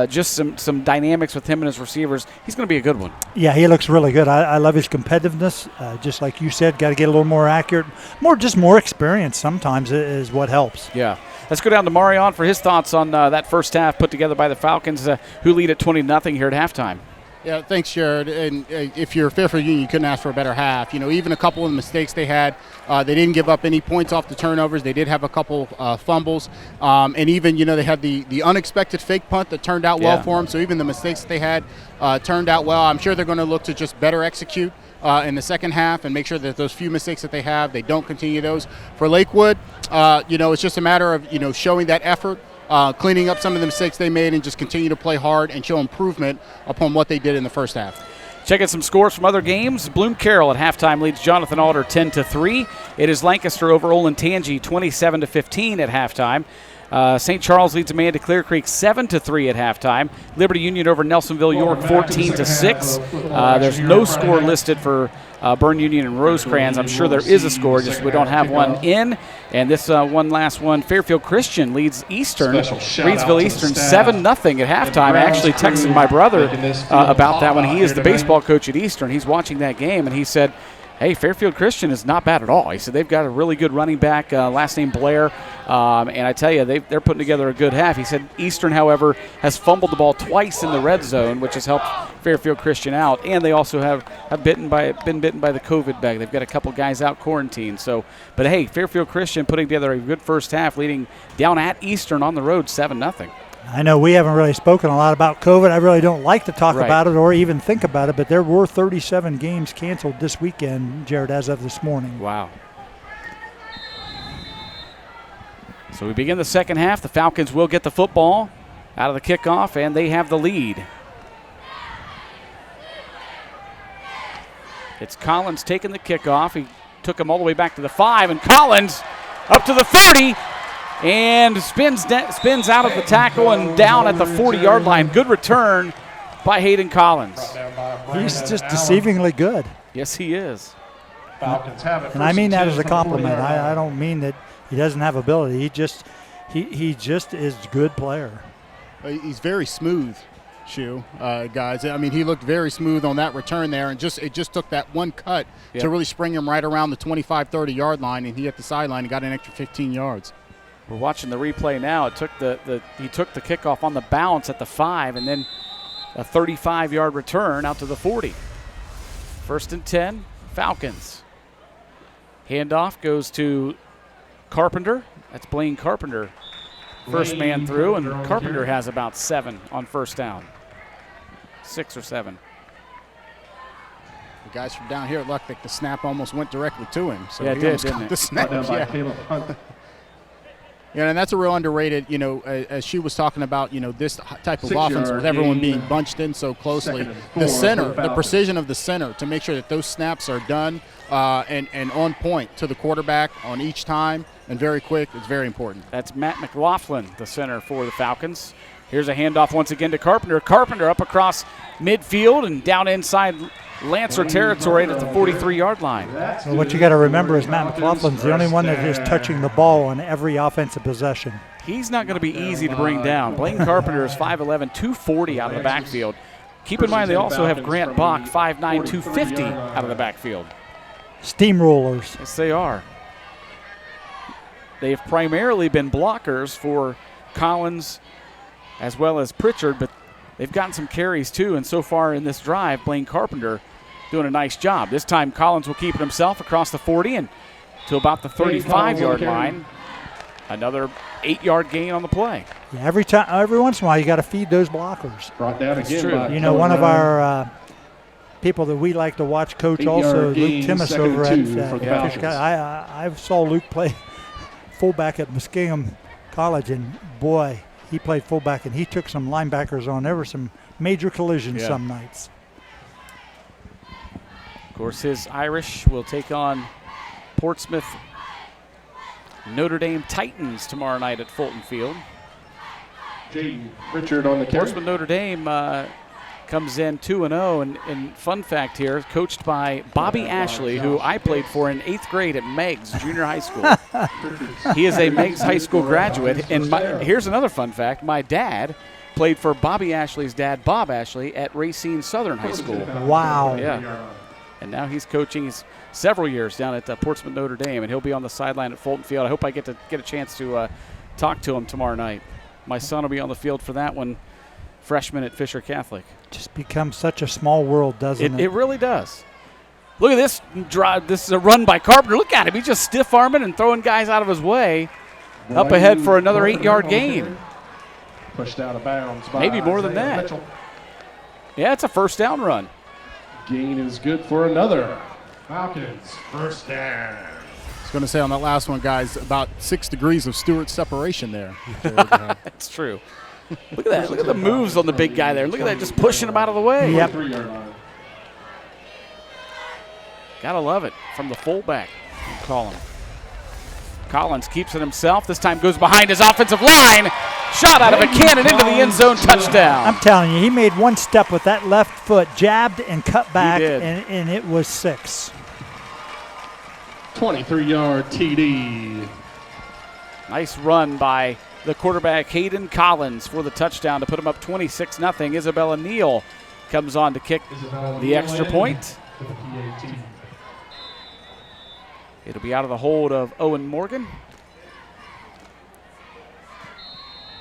just some dynamics with him and his receivers, he's going to be a good one. Yeah, he looks really good. I love his competitiveness. Just like you said, got to get a little more accurate. More experience sometimes is what helps. Yeah. Let's go down to Marion for his thoughts on that first half put together by the Falcons, who lead at 20-0 here at halftime. Yeah, thanks, Jared. And if you're Fairfield Union, you couldn't ask for a better half. Even a couple of the mistakes they had, they didn't give up any points off the turnovers. They did have a couple fumbles. And even, they had the unexpected fake punt that turned out well for them. So even the mistakes that they had turned out well. I'm sure they're going to look to just better execute in the second half and make sure that those few mistakes that they have, they don't continue those. For Lakewood, it's just a matter of, showing that effort. Cleaning up some of the mistakes they made and just continue to play hard and show improvement upon what they did in the first half. Checking some scores from other games. Bloom Carroll at halftime leads Jonathan Alder 10-3. It is Lancaster over Olentangy 27-15 at halftime. St. Charles leads Amanda Clear Creek 7-3 at halftime. Liberty Union over Nelsonville York 14-6. There's no score listed for Byrne Union and Rosecrans. I'm sure there is a score, just we don't have one in. And this last one, Fairfield Christian leads Eastern, Reedsville Eastern 7-0 at halftime. I actually texted my brother about that one. He is the baseball coach at Eastern. He's watching that game, and he said, hey, Fairfield Christian is not bad at all. He said they've got a really good running back, last name Blair, and I tell you, they're putting together a good half. He said Eastern, however, has fumbled the ball twice in the red zone, which has helped Fairfield Christian out, and they also have been bitten by the COVID bug. They've got a couple guys out quarantined. So, but hey, Fairfield Christian putting together a good first half, leading down at Eastern on the road 7-0. I know we haven't really spoken a lot about COVID. I really don't like to talk about it or even think about it, but there were 37 games canceled this weekend, Jared, as of this morning. Wow. So we begin the second half. The Falcons will get the football. out of the kickoff, and they have the lead. It's Collins taking the kickoff. He took him all the way back to the 5, and Collins up to the 30 and spins out of the tackle and down at the 40-yard line. Good return by Hayden Collins. He's just deceivingly good. Yes, he is. Falcons have it. And I mean that as a compliment. I don't mean that he doesn't have ability. He just is a good player. He's very smooth, guys. I mean, he looked very smooth on that return there, and it just took that one cut to really spring him right around the 25, 30-yard line, and he hit the sideline and got an extra 15 yards. We're watching the replay now. It took he took the kickoff on the bounce at the 5, and then a 35-yard return out to the 40. 1st and 10, Falcons. Handoff goes to Carpenter. That's Blaine Carpenter. First man through, and Carpenter has about 7 on first down. 6 or 7. The guys from down here looked like the snap almost went directly to him. So yeah, it did, didn't it? The snap, Yeah, and that's a real underrated, as she was talking about, this type of offense with everyone being bunched in so closely. The center, the precision of the center to make sure that those snaps are done and on point to the quarterback on each time and very quick. It's very important. That's Matt McLaughlin, the center for the Falcons. Here's a handoff once again to Carpenter. Carpenter up across midfield and down inside Lancer territory at the 43-yard line. Well, what you got to remember is Matt McLaughlin's the only one that is touching the ball on every offensive possession. He's not going to be easy to bring down. Blaine Carpenter is 5'11", 240 out of the backfield. Keep in mind they also have Grant Bach, 5'9", 250 out of the backfield. Steamrollers. Yes, they are. They have primarily been blockers for Collins as well as Pritchard, but they've gotten some carries too, and so far in this drive, Blaine Carpenter doing a nice job. This time Collins will keep it himself across the 40 and to about the 35-yard line. Another 8-yard gain on the play. Yeah, every once in a while you got to feed those blockers. Brought down again. One of our people that we like to watch coach also, Luke Timmis over at Fishkill. I saw Luke play fullback at Muskingum College, and boy, he played fullback, and he took some linebackers on. There were some major collisions some nights. Of course, his Irish will take on Portsmouth Notre Dame Titans tomorrow night at Fulton Field. Jaden Richard on the carry. Portsmouth Notre Dame comes in 2-0, and fun fact here, coached by Bobby Ashley, who I played for in 8th grade at Meigs Junior High School. He is a Meigs High School graduate, and here's another fun fact. My dad played for Bobby Ashley's dad, Bob Ashley, at Racine Southern High School. Wow. Yeah. And now he's coaching several years down at Portsmouth Notre Dame, and he'll be on the sideline at Fulton Field. I hope I get a chance to talk to him tomorrow night. My son will be on the field for that one, freshman at Fisher Catholic. Just becomes such a small world, doesn't it? It really does. Look at this drive. This is a run by Carpenter. Look at him. He's just stiff-arming and throwing guys out of his way. Up ahead for another 8-yard gain. Pushed out of bounds by maybe more than that. Mitchell. Yeah, it's a first down run. Gain is good for another. Falcons, first down. I was going to say on that last one, guys, about 6 degrees of Stewart separation there. That's true. Look at that. Look at the moves on the big guy there. Look at that, just pushing him out of the way. Yep. Gotta love it from the fullback. Call him. Collins keeps it himself. This time goes behind his offensive line. Shot out of a cannon into the end zone, touchdown. I'm telling you, he made one step with that left foot, jabbed and cut back, and it was 6. 23-yard TD. Nice run by the quarterback, Hayden Collins, for the touchdown to put him up 26-0. Isabella Neal comes on to kick the extra point. It'll be out of the hold of Owen Morgan.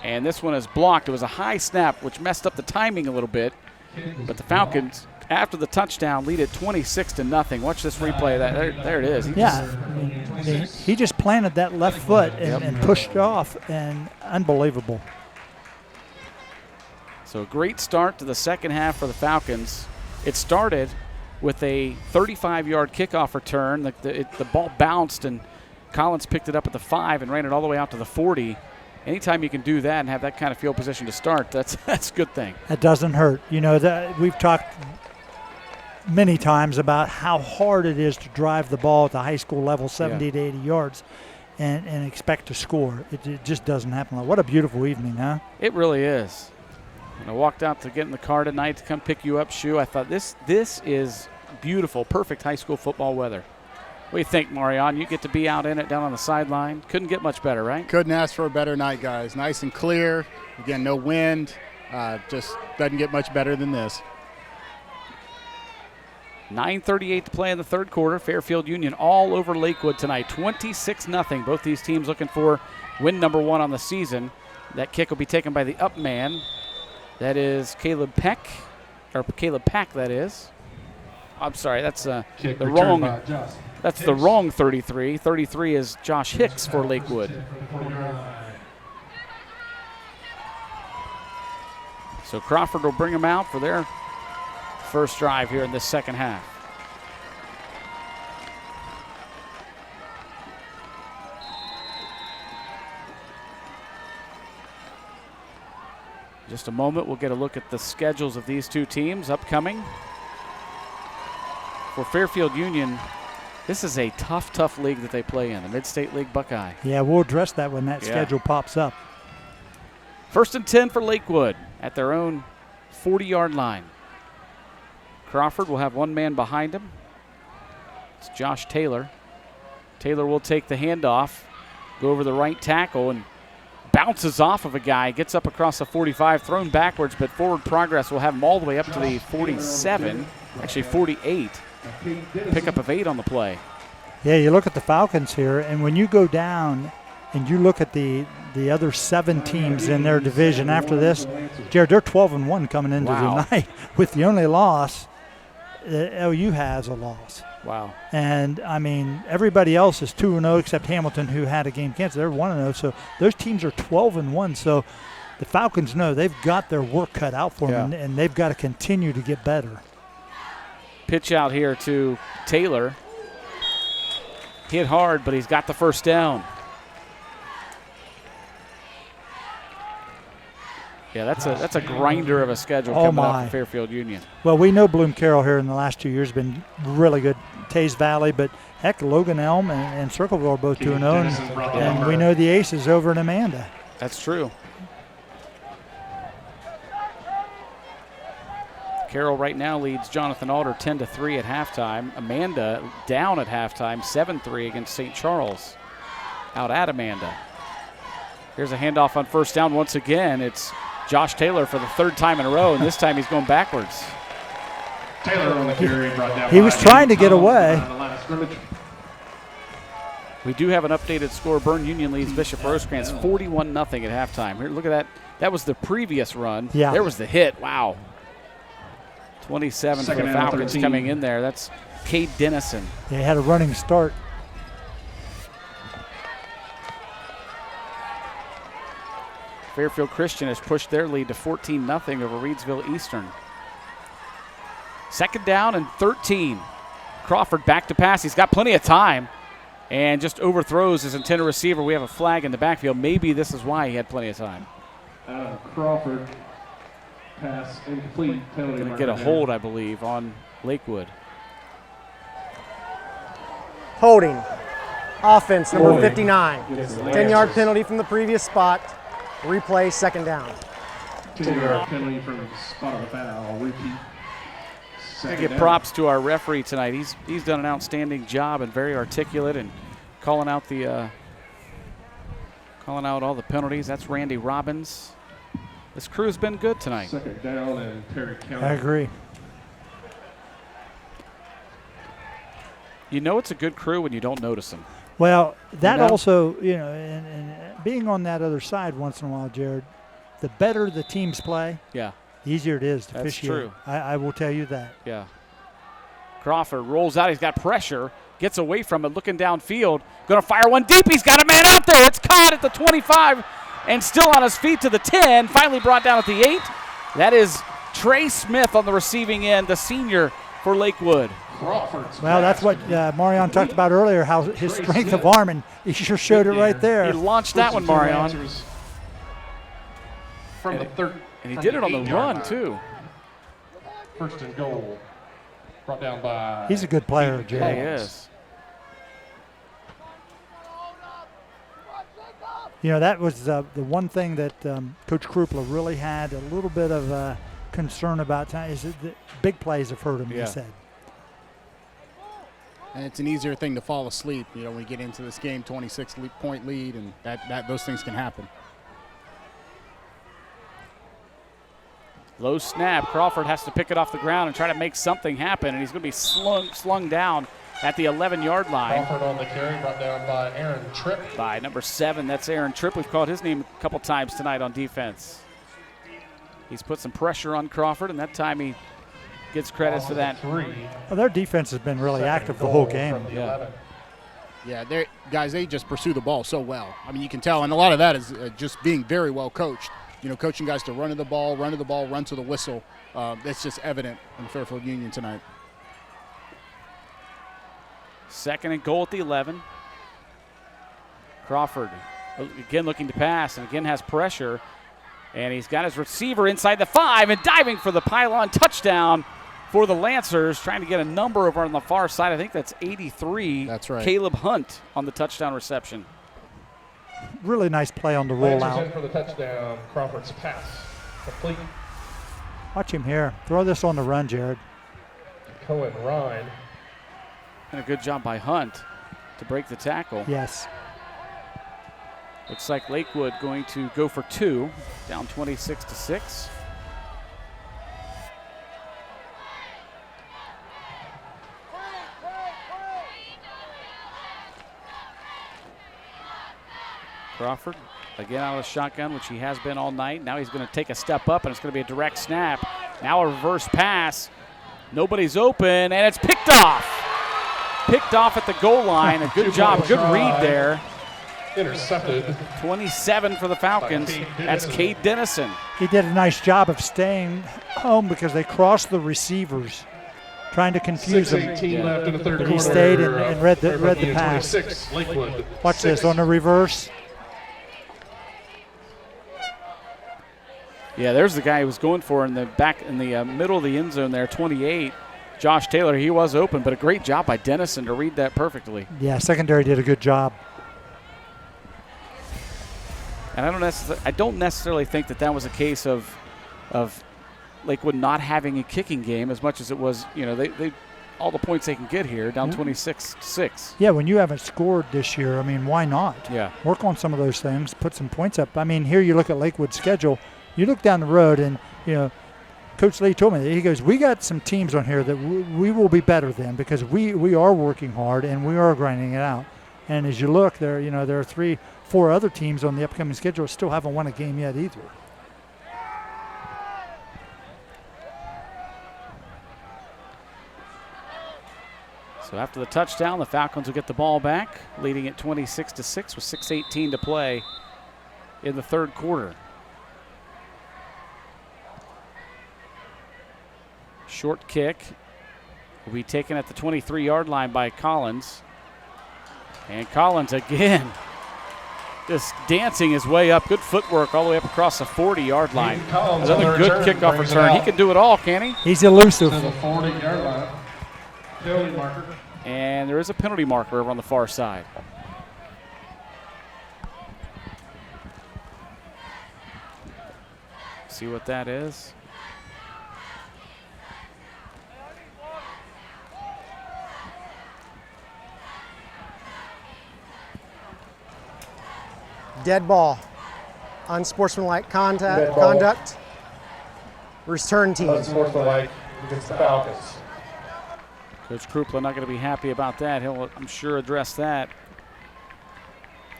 And this one is blocked. It was a high snap, which messed up the timing a little bit. But the Falcons, after the touchdown, lead it 26-0. Watch this replay of that. There it is. He just planted that left foot and pushed off, and unbelievable. So a great start to the second half for the Falcons. It started with a 35-yard kickoff return. The ball bounced, and Collins picked it up at the 5 and ran it all the way out to the 40. anytime you can do that and have that kind of field position to start, that's a good thing. It doesn't hurt. You know, we've talked many times about how hard it is to drive the ball at the high school level, 70 to 80 yards, and expect to score. It just doesn't happen. What a beautiful evening, huh? It really is. When I walked out to get in the car tonight to come pick you up, Shu, I thought this is beautiful, perfect high school football weather. What do you think, Marion? You get to be out in it down on the sideline. Couldn't get much better, right? Couldn't ask for a better night, guys. Nice and clear. Again, no wind. Just doesn't get much better than this. 9:38 to play in the third quarter. Fairfield Union all over Lakewood tonight, 26-0. Both these teams looking for win number 1 on the season. That kick will be taken by the up man. That is Caleb Pack, that is. I'm sorry, that's the wrong. That's the wrong 33. 33 is Josh Hicks for Lakewood. So Crawford will bring them out for their first drive here in the second half. Just a moment, we'll get a look at the schedules of these two teams upcoming. For Fairfield Union, this is a tough league that they play in, the Mid-State League Buckeye. Yeah, we'll address that when that schedule pops up. 1st and 10 for Lakewood at their own 40-yard line. Crawford will have one man behind him. It's Josh Taylor. Taylor will take the handoff, go over the right tackle, and bounces off of a guy, gets up across the 45, thrown backwards, but forward progress will have him all the way up to the 47, actually 48. Pickup of 8 on the play. Yeah, you look at the Falcons here, and when you go down and you look at the other 7 teams in their division after this, Jared, they're 12-1 coming into the night with the only loss that OU has a loss. Wow. And, I mean, everybody else is 2-0 except Hamilton, who had a game canceled. They're 1-0, so those teams are 12-1. So the Falcons know they've got their work cut out for them, and they've got to continue to get better. Pitch out here to Taylor. Hit hard, but he's got the first down. Yeah, that's a grinder of a schedule coming up for Fairfield Union. Well, we know Bloom Carroll here in the last 2 years has been really good. Tays Valley, but heck, Logan Elm and Circleville are both 2-0, and we know the Aces over in Amanda. That's true. Carroll right now leads Jonathan Alder 10-3 at halftime. Amanda down at halftime, 7-3 against St. Charles out at Amanda. Here's a handoff on first down once again. It's Josh Taylor for the 3rd time in a row, and this time he's going backwards. Taylor on the carry, brought down. He was trying to get away. We do have an updated score. Bern Union leads Bishop Rosecrans 41-0 at halftime. Here, look at that. That was the previous run. Yeah. There was the hit. Wow. 27 for the Falcons coming in there. That's Cade Dennison. They had a running start. Fairfield Christian has pushed their lead to 14-0 over Reedsville Eastern. 2nd down and 13. Crawford back to pass. He's got plenty of time and just overthrows his intended receiver. We have a flag in the backfield. Maybe this is why he had plenty of time. Crawford, pass incomplete. Penalty. Going to get a hold, I believe, on Lakewood. Holding. Offense, number 59. 10-yard penalty from the previous spot. Replay, 2nd down. 2-yard penalty from the spot of the foul. Repeat. I give props to our referee tonight. He's done an outstanding job and very articulate and calling out all the penalties. That's Randy Robbins. This crew's been good tonight. 2nd down and Perry County. I agree. You know it's a good crew when you don't notice them. Well, that also, and being on that other side once in a while, Jared, the better the teams play, the easier it is to officiate. True. I will tell you that. Yeah. Crawford rolls out. He's got pressure. Gets away from it, looking downfield. Going to fire one deep. He's got a man out there. It's caught at the 25 and still on his feet to the 10. Finally brought down at the 8. That is Trey Smith on the receiving end, the senior for Lakewood. Well, that's what Marion talked about earlier, how his strength of arm, and he sure showed it right there. He launched that one, Marion. from the third. And he did it on the run, line. too. First and goal. Brought down by. He's a good player, Jay. Yeah, he is. You know, that was the one thing that Coach Krupla really had a little bit of concern about is that the big plays have hurt him, he said. And it's an easier thing to fall asleep, you know, when you get into this game, 26-point lead, and that those things can happen. Low snap. Crawford has to pick it off the ground and try to make something happen, and he's going to be slung down at the 11-yard line. Crawford on the carry, brought down by Aaron Tripp. By number 7, that's Aaron Tripp. We've called his name a couple times tonight on defense. He's put some pressure on Crawford, and that time he gets credit for that. Well, their defense has been really active the whole game. Yeah, guys, they just pursue the ball so well. I mean, you can tell, and a lot of that is just being very well coached. You know, coaching guys to run to the ball, run to the whistle. That's just evident in Fairfield Union tonight. 2nd and goal at the 11. Crawford again looking to pass and again has pressure. And he's got his receiver inside the 5 and diving for the pylon touchdown for the Lancers, trying to get a number over on the far side. I think that's 83. That's right. Caleb Hunt on the touchdown reception. Really nice play on the Lancers rollout. in for the touchdown. Crawford's pass complete. Watch him here. Throw this on the run, Jared. Cohen Ryan. And a good job by Hunt to break the tackle. Yes. Looks like Lakewood going to go for 2, down 26-6. Crawford again out of the shotgun, which he has been all night. Now he's going to take a step up, and it's going to be a direct snap. Now a reverse pass. Nobody's open, and it's picked off. Picked off at the goal line. A good job, good read there. Intercepted. 27 for the Falcons. That's Cade Dennison. He did a nice job of staying home because they crossed the receivers, trying to confuse him. 6:18 left in the third But quarter. he stayed and read the pass. 26, Lakewood. Watch this on the reverse. Yeah, there's the guy who was going for in the back in the middle of the end zone there, 28. Josh Taylor, he was open, but a great job by Dennison to read that perfectly. Yeah, secondary did a good job. And I don't necessarily think that was a case of Lakewood not having a kicking game as much as it was, you know, they all the points they can get here, down 26-6. Yeah, when you haven't scored this year, I mean, why not? Yeah. Work on some of those things, put some points up. I mean, here you look at Lakewood's schedule. You look down the road, and, you know, Coach Lee told me, he goes, we got some teams on here that we will be better than because we are working hard and we are grinding it out. And as you look, there are 3-4 other teams on the upcoming schedule that still haven't won a game yet either. So after the touchdown, the Falcons will get the ball back, leading at 26-6 with 6:18 to play in the third quarter. Short kick will be taken at the 23-yard line by Collins. And Collins again just dancing his way up. Good footwork all the way up across the 40-yard line. Another good kickoff return. He can do it all, can he? He's elusive. To the 40-yard line. Penalty marker. And there is a penalty marker over on the far side. See what that is. Dead ball. Unsportsmanlike conduct. Return team. Unsportsmanlike against the Falcons. Coach Krupla not going to be happy about that. He'll, I'm sure, address that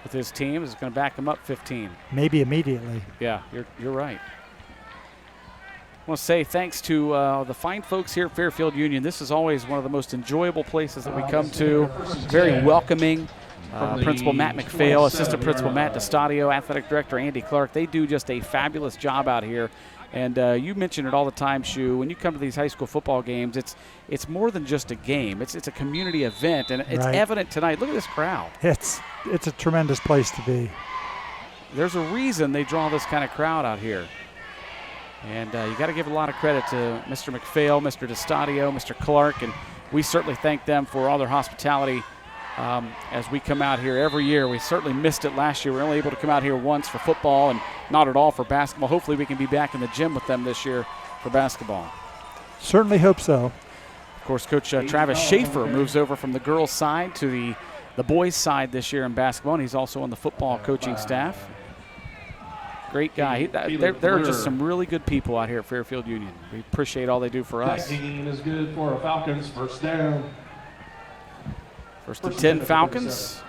with his team. He's going to back him up 15. Maybe immediately. Yeah, you're right. I want to say thanks to the fine folks here at Fairfield Union. This is always one of the most enjoyable places that we come to. Very welcoming. Principal Matt McPhail, Assistant Principal Matt DeStadio, Athletic Director Andy Clark. They do just a fabulous job out here. And you mention it all the time, Shu. When you come to these high school football games, it's more than just a game. It's a community event, and it's evident tonight. Look at this crowd. It's a tremendous place to be. There's a reason they draw this kind of crowd out here. And you got to give a lot of credit to Mr. McPhail, Mr. DeStadio, Mr. Clark, and we certainly thank them for all their hospitality as we come out here every year. We certainly missed it last year. We were only able to come out here once for football and not at all for basketball. Hopefully we can be back in the gym with them this year for basketball. Certainly hope so. Of course, Coach Travis Schaefer moves over from the girls' side to the boys' side this year in basketball, and he's also on the football coaching staff. Great guy. There are just some really good people out here at Fairfield Union. We appreciate all they do for us. That gain is good for our Falcons. First down. First and 10 Falcons.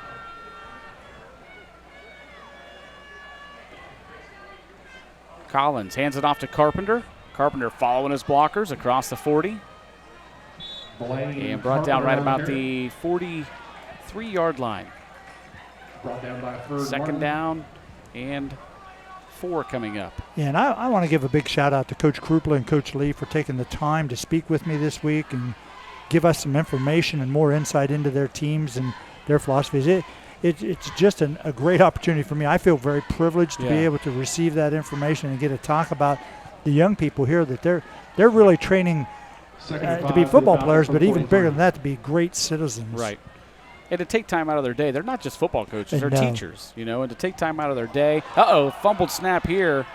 Collins hands it off to Carpenter. Carpenter following his blockers across the 40. And brought down right about the 43-yard line. Brought down by third. Second down and 4 coming up. Yeah, and I want to give a big shout out to Coach Krupla and Coach Lee for taking the time to speak with me this week and give us some information and more insight into their teams and their philosophies. It's just a great opportunity for me. I feel very privileged to be able to receive that information and get to talk about the young people here that they're really training to be football players, but even bigger than that, to be great citizens. Right. And to take time out of their day. They're not just football coaches. They're teachers, and to take time out of their day. Fumbled snap here.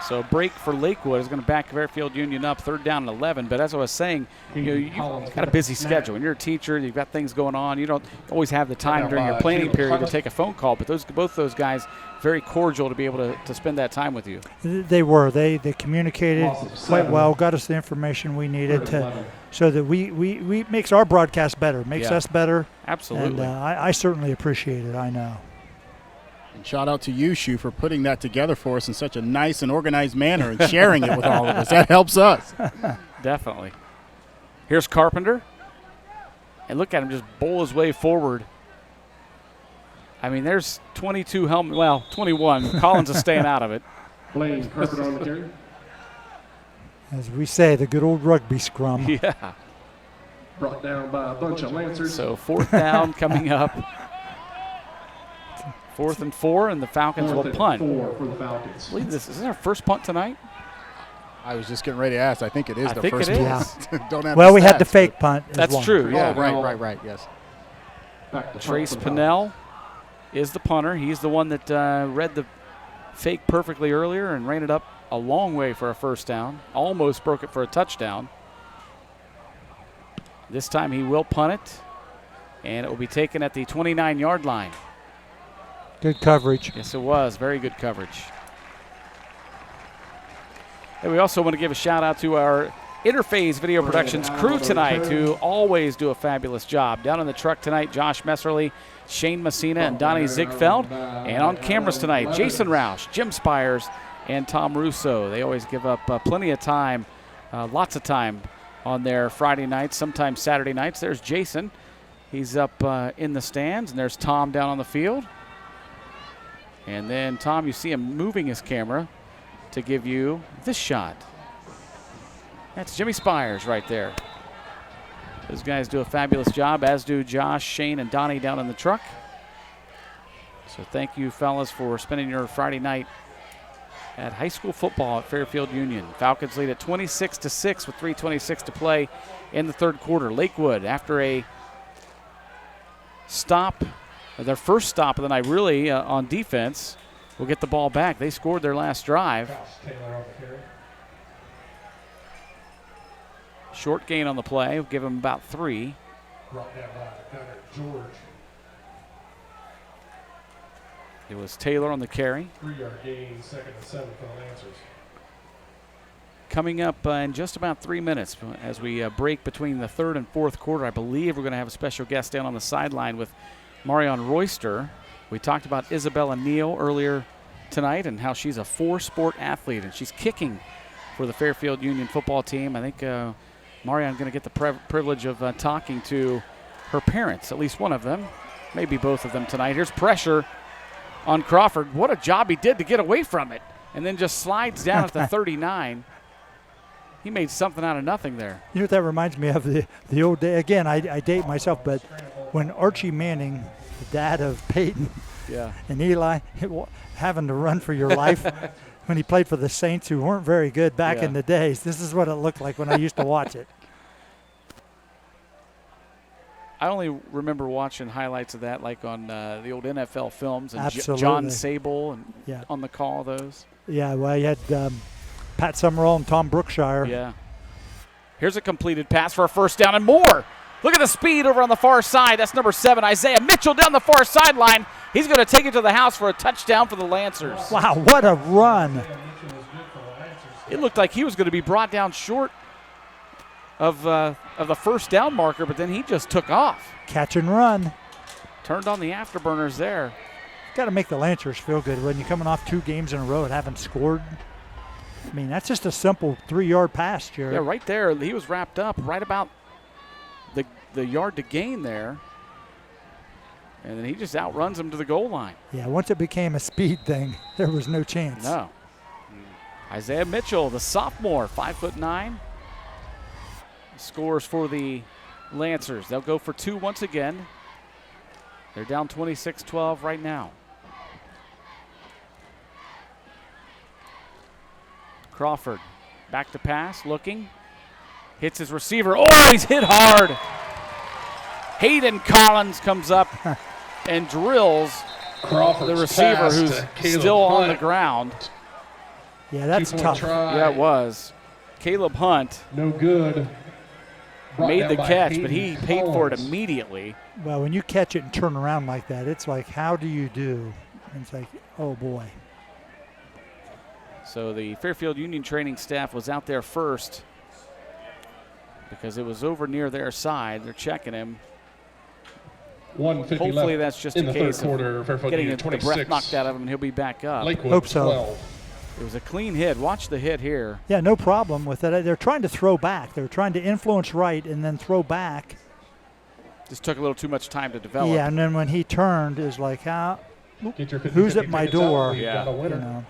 So a break for Lakewood is going to back Fairfield Union up, 3rd down and 11. But as I was saying, you've got a busy schedule. When you're a teacher, you've got things going on. You don't always have the time during your planning period to take a phone call. But both those guys, very cordial to be able to spend that time with you. They were. They communicated quite well, got us the information we needed so that we makes our broadcast better, makes us better. Absolutely. And I certainly appreciate it, I know. And shout out to you, Shu, for putting that together for us in such a nice and organized manner and sharing it with all of us. That helps us. Definitely. Here's Carpenter. And look at him just bowl his way forward. I mean, there's 22 helmet. Well, 21. Collins is staying out of it. Blaine Carpenter on the carry. As we say, the good old rugby scrum. Yeah. Brought down by a bunch of Lancers. So 4th down coming up. 4th and 4, and the Falcons will punt. 4 for the Falcons. I believe this is our first punt tonight. I was just getting ready to ask. I think it is the first it punt. Yeah. Don't have well, the we had the stats, fake punt. That's true, yeah. Oh, right, yes. Trace Pinnell is the punter. He's the one that read the fake perfectly earlier and ran it up a long way for a first down. Almost broke it for a touchdown. This time he will punt it, and it will be taken at the 29-yard line. Good coverage. Yes, it was. Very good coverage. And we also want to give a shout-out to our Interphase Video Productions crew tonight, who always do a fabulous job. Down in the truck tonight, Josh Messerly, Shane Messina, and Donnie Ziegfeld. And on cameras tonight, Jason Roush, Jim Spires, and Tom Russo. They always give up plenty of time, lots of time on their Friday nights, sometimes Saturday nights. There's Jason. He's up in the stands, and there's Tom down on the field. And then, Tom, you see him moving his camera to give you this shot. That's Jimmy Spires right there. Those guys do a fabulous job, as do Josh, Shane, and Donnie down in the truck. So thank you, fellas, for spending your Friday night at high school football at Fairfield Union. Falcons lead at 26-6 with 3:26 to play in the 3rd quarter. Lakewood, after a stop, their first stop of the night really on defense, will get the ball back. They scored their last drive. Short gain on the play. We'll give them about 3. Brought down by George. It was Taylor on the carry. 3-yard gain, 2nd and 7 for the Lancers. Coming up in just about 3 minutes as we break between the 3rd and 4th quarter, I believe we're going to have a special guest down on the sideline with Marion Royster. We talked about Isabella Neal earlier tonight and how she's a 4-sport athlete, and she's kicking for the Fairfield Union football team. I think Marion's going to get the privilege of talking to her parents, at least one of them, maybe both of them tonight. Here's pressure on Crawford. What a job he did to get away from it, and then just slides down at the 39. He made something out of nothing there. You know what that reminds me of? The old day. Again, I date myself, but when Archie Manning, the dad of Peyton and Eli, having to run for your life, when he played for the Saints, who weren't very good back Yeah. in the days. This is what it looked like when I used to watch it. I only remember watching highlights of that, like on the old NFL films, and Absolutely. John Sable and Yeah. on the call of those. Yeah, well, you had Pat Summerall and Tom Brookshire. Yeah. Here's a completed pass for a first down and more. Look at the speed over on the far side. That's number 7, Isaiah Mitchell, down the far sideline. He's going to take it to the house for a touchdown for the Lancers. Wow, what a run. It looked like he was going to be brought down short of the first down marker, but then he just took off. Catch and run. Turned on the afterburners there. Got to make the Lancers feel good when you're coming off 2 games in a row and haven't scored. I mean, that's just a simple 3-yard pass, Jared. Yeah, right there. He was wrapped up right about the yard to gain there. And then he just outruns him to the goal line. Yeah, once it became a speed thing, there was no chance. No. Isaiah Mitchell, the sophomore, 5'9", scores for the Lancers. They'll go for 2 once again. They're down 26-12 right now. Crawford back to pass, looking. Hits his receiver. Oh, he's hit hard. Hayden Collins comes up and drills the receiver who's still on the ground. Yeah, that's tough. Yeah, it was. Caleb Hunt. No good. Made the catch, but he paid for it immediately. Well, when you catch it and turn around like that, it's like, how do you do? And it's like, oh, boy. So the Fairfield Union training staff was out there first because it was over near their side. They're checking him. 1:50 Hopefully left that's just in a the case third quarter. of Fairfield getting Union the breath 26. knocked out of him, and he'll be back up. Lakewood Hope so. 12. It was a clean hit. Watch the hit here. Yeah, no problem with that. They're trying to throw back. They're trying to influence right and then throw back. Just took a little too much time to develop. Yeah, and then when he turned, it was like, how? Get your 50, Who's 50 at my tickets out. door? We've Yeah. got a winner. You know.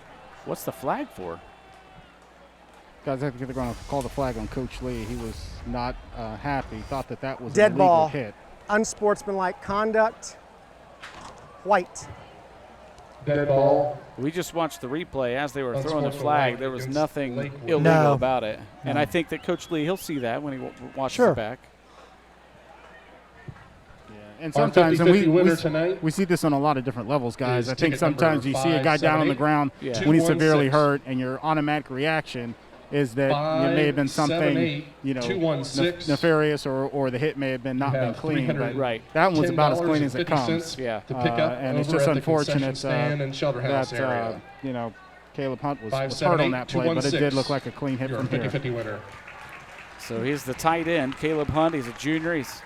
What's the flag for? Guys, I think they're going to call the flag on Coach Lee. He was not happy. Thought that was Dead an illegal ball. hit. Unsportsmanlike conduct. White. Dead ball. We just watched the replay as they were throwing the Unsportsmanlike flag. There was against nothing Lakewood. illegal No. about it. And No. I think that Coach Lee, he'll see that when he watches Sure. it back. And Our sometimes, and 50-50 winner tonight we see this on a lot of different levels, guys. is I think ticket number sometimes you see a guy down on the 578, ground Yeah. when he's severely 216. hurt, and your automatic reaction is that it may have been something 578, you know 216. nefarious, or the hit may have been not You been have clean. But Right. that one's about as clean as it $10.50 comes. Yeah. to pick up And it's over just at the concession unfortunate stand in Shelter House that area. Caleb Hunt was 578, hurt on that play, but it did 216. look like a clean hit Your from here. 50-50 winner. So he's the tight end, Caleb Hunt. He's a junior. He's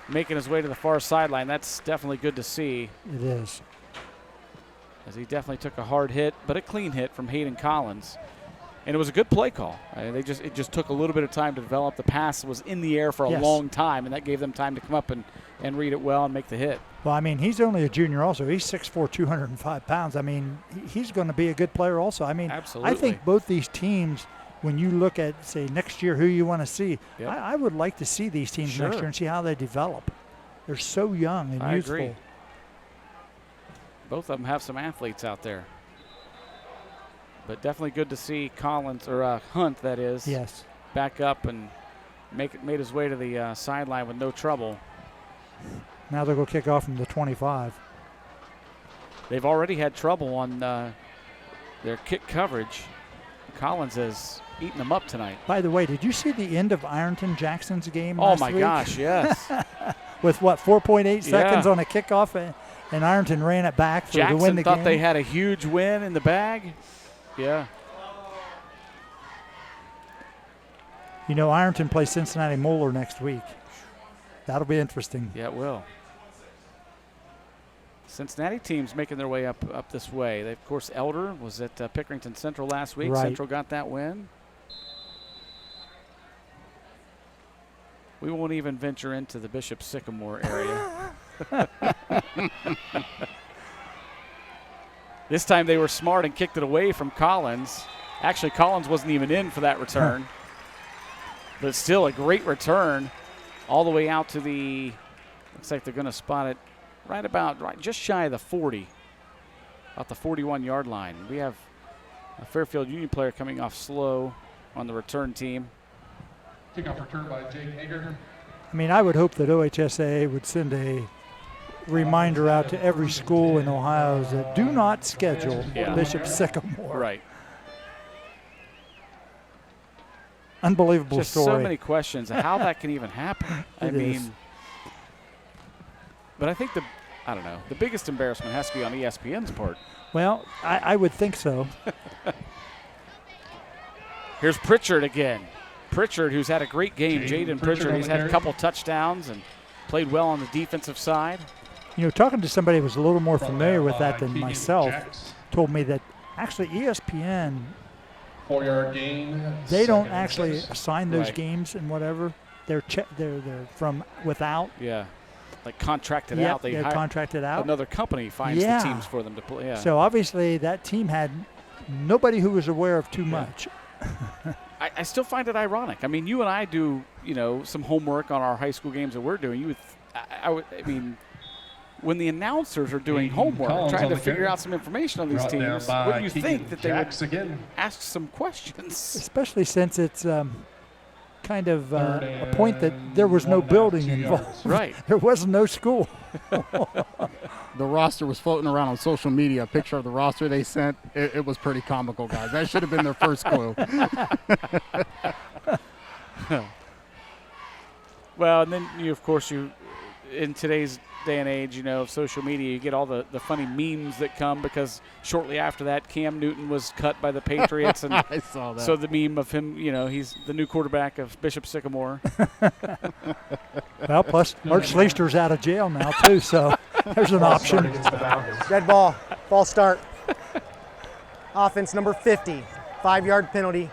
making his way to the far sideline. That's definitely good to see, It is. as he definitely took a hard hit, but a clean hit from Hayden Collins. And it was a good play call. It just took a little bit of time to develop. The pass was in the air for a Yes. long time, and that gave them time to come up and read it well and make the hit. Well, I mean, he's only a junior also. He's 6'4", 205 pounds. I mean, he's going to be a good player also. I mean, Absolutely. I think both these teams, when you look at, say, next year who you want to see, Yep. I would like to see these teams next Sure. year and see how they develop. They're so young and I youthful. agree. Both of them have some athletes out there. But definitely good to see Collins, or Hunt, that is, Yes. back up and made his way to the sideline with no trouble. Now they'll go kick off from the 25. They've already had trouble on their kick coverage. Collins has eaten them up tonight. By the way, did you see the end of Ironton Jackson's game Oh, last my week? gosh, yes. With, 4.8 seconds Yeah. on a kickoff, and Ironton ran it back to win Jackson the thought game? they had a huge win in the bag. Yeah. You know, Ironton plays Cincinnati Moeller next week. That'll be interesting. Yeah, it will. Cincinnati teams making their way up this way. They, of course, Elder was at Pickerington Central last week. Right. Central got that win. We won't even venture into the Bishop Sycamore area. This time they were smart and kicked it away from Collins. Actually, Collins wasn't even in for that return. But still a great return all the way out to the, looks like they're going to spot it right just shy of the 40, about the 41-yard line. We have A Fairfield Union player coming off slow on the return team. Kickoff return by Jake Hager. I mean, I would hope that OHSAA would send a reminder out to every school in Ohio that do not schedule Bishop Sycamore. Right. Unbelievable Just story. so many questions of how that can even happen. I mean, but I think the biggest embarrassment has to be on ESPN's part. Well, I would think so. Here's Pritchard again. Pritchard, who's had a great game. Jaden Pritchard, he's had a couple touchdowns and played well on the defensive side. You know, talking to somebody who was a little more familiar with that than myself, told me that actually ESPN, 4-yard gain. They don't actually assign those games and whatever. They're from without. Yeah, like contracted Yep, out. they're contracted out. Another company finds the teams for them to play. Yeah. So obviously that team had nobody who was aware of too much. I still find it ironic. I mean, you and I do, some homework on our high school games that we're doing. I mean, when the announcers are doing homework, trying to figure out some information on these teams, wouldn't you think that they would ask some questions? Especially since it's kind of a point that there was no building involved. Right. There was no school. The roster was floating around on social media. A picture of the roster they sent. It was pretty comical, guys. That should have been their first clue. Well, and then of course, in today's day and age, of social media, you get all the funny memes that come because shortly after that, Cam Newton was cut by the Patriots, and I saw that. So the meme of him, he's the new quarterback of Bishop Sycamore. Well, plus Art Schleister's out of jail now too, so there's an option. Dead ball, false start. Offense number 50, 5-yard penalty.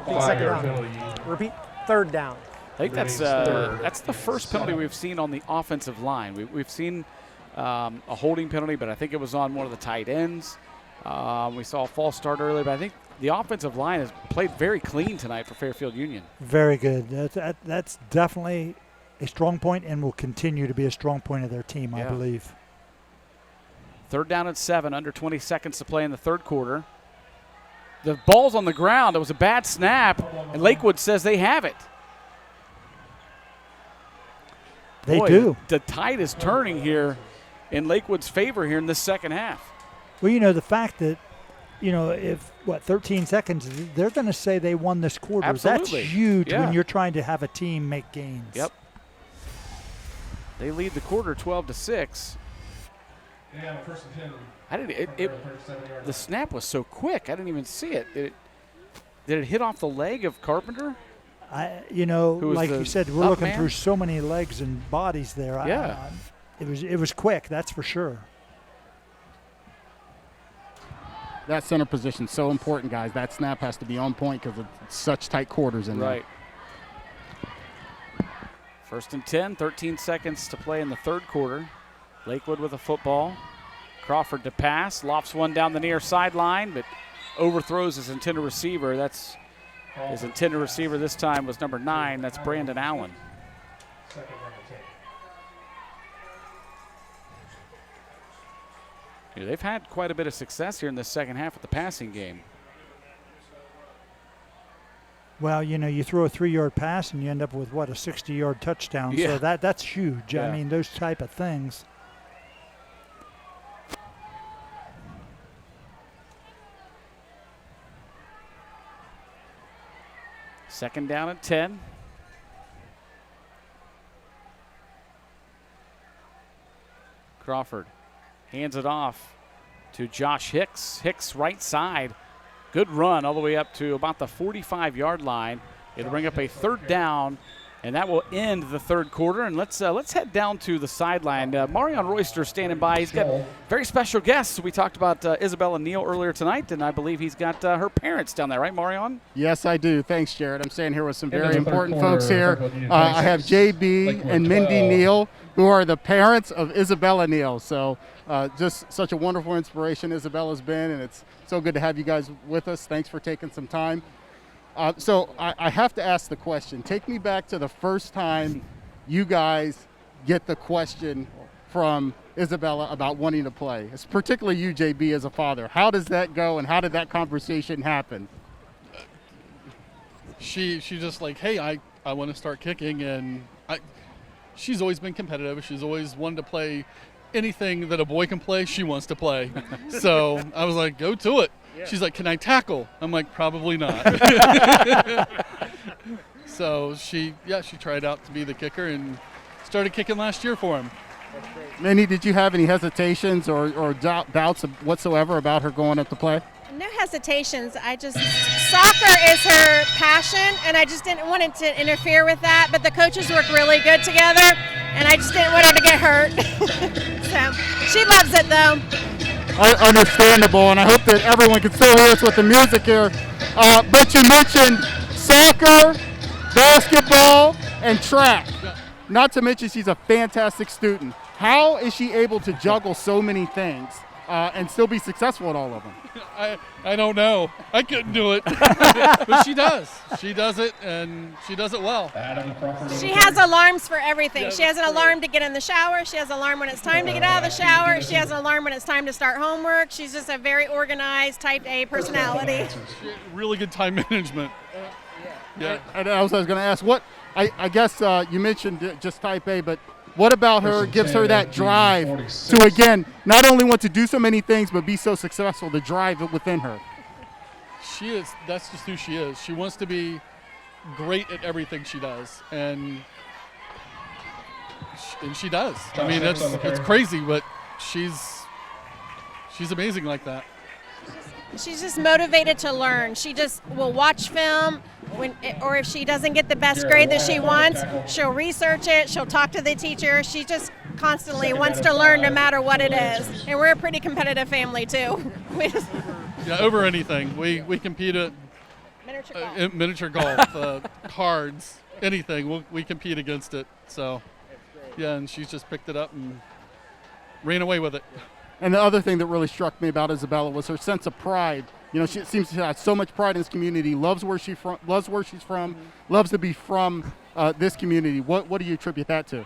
Repeat second down. Repeat third down. I think that's the first penalty we've seen on the offensive line. We've seen a holding penalty, but I think it was on one of the tight ends. We saw a false start earlier, but I think the offensive line has played very clean tonight for Fairfield Union. Very good. That's definitely a strong point and will continue to be a strong point of their team, I believe. Third down and 7, under 20 seconds to play in the third quarter. The ball's on the ground. It was a bad snap, and Lakewood says they have it. They do. The tide is turning here in Lakewood's favor here in this second half. Well, the fact that, if, 13 seconds, they're going to say they won this quarter. Absolutely. That's huge when you're trying to have a team make gains. Yep. They lead the quarter 12-6. Yeah, first and 10. The snap was so quick, I didn't even see it. Did it hit off the leg of Carpenter? Like you said, we're looking man? through so many legs and bodies there. Yeah. It was quick, that's for sure. That center position so important, guys. That snap has to be on point because it's such tight quarters in there. Right. First and 10, 13 seconds to play in the third quarter. Lakewood with a football. Crawford to pass, lofts one down the near sideline, but overthrows his intended receiver. His intended receiver this time was number 9. That's Brandon Allen. They've had quite a bit of success here in the second half of the passing game. Well, you throw a 3-yard pass and you end up with, a 60-yard touchdown. Yeah. So that's huge. Yeah. I mean, those type of things. Second down and 10. Crawford hands it off to Josh Hicks. Hicks right side. Good run all the way up to about the 45-yard line. It'll bring up a third down, and that will end the third quarter. And let's head down to the sideline. Marion Royster standing by. He's got very special guests. We talked about Isabella Neal earlier tonight, and I believe he's got her parents down there, right, Marion? Yes, I do. Thanks, Jared. I'm staying here with some very important folks here. I have JB and Mindy Neal, who are the parents of Isabella Neal. So just such a wonderful inspiration Isabella's been, and it's so good to have you guys with us. Thanks for taking some time. So I have to ask the question. Take me back to the first time you guys get the question from Isabella about wanting to play? It's particularly you, JB, as a father. How does that go, and how did that conversation happen? She just like, hey, I want to start kicking, and she's always been competitive. She's always wanted to play anything that a boy can play, she wants to play. So I was like, go to it. Yeah. She's like, can I tackle? I'm like, probably not. So she tried out to be the kicker and started kicking last year for him. Minnie, did you have any hesitations or doubts whatsoever about her going up to play? No hesitations. Soccer is her passion, and I just didn't want it to interfere with that. But the coaches work really good together, and I just didn't want her to get hurt. So she loves it, though. Understandable, and I hope that everyone can still hear us with the music here. But you mentioned soccer, basketball, and track. Not to mention she's a fantastic student. How is she able to juggle so many things and still be successful at all of them? I don't know. I couldn't do it. But she does. She does it, and she does it well. She has alarms for everything. She has an alarm to get in the shower. She has an alarm when it's time to get out of the shower. She has an alarm when it's time to start homework. She's just a very organized, type A personality. Really good time management. Yeah. And I was going to ask, I guess you mentioned just type A, but what about her gives her that drive to, again, not only want to do so many things, but be so successful, the drive within her? She is. That's just who she is. She wants to be great at everything she does, and she does. I mean, it's crazy, but she's amazing like that. She's just motivated to learn. She just will watch film, or if she doesn't get the best grade that she wants, she'll research it, she'll talk to the teacher. She just constantly wants to learn no matter what it is. And we're a pretty competitive family, too. Yeah, over anything. We compete at miniature golf, cards, anything. We compete against it. So, yeah, and she's just picked it up and ran away with it. And the other thing that really struck me about Isabella was her sense of pride. You know, she seems to have so much pride in this community, loves where she's from, loves to be from this community. What do you attribute that to?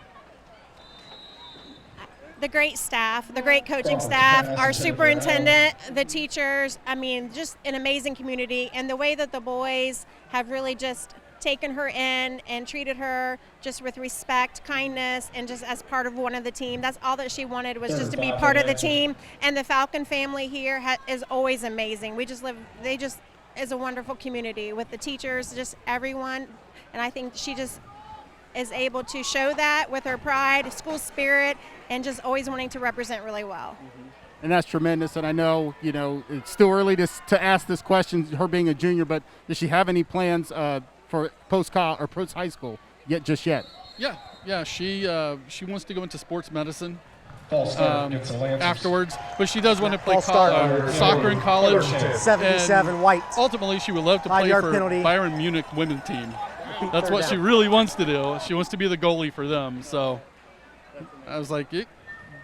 The great staff, the great coaching staff, our superintendent, the teachers. I mean, just an amazing community. And the way that the boys have really just taken her in and treated her just with respect, kindness, and just as part of one of the team. That's all that she wanted, was just to be part of the team. And the Falcon family here is always amazing. They just is a wonderful community with the teachers, just everyone. And I think she just is able to show that with her pride, school spirit, and just always wanting to represent really well. And that's tremendous. And I know, it's still early to ask this question, her being a junior, but does she have any plans for post high school just yet? Yeah. She wants to go into sports medicine afterwards, but she does want to play soccer in college. 77 White. Ultimately, she would love to play for Bayern Munich women's team. That's what she really wants to do. She wants to be the goalie for them. So I was like,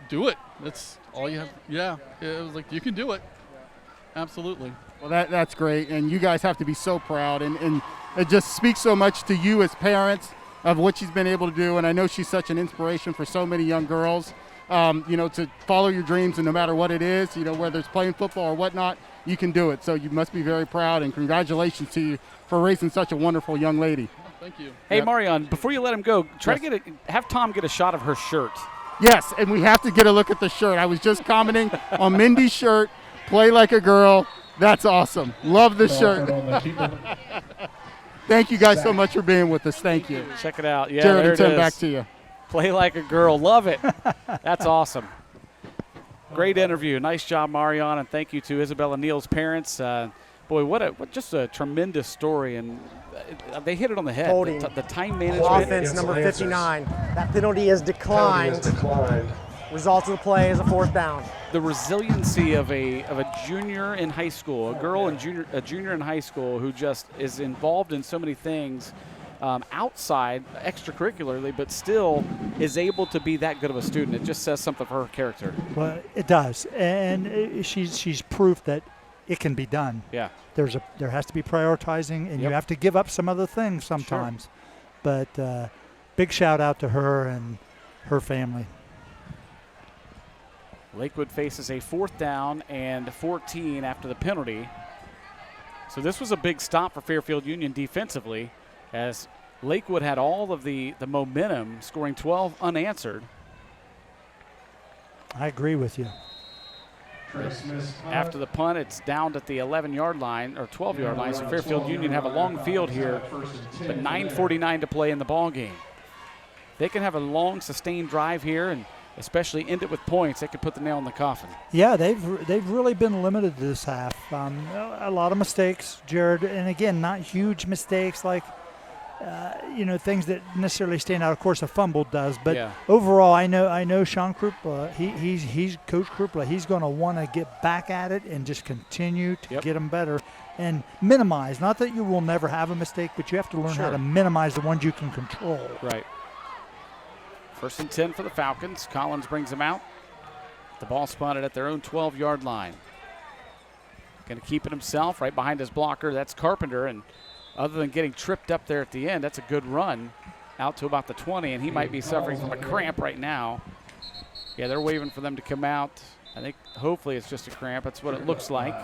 do it. That's all you have. Yeah, it was like, you can do it. Absolutely. Well, that's great, and you guys have to be so proud, and it just speaks so much to you as parents of what she's been able to do, and I know she's such an inspiration for so many young girls, to follow your dreams, and no matter what it is, whether it's playing football or whatnot, you can do it. So you must be very proud, and congratulations to you for raising such a wonderful young lady. Thank you. Hey, Marion, before you let him go, have Tom get a shot of her shirt. Yes, and we have to get a look at the shirt. I was just commenting on Mindy's shirt, Play Like a Girl. That's awesome. Love the shirt. Thank you guys so much for being with us. Thank you. Check it out. Yeah, Jared and Tim, back to you. Play Like a Girl. Love it. That's awesome. Great interview. Nice job, Marion, and thank you to Isabella Neal's parents. Boy, what just a tremendous story, and they hit it on the head. Holding. The time management. Offense number 59. That penalty is declined. Result of the play is a 4th down. The resiliency of a junior in high school, a junior in high school who just is involved in so many things outside, extracurricularly, but still is able to be that good of a student. It just says something for her character. Well, it does, and she's proof that it can be done. Yeah. There has to be prioritizing, and you have to give up some other things sometimes. Sure. But big shout out to her and her family. Lakewood faces a 4th down and 14 after the penalty. So this was a big stop for Fairfield Union defensively, as Lakewood had all of the momentum, scoring 12 unanswered. I agree with you. After the punt, it's down at the 11-yard line, or 12-yard line, so Fairfield Union have a long field here, but 9:49 to play in the ball game. They can have a long, sustained drive here, and especially end it with points. They could put the nail in the coffin. Yeah, they've really been limited this half. A lot of mistakes, Jared, and again, not huge mistakes like things that necessarily stand out. Of course, a fumble does, but overall, I know Sean Krupla. He's Coach Krupla. He's going to want to get back at it and just continue to get them better and minimize. Not that you will never have a mistake, but you have to learn how to minimize the ones you can control. Right. 1st and 10 for the Falcons. Collins brings them out. The ball spotted at their own 12-yard line. Going to keep it himself right behind his blocker. That's Carpenter, and other than getting tripped up there at the end, that's a good run out to about the 20, and he might be suffering from a cramp right now. Yeah, they're waiting for them to come out. I think hopefully it's just a cramp. That's what it looks like.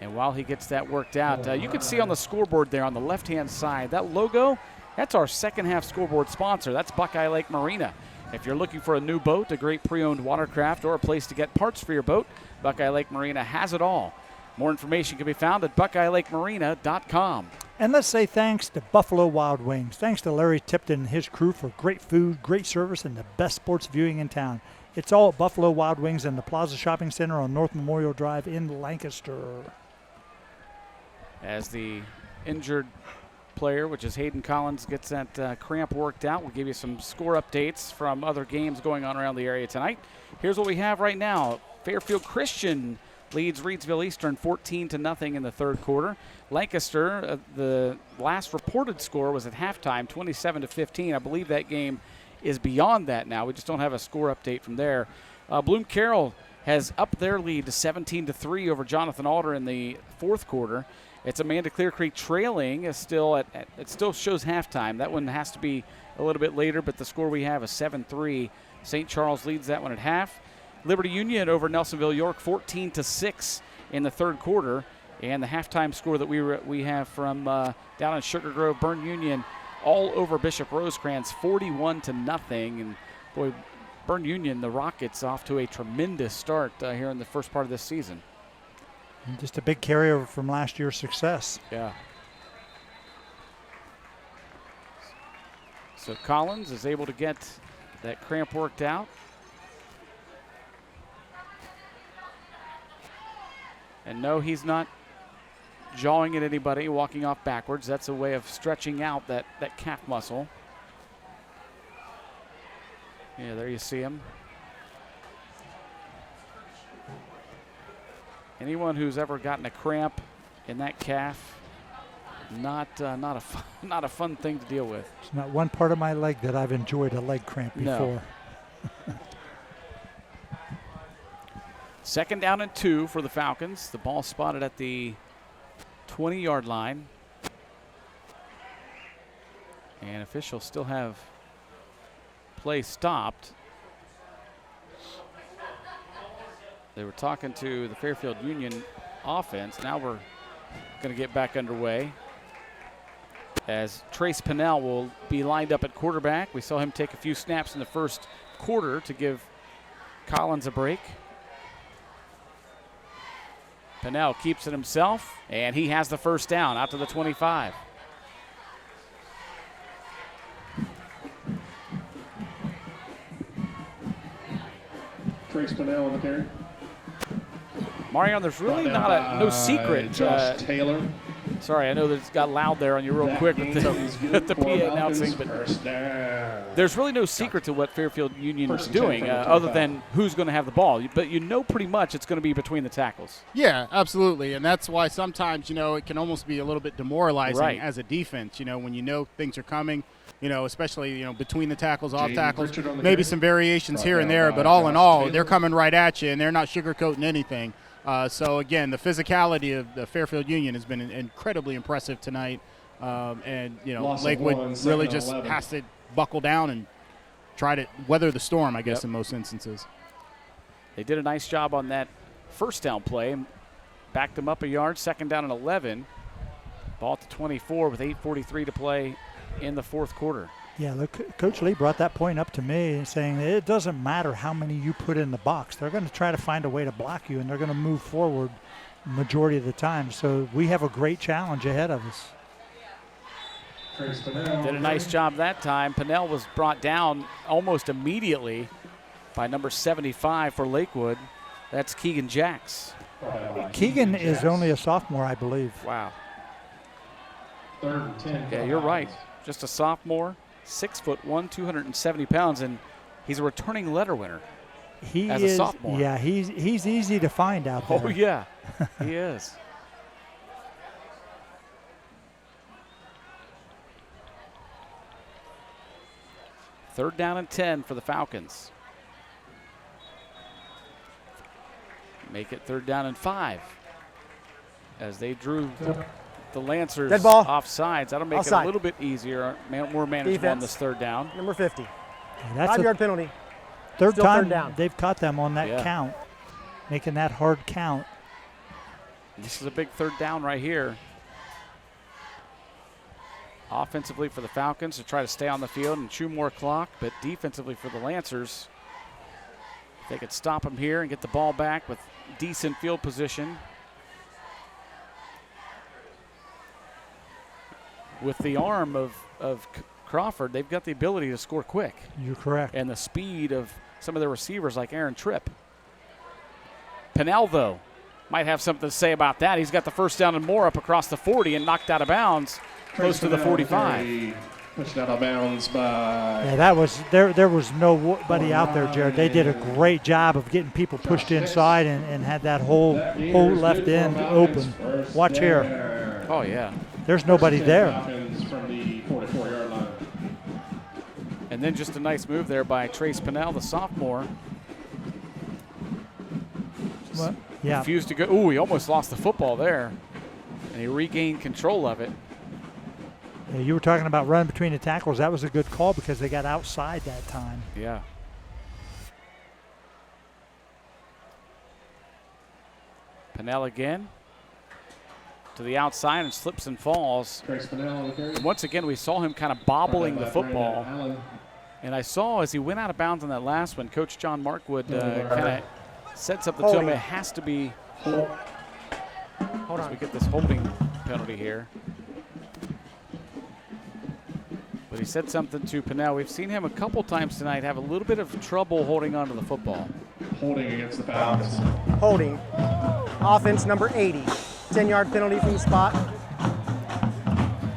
And while he gets that worked out, you can see on the scoreboard there on the left-hand side, that logo, that's our second half scoreboard sponsor. That's Buckeye Lake Marina. If you're looking for a new boat, a great pre-owned watercraft, or a place to get parts for your boat, Buckeye Lake Marina has it all. More information can be found at BuckeyeLakeMarina.com. And let's say thanks to Buffalo Wild Wings. Thanks to Larry Tipton and his crew for great food, great service, and the best sports viewing in town. It's all at Buffalo Wild Wings and the Plaza Shopping Center on North Memorial Drive in Lancaster. As the injured player, which is Hayden Collins, gets that cramp worked out, we'll give you some score updates from other games going on around the area tonight. Here's what we have right now. Fairfield Christian leads Reidsville Eastern 14-0 in the 3rd quarter. Lancaster, the last reported score was at halftime, 27-15. I believe that game is beyond that now. We just don't have a score update from there. Bloom Carroll has upped their lead to 17-3 over Jonathan Alder in the 4th quarter. It's Amanda Clear Creek trailing. It still shows halftime. That one has to be a little bit later, but the score we have is 7-3. St. Charles leads that one at half. Liberty Union over Nelsonville York 14-6 in the 3rd quarter. And the halftime score that we have from down in Sugar Grove, Bern Union all over Bishop Rosecrans 41-0. And boy, Bern Union, the Rockets, off to a tremendous start here in the first part of this season. And just a big carryover from last year's success. Yeah. So Collins is able to get that cramp worked out. And no, he's not jawing at anybody, walking off backwards. That's a way of stretching out that calf muscle. Yeah, there you see him. Anyone who's ever gotten a cramp in that calf, not a fun thing to deal with. It's not one part of my leg that I've enjoyed a leg cramp before. No. 2nd down and 2 for the Falcons. The ball spotted at the 20-yard line. And officials still have play stopped. They were talking to the Fairfield Union offense. Now we're going to get back underway, as Trace Pennell will be lined up at quarterback. We saw him take a few snaps in the 1st quarter to give Collins a break. Pennell keeps it himself, and he has the 1st down out to the 25. Trace Pennell on the carry. Marion, there's really no secret. Josh Taylor. Sorry, I know that it's got loud there on you real quick with the PA announcing, but there's really no secret to what Fairfield Union is doing other than who's going to have the ball. But you know pretty much it's going to be between the tackles. Yeah, absolutely, and that's why sometimes, it can almost be a little bit demoralizing as a defense, when you know things are coming, especially, between the tackles, off tackles, maybe some variations here and there, but all in all, they're coming right at you, and they're not sugarcoating anything. So, again, the physicality of the Fairfield Union has been incredibly impressive tonight. And, Lakewood really just has to buckle down and try to weather the storm, I guess, in most instances. They did a nice job on that first down play. Backed them up a yard, 2nd down and 11. Ball at the 24 with 8:43 to play in the fourth quarter. Yeah, look, Coach Lee brought that point up to me, saying that it doesn't matter how many you put in the box. They're going to try to find a way to block you, and they're going to move forward majority of the time. So we have a great challenge ahead of us. Did a nice job that time. Pinnell was brought down almost immediately by number 75 for Lakewood. That's Keegan Jacks. Keegan is only a sophomore, I believe. Wow. 3rd and 10. Yeah, you're right. Just a sophomore, 6'1", 270 pounds, and he's a returning letter winner as a sophomore. Yeah, he's easy to find out there. Oh, yeah, he is. Third down and 10 for the Falcons. Make it 3rd down and 5 as they drew the Lancers off sides. That'll make it a little bit easier, more manageable on this 3rd down. Number 50. That's 5-yard penalty. Third Still time 3rd down. they've caught them on that count, making that hard count. This is a big 3rd down right here. Offensively for the Falcons to try to stay on the field and chew more clock, but defensively for the Lancers, if they could stop them here and get the ball back with decent field position. With the arm of Crawford, they've got the ability to score quick. You're correct. And the speed of some of their receivers like Aaron Tripp. Pinnell, though, might have something to say about that. He's got the 1st down and more up across the 40 and knocked out of bounds close to the 45. Pushed out of bounds by. Yeah, that was there was nobody out there, Jared. They did a great job of getting people pushed inside and had that whole left end open. Watch here. Oh, yeah. There's nobody there. From the 44-yard line. And then just a nice move there by Trace Pinnell, the sophomore. Well, yeah. Refused to go. Ooh, he almost lost the football there. And he regained control of it. Yeah, you were talking about running between the tackles. That was a good call because they got outside that time. Yeah. Pinnell again to the outside and slips and falls. And once again, we saw him kind of bobbling the football. And I saw as he went out of bounds on that last one, Coach John Markwood kind of said something to him. It has to be. Hold on. We get this holding penalty here. But he said something to Pinnell. We've seen him a couple times tonight have a little bit of trouble holding onto the football. Holding against the Falcons. Holding. Offense number 80. 10-yard penalty from the spot.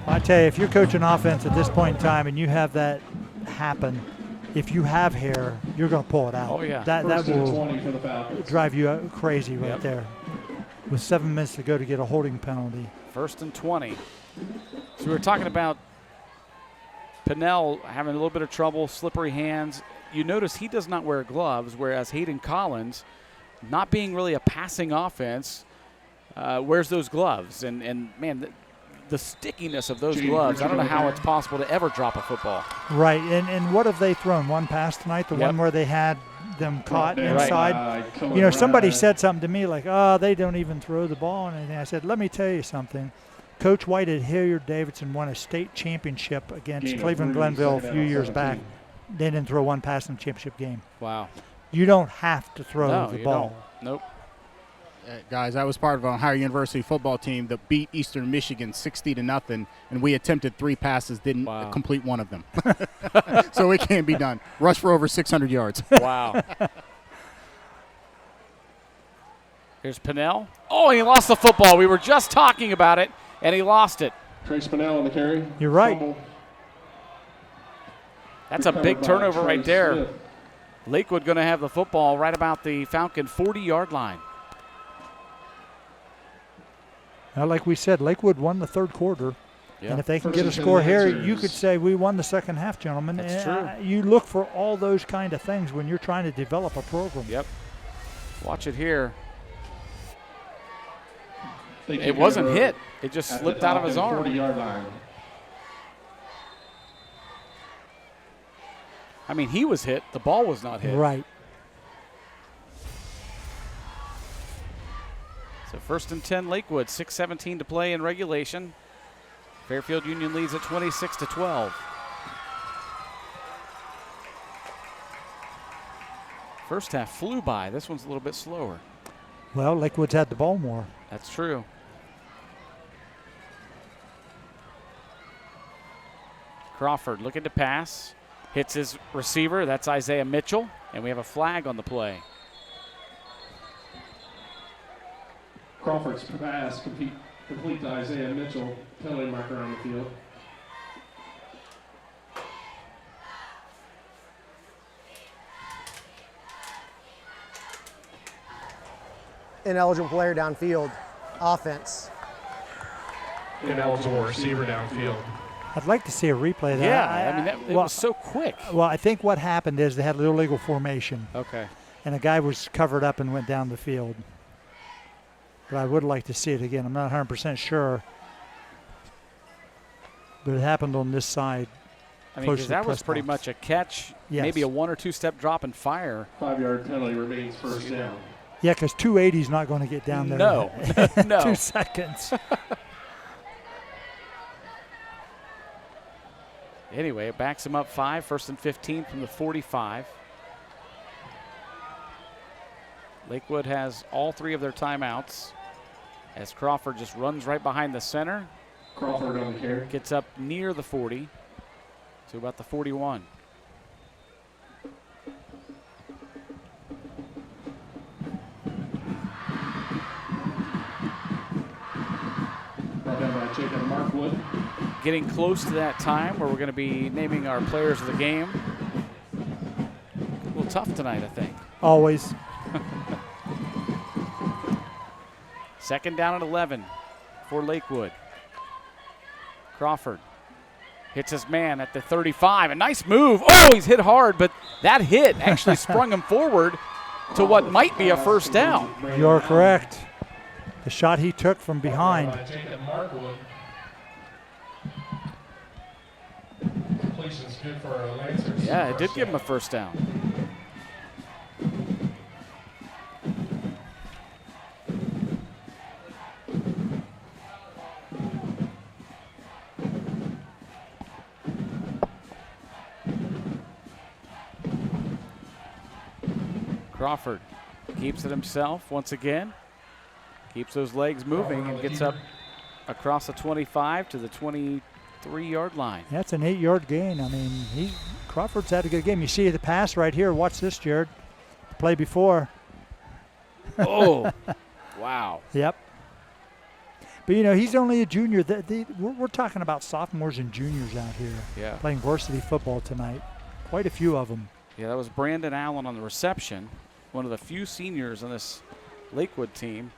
I tell you, if you're coaching offense at this point in time and you have that happen, if you have hair, you're going to pull it out. Oh, yeah. That will 20 for the Falcons. drive you crazy right there. With 7 minutes to go to get a holding penalty. 1st and 20. So we were talking about Pinnell having a little bit of trouble, slippery hands. You notice he does not wear gloves, whereas Hayden Collins, not being really a passing offense, wears those gloves. And man, the stickiness of those gloves, I don't know how it's possible to ever drop a football. Right, and what have they thrown? One pass tonight, the one where they had them caught inside. You know, somebody said something to me like, oh, they don't even throw the ball and anything. I said, let me tell you something. Coach White at Hilliard-Davidson won a state championship against Cleveland Glenville a few years back. They didn't throw one pass in the championship game. Wow. You don't have to throw the ball. Nope. Guys, I was part of an Ohio University football team that beat Eastern Michigan 60-0, and we attempted 3 passes, didn't complete one of them. So it can't be done. Rush for over 600 yards. Wow. Here's Pinnell. Oh, he lost the football. We were just talking about it, and he lost it. Trace Pinnell on the carry. You're right. Fumble. That's a big turnover right there. Lakewood going to have the football right about the Falcon 40-yard line. Now, like we said, Lakewood won the 3rd quarter. Yeah. And if they can get a score here, you could say we won the 2nd half, gentlemen. That's true. You look for all those kind of things when you're trying to develop a program. Yep. Watch it here. It wasn't hit. It just slipped out of his arm. 40-yard line. I mean, he was hit. The ball was not hit. Right. First and 10 Lakewood, 6:17 to play in regulation. Fairfield Union leads at 26-12. First half flew by. This one's a little bit slower. Well, Lakewood's had the ball more. That's true. Crawford looking to pass. Hits his receiver. That's Isaiah Mitchell. And we have a flag on the play. Crawford's pass complete to Isaiah Mitchell. Penalty marker on the field. Ineligible player downfield. Offense. Ineligible receiver downfield. I'd like to see a replay of that. Yeah, it was so quick. Well, I think what happened is they had an illegal formation. Okay. And a guy was covered up and went down the field. But I would like to see it again. I'm not 100% sure. But it happened on this side. I mean, because that was pretty much a catch, maybe a 1 or 2 step drop and fire. 5-yard penalty remains first down. Yeah, because 280 is not going to get down there. No, in no. 2 seconds. Anyway, it backs him up 5, first and 15 from the 45. Lakewood has all 3 of their timeouts as Crawford just runs right behind the center. Crawford on the carry. Gets up near the 40 to about the 41. Brought down by Jacob Markwood. Getting close to that time where we're going to be naming our players of the game. A little tough tonight, I think. Always. Second down at 11 for Lakewood. Crawford hits his man at the 35. A nice move. Oh, he's hit hard, but that hit actually sprung him forward to what might be a first down. You're correct. The shot he took from behind. Yeah, it did give him a first down. Crawford keeps it himself once again. Keeps those legs moving and gets up across the 25 to the 23-yard line. That's an 8-yard gain. I mean, Crawford's had a good game. You see the pass right here. Watch this, Jared. The play before. Oh, wow. Yep. But, you know, he's only a junior. We're talking about sophomores and juniors out here playing varsity football tonight. Quite a few of them. Yeah, that was Brandon Allen on the reception, one of the few seniors on this Lakewood team.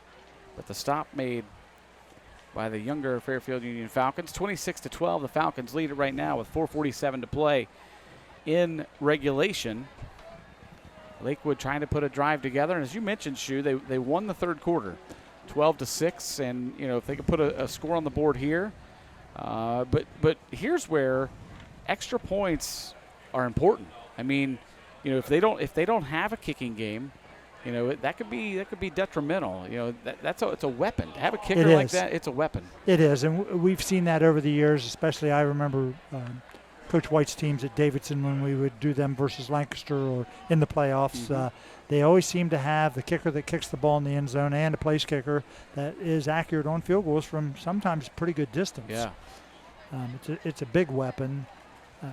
But the stop made by the younger Fairfield Union Falcons. 26-12, the Falcons lead it right now with 4:47 to play in regulation. Lakewood trying to put a drive together. And as you mentioned, Shu, they won the third quarter, 12-6. And, you know, if they could put a score on the board here. But here's where extra points are important. I mean, you know, if they don't have a kicking game, you know, that could be detrimental. You know, it's a weapon. To have a kicker like that, it's a weapon. It is, and we've seen that over the years. Especially, I remember Coach White's teams at Davidson when we would do them versus Lancaster or in the playoffs. Mm-hmm. They always seem to have the kicker that kicks the ball in the end zone and a place kicker that is accurate on field goals from sometimes pretty good distance. Yeah, it's a big weapon.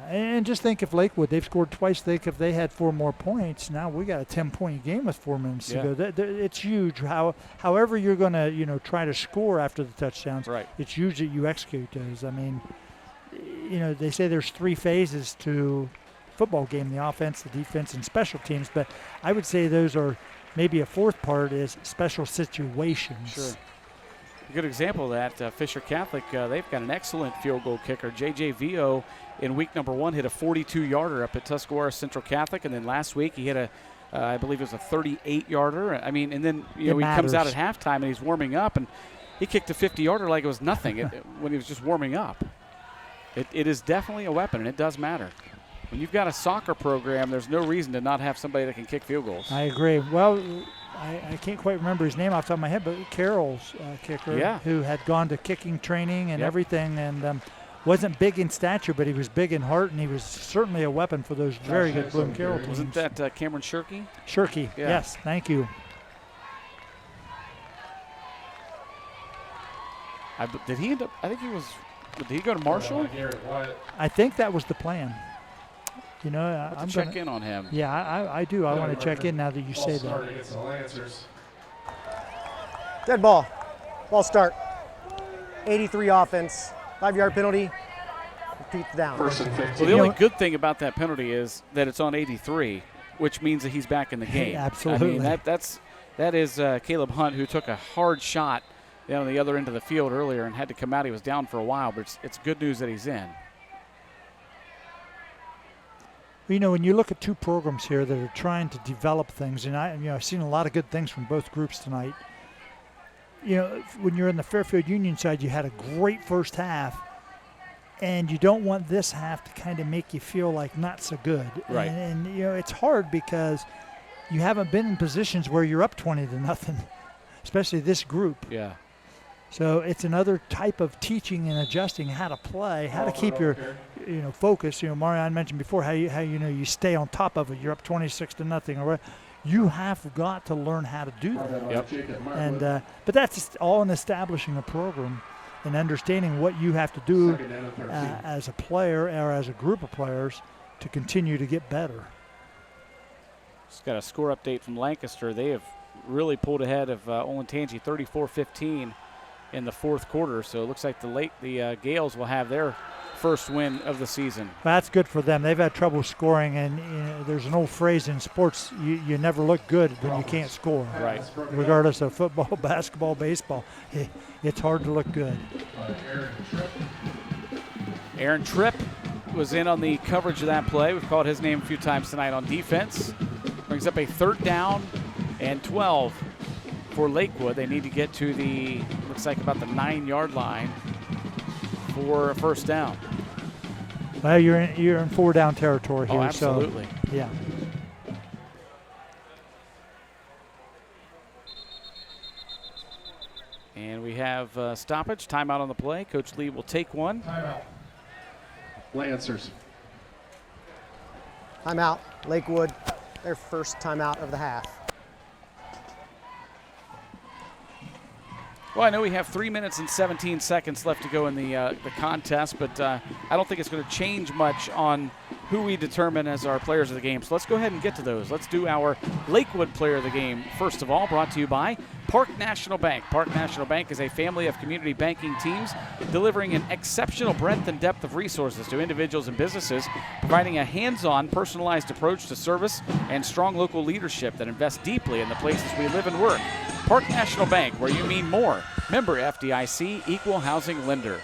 And just think if Lakewood, they've scored twice. Think if they had 4 more points, now we got a 10-point game with 4 minutes to go. It's huge. However you're going to, you know, try to score after the touchdowns, right. It's huge that you execute those. I mean, you know, they say there's 3 phases to football game, the offense, the defense, and special teams. But I would say those are maybe a 4th part is special situations. Sure. A good example of that, Fisher Catholic, they've got an excellent field goal kicker. J.J. Vio in week number 1 hit a 42-yarder up at Tuscarora Central Catholic, and then last week he hit I believe it was a 38-yarder. I mean, and then he comes out at halftime and he's warming up, and he kicked a 50-yarder like it was nothing when he was just warming up. It is definitely a weapon, and it does matter. When you've got a soccer program, there's no reason to not have somebody that can kick field goals. I agree. Well, I can't quite remember his name off the top of my head, but Carroll's kicker, who had gone to kicking training and everything, and wasn't big in stature, but he was big in heart, and he was certainly a weapon for those very good Bloom Carroll teams. Wasn't that Cameron Shirkey? Shirkey, yes, thank you. Did he end up? I think he was. Did he go to Marshall? I think that was the plan. You know, I'm check in on him. Yeah, I do. I want to check in now that you say that. Dead ball. Ball start. 83 offense. 5-yard penalty. Repeat down. Well, the only good thing about that penalty is that it's on 83, which means that he's back in the game. Absolutely. I mean, that is Caleb Hunt, who took a hard shot down the other end of the field earlier and had to come out. He was down for a while, but it's good news that he's in. You know, when you look at two programs here that are trying to develop things, and I've seen a lot of good things from both groups tonight. You know, when you're in the Fairfield Union side, you had a great first half, and you don't want this half to kind of make you feel like not so good. Right. And you know, it's hard because you haven't been in positions where you're up 20-0, especially this group. Yeah. So it's another type of teaching and adjusting how to play, how to keep your, focus. You know, Marianne mentioned before how you stay on top of it. You're up 26-0, or you have got to learn how to do that. Yep. And but that's just all in establishing a program and understanding what you have to do as a player or as a group of players to continue to get better. Just got a score update from Lancaster. They have really pulled ahead of Olentangy 34-15 in the fourth quarter. So it looks like the Gales will have their first win of the season. That's good for them. They've had trouble scoring, and there's an old phrase in sports, you never look good when you can't score. Right. Regardless of football, basketball, baseball, it's hard to look good. Aaron Tripp was in on the coverage of that play. We've called his name a few times tonight on defense. Brings up a 3rd down and 12 for Lakewood. They need to get to looks like about the 9-yard line for a first down. Well, you're in 4-down territory here. Oh, absolutely. So, yeah. And we have stoppage, timeout on the play. Coach Lee will take one. Timeout. Lancers. Timeout. Lakewood, their first timeout of the half. Well, I know we have 3 minutes and 17 seconds left to go in the contest, but I don't think it's going to change much on who we determine as our players of the game. So let's go ahead and get to those. Let's do our Lakewood player of the game. First of all, brought to you by Park National Bank. Park National Bank is a family of community banking teams delivering an exceptional breadth and depth of resources to individuals and businesses, providing a hands-on, personalized approach to service and strong local leadership that invests deeply in the places we live and work. Park National Bank, where you mean more. Member FDIC, equal housing lender.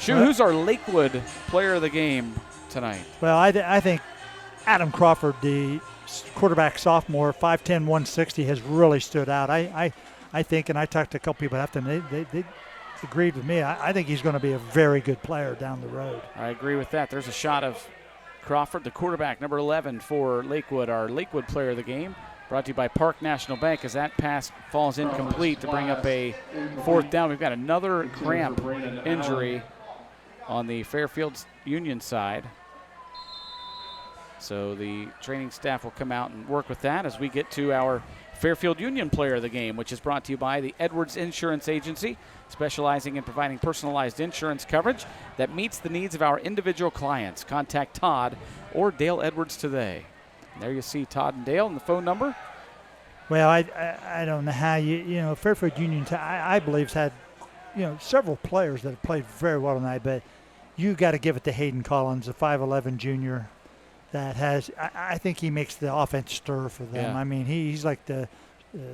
Who's our Lakewood player of the game tonight? Well, I think Adam Crawford, the quarterback sophomore, 5'10", 160, has really stood out. I think, and I talked to a couple people after, and they agreed with me. I think he's going to be a very good player down the road. I agree with that. There's a shot of Crawford, the quarterback, number 11 for Lakewood, our Lakewood player of the game. Brought to you by Park National Bank as that pass falls incomplete to bring up a 4th down. We've got another cramp injury on the Fairfield Union side. So the training staff will come out and work with that as we get to our Fairfield Union player of the game, which is brought to you by the Edwards Insurance Agency, specializing in providing personalized insurance coverage that meets the needs of our individual clients. Contact Todd or Dale Edwards today. There you see Todd and Dale and the phone number. Well, I don't know how Fairfield Union, I believe, has had, several players that have played very well tonight, but you got to give it to Hayden Collins, the 5'11" junior that has, I think he makes the offense stir for them. Yeah. I mean, he's like the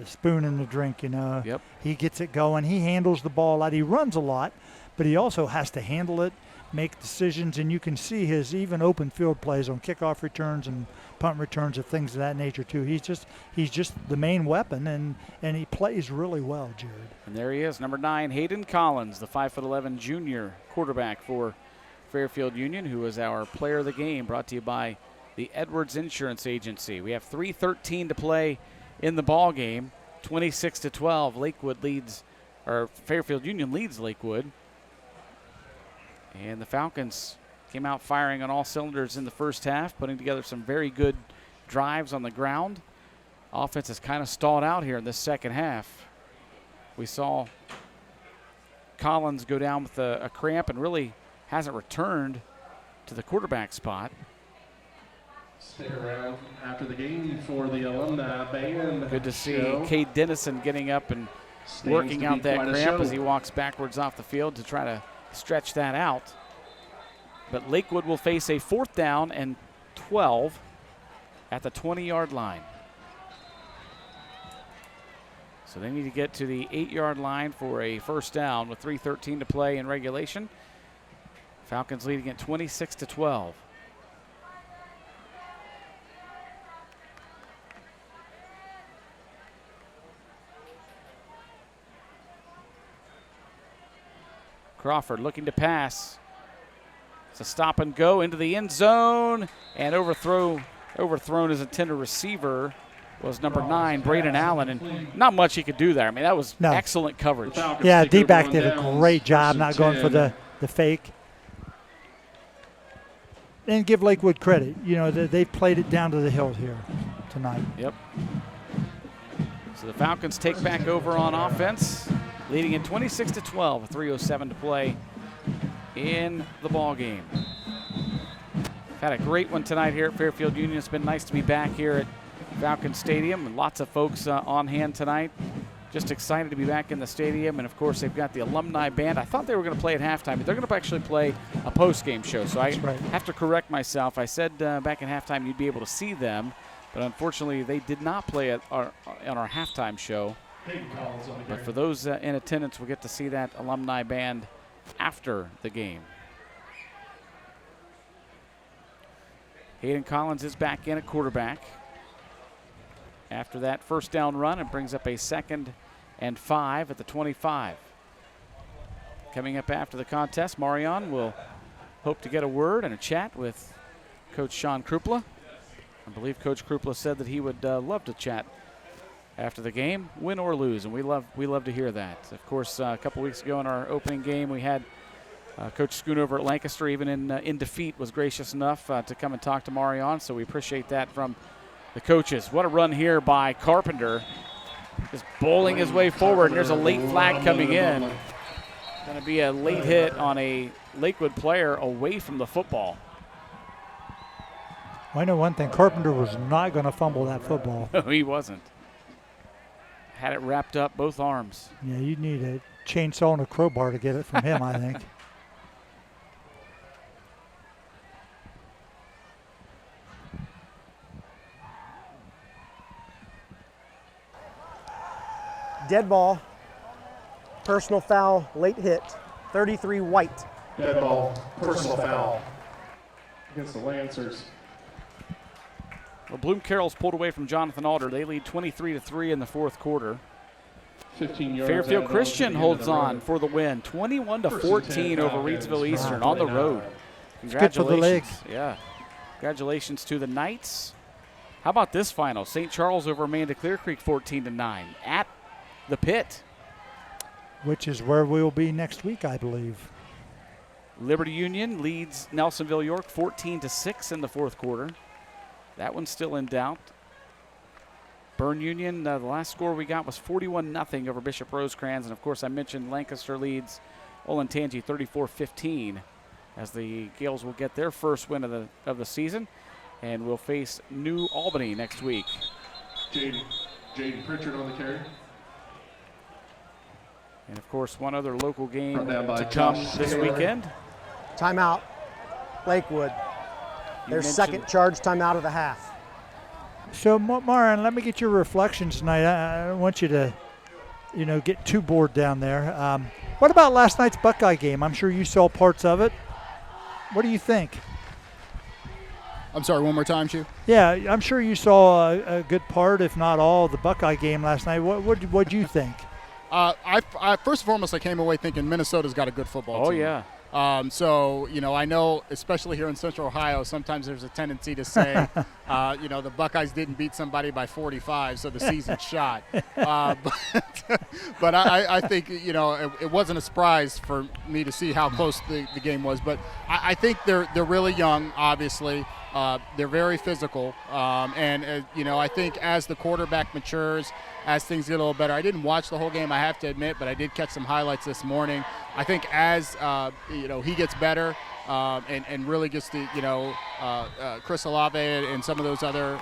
spoon in the drink, Yep. He gets it going. He handles the ball a lot. He runs a lot, but he also has to handle it, make decisions, and you can see his even open field plays on kickoff returns and punt returns and things of that nature too. He's just the main weapon, and he plays really well, Jared. And there he is, number 9, Hayden Collins, the 5'11" junior quarterback for Fairfield Union, who is our player of the game, brought to you by the Edwards Insurance Agency. We have 3:13 to play in the ball game. 26-12. Lakewood leads, or Fairfield Union leads Lakewood. And the Falcons came out firing on all cylinders in the first half, putting together some very good drives on the ground. Offense has kind of stalled out here in this second half. We saw Collins go down with a cramp and really hasn't returned to the quarterback spot. Stick around after the game for the alumni band. Good to see Cade Dennison getting up and working out that cramp as he walks backwards off the field to try to stretch that out. But Lakewood will face a 4th down and 12 at the 20-yard line. So they need to get to the 8-yard line for a first down with 3:13 to play in regulation. Falcons leading at 26-12. Crawford looking to pass. It's a stop and go into the end zone, and overthrown as intended receiver was number 9, Braden Allen, and not much he could do there. I mean, that was excellent coverage. Yeah, D-back did a great job not going for the fake. And give Lakewood credit. You know, they played it down to the hill here tonight. Yep. So the Falcons take back over on offense, leading at 26-12 with 3:07 to play in the ball game. Had a great one tonight here at Fairfield Union. It's been nice to be back here at Falcon Stadium, and lots of folks on hand tonight. Just excited to be back in the stadium, and of course they've got the alumni band. I thought they were going to play at halftime, but they're going to actually play a post-game show. So I have to correct myself. I said back in halftime you'd be able to see them, but unfortunately they did not play on our halftime show. But for those in attendance, we'll get to see that alumni band after the game. Hayden Collins is back in at quarterback. After that first down run, it brings up a 2nd and 5 at the 25. Coming up after the contest, Marion will hope to get a word and a chat with Coach Sean Krupla. I believe Coach Krupla said that he would love to chat after the game, win or lose, and we love to hear that. Of course, a couple weeks ago in our opening game, we had Coach Schoonover at Lancaster, even in defeat, was gracious enough to come and talk to Marion, so we appreciate that from the coaches. What a run here by Carpenter. Just bowling his way forward, and there's a late flag coming in. Going to be a late hit on a Lakewood player away from the football. Well, I know one thing, Carpenter was not going to fumble that football. No, he wasn't. Had it wrapped up, both arms. Yeah, you need a chainsaw and a crowbar to get it from him, I think. Dead ball, personal foul, late hit, 33 White. Dead ball, personal foul against the Lancers. Well, Bloom Carroll's pulled away from Jonathan Alder. They lead 23-3 in the fourth quarter. 15 yards. Fairfield Christian holds on for the win, 21-14 over Reidsville Eastern on the road. Congratulations. Good for the legs. Yeah. Congratulations to the Knights. How about this final? St. Charles over Amanda Clear Creek 14-9 at the Pit. Which is where we'll be next week, I believe. Liberty Union leads Nelsonville York 14-6 in the fourth quarter. That one's still in doubt. Bern Union, the last score we got was 41-0 over Bishop Rosecrans. And, of course, I mentioned Lancaster leads Olentangy 34-15 as the Gales will get their first win of the season and will face New Albany next week. Jaden Pritchard on the carry. And, of course, one other local game to come this weekend. Timeout, Lakewood. Their second charge timeout of the half. So, Marion, let me get your reflections tonight. I don't want you to, get too bored down there. What about last night's Buckeye game? I'm sure you saw parts of it. What do you think? I'm sorry, one more time, Chu? Yeah, I'm sure you saw a good part, if not all, of the Buckeye game last night. What do you think? I first and foremost, I came away thinking Minnesota's got a good football team. Oh, yeah. So, I know, especially here in Central Ohio, sometimes there's a tendency to say, the Buckeyes didn't beat somebody by 45, so the season's shot. But I think, it wasn't a surprise for me to see how close the game was. But I think they're really young, obviously. They're very physical. I think as the quarterback matures, as things get a little better. I didn't watch the whole game, I have to admit, but I did catch some highlights this morning. I think as he gets better and really gets to Chris Olave and some of those other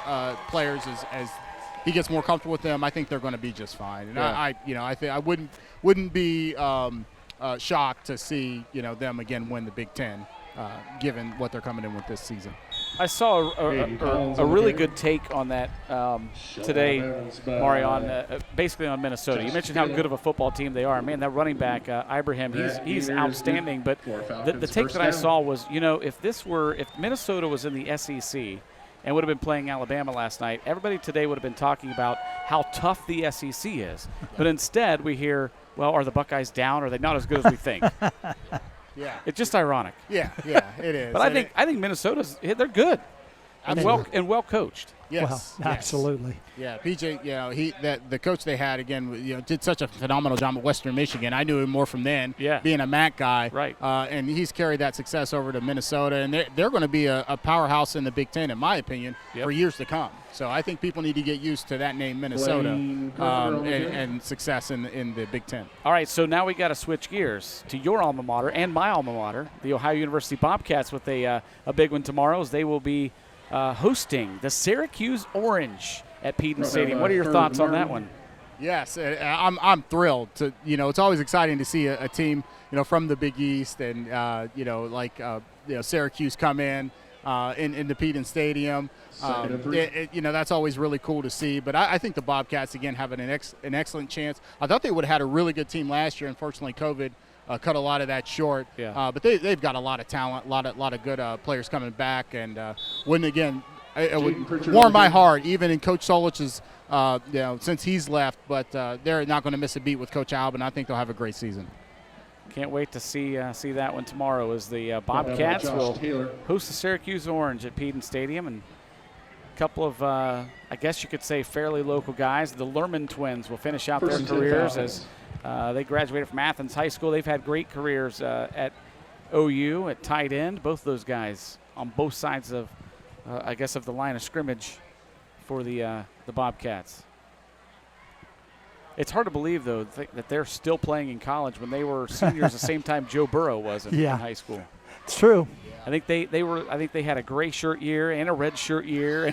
players as he gets more comfortable with them, I think they're going to be just fine. And Yeah. I think I wouldn't be shocked to see them again win the Big Ten, given what they're coming in with this season. I saw a really good take on that today, Mario, basically on Minnesota. You mentioned how good of a football team they are. Man, that running back, Ibrahim, he's outstanding. But the take that I saw was, if Minnesota was in the SEC and would have been playing Alabama last night, everybody today would have been talking about how tough the SEC is. But instead we hear, well, are the Buckeyes down? Are they not as good as we think? Yeah, it's just ironic. Yeah, it is. But I think Minnesota's they're good and well coached. Yes, well, absolutely. Yeah, PJ, the coach they had again, did such a phenomenal job at Western Michigan. I knew him more from then, being a MAC guy, right? And he's carried that success over to Minnesota, and they're going to be a powerhouse in the Big Ten, in my opinion, for years to come. So I think people need to get used to that name, Minnesota, and success in the Big Ten. All right, so now we got to switch gears to your alma mater and my alma mater, the Ohio University Bobcats, with a big one tomorrow, as they will be hosting the Syracuse Orange at Peden Stadium. What are your thoughts on that one? Yes, I'm thrilled to. It's always exciting to see a team from the Big East and Syracuse come in the Peden Stadium. That's always really cool to see. But I think the Bobcats again have an excellent chance. I thought they would have had a really good team last year. Unfortunately, COVID cut a lot of that short. Yeah. But they've got a lot of talent, a lot of good players coming back, and it would warm my heart, even in Coach Solich's, since he's left. But they're not going to miss a beat with Coach Albin. I think they'll have a great season. Can't wait to see that one tomorrow, as the Bobcats will host the Syracuse Orange at Peden Stadium, and a couple of, I guess you could say, fairly local guys. The Lerman twins will finish out their careers as they graduated from Athens High School. They've had great careers at OU at tight end. Both those guys on both sides of, of the line of scrimmage for the Bobcats. It's hard to believe, though, that they're still playing in college when they were seniors the same time Joe Burrow was in high school. It's true. I think they had a gray shirt year and a red shirt year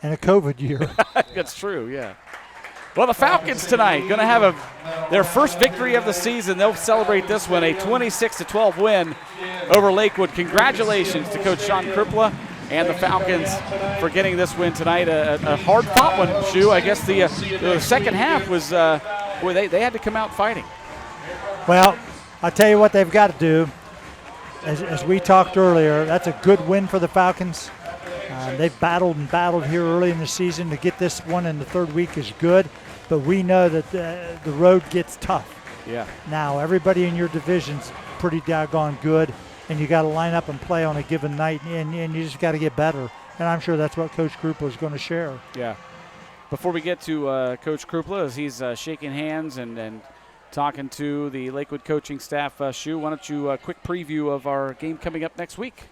and a COVID year. That's true, yeah. Well, the Falcons tonight going to have their first victory of the season. They'll celebrate this one, a 26-12 win over Lakewood. Congratulations to Coach Sean Kripla and the Falcons for getting this win tonight. A hard-fought one, Shu. I guess the second half was they had to come out fighting. Well, I'll tell you what they've got to do. As we talked earlier, that's a good win for the Falcons. They've battled here early in the season. To get this one in the third week is good, but we know that the road gets tough. Yeah. Now, everybody in your division's pretty doggone good, and you got to line up and play on a given night, and you just got to get better. And I'm sure that's what Coach Krupla is going to share. Yeah. Before we get to Coach Krupla, as he's shaking hands and talking to the Lakewood coaching staff, Shu, why don't you a quick preview of our game coming up next week?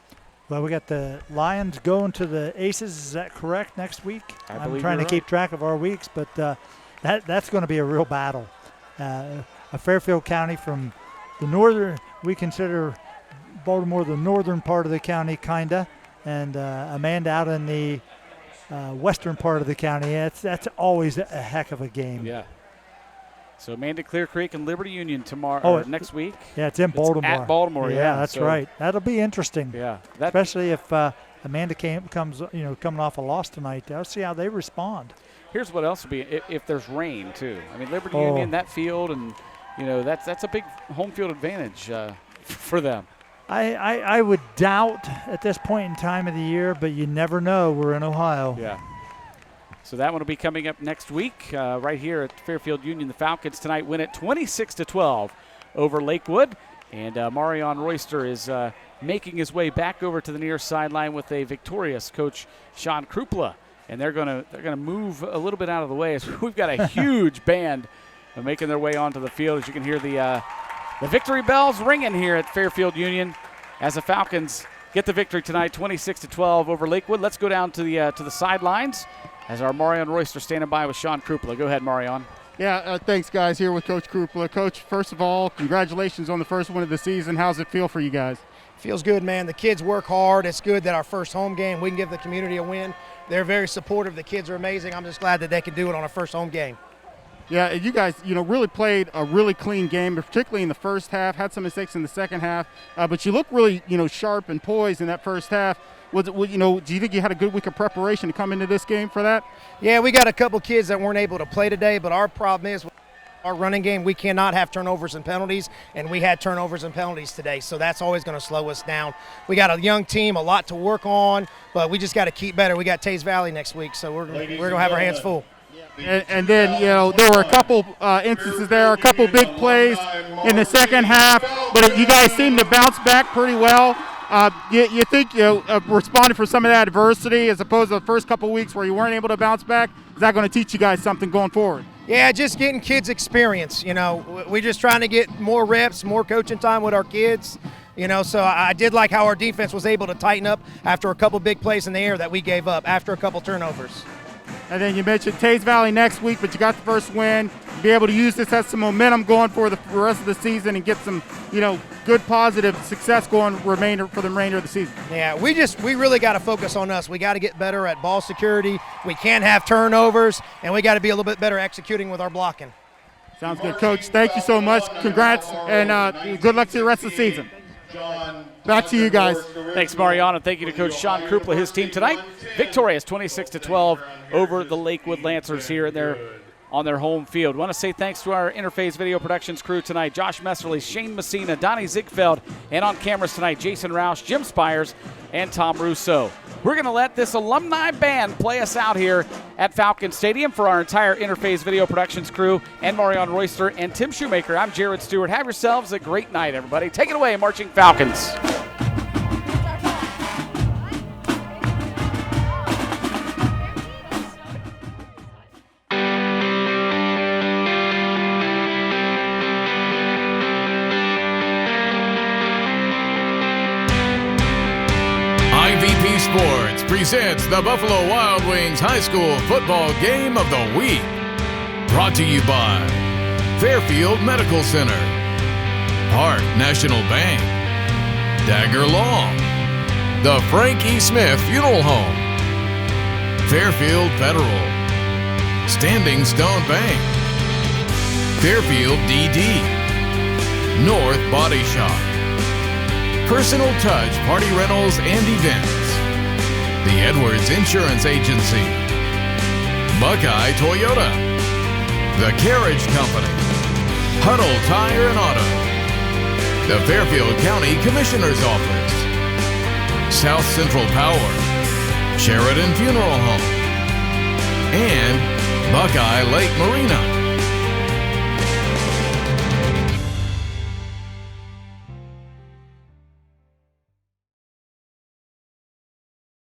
Well, we got the Lions going to the Aces. Is that correct, next week? I'm trying to keep track of our weeks, but that's going to be a real battle. A Fairfield County from the northern, we consider Baltimore the northern part of the county, kind of, and Amanda out in the western part of the county. That's always a heck of a game. Yeah. So Amanda, Clear Creek, and Liberty Union tomorrow next week. Yeah, it's in Baltimore. At Baltimore, yeah. That's right. That'll be interesting. Yeah. Especially if Amanda comes coming off a loss tonight. Let's see how they respond. Here's what else will be if there's rain too. I mean, Liberty Union, that field, and that's a big home field advantage for them. I would doubt at this point in time of the year, but you never know. We're in Ohio. Yeah. So that one will be coming up next week right here at Fairfield Union. The Falcons tonight win it 26-12 over Lakewood. And Marion Royster is making his way back over to the near sideline with a victorious Coach Sean Krupla. And they're gonna move a little bit out of the way as we've got a huge band making their way onto the field. As you can hear the victory bells ringing here at Fairfield Union as the Falcons get the victory tonight, 26-12 over Lakewood. Let's go down to the sidelines as our Marion Royster standing by with Sean Krupla. Go ahead, Marion. Yeah, thanks, guys. Here with Coach Krupla. Coach, first of all, congratulations on the first win of the season. How's it feel for you guys? Feels good, man. The kids work hard. It's good that our first home game, we can give the community a win. They're very supportive. The kids are amazing. I'm just glad that they can do it on our first home game. Yeah, you guys, really played a really clean game, particularly in the first half. Had some mistakes in the second half, but you looked really, sharp and poised in that first half. Do you think you had a good week of preparation to come into this game for that? Yeah, we got a couple kids that weren't able to play today, but our problem is our running game, we cannot have turnovers and penalties, and we had turnovers and penalties today, so that's always going to slow us down. We got a young team, a lot to work on, but we just got to keep better. We got Taze Valley next week, so we're going to have our hands full. And then, there were a couple instances there, a couple big plays in the second half, but you guys seemed to bounce back pretty well. You think responding for some of that adversity as opposed to the first couple weeks where you weren't able to bounce back? Is that going to teach you guys something going forward? Yeah, just getting kids experience. We're just trying to get more reps, more coaching time with our kids. So I did like how our defense was able to tighten up after a couple big plays in the air that we gave up after a couple turnovers. And then you mentioned Taze Valley next week, but you got the first win. Be able to use this as some momentum going for the rest of the season and get some, good positive success going for the remainder of the season. Yeah, we really got to focus on us. We got to get better at ball security. We can't have turnovers, and we got to be a little bit better executing with our blocking. Sounds good, Coach. Thank you so much. Congrats, and good luck to the rest of the season. Back to you guys. Thanks, Mariano. Thank you to Coach Sean Krupla, his team tonight. Victorious 26-12 over the Lakewood Lancers here on their home field. Want to say thanks to our Interface Video Productions crew tonight. Josh Messerly, Shane Messina, Donnie Ziegfeld, and on cameras tonight, Jason Roush, Jim Spires, and Tom Russo. We're going to let this alumni band play us out here at Falcon Stadium. For our entire Interface Video Productions crew and Marion Royster and Tim Shoemaker, I'm Jared Stewart. Have yourselves a great night, everybody. Take it away, Marching Falcons. Sports presents the Buffalo Wild Wings High School Football Game of the Week. Brought to you by Fairfield Medical Center, Park National Bank, Dagger Long, the Frank E. Smith Funeral Home, Fairfield Federal, Standing Stone Bank, Fairfield DD, North Body Shop, Personal Touch Party Rentals and Events, the Edwards Insurance Agency, Buckeye Toyota, The Carriage Company, Huddle Tire and Auto, the Fairfield County Commissioner's Office, South Central Power, Sheridan Funeral Home, and Buckeye Lake Marina.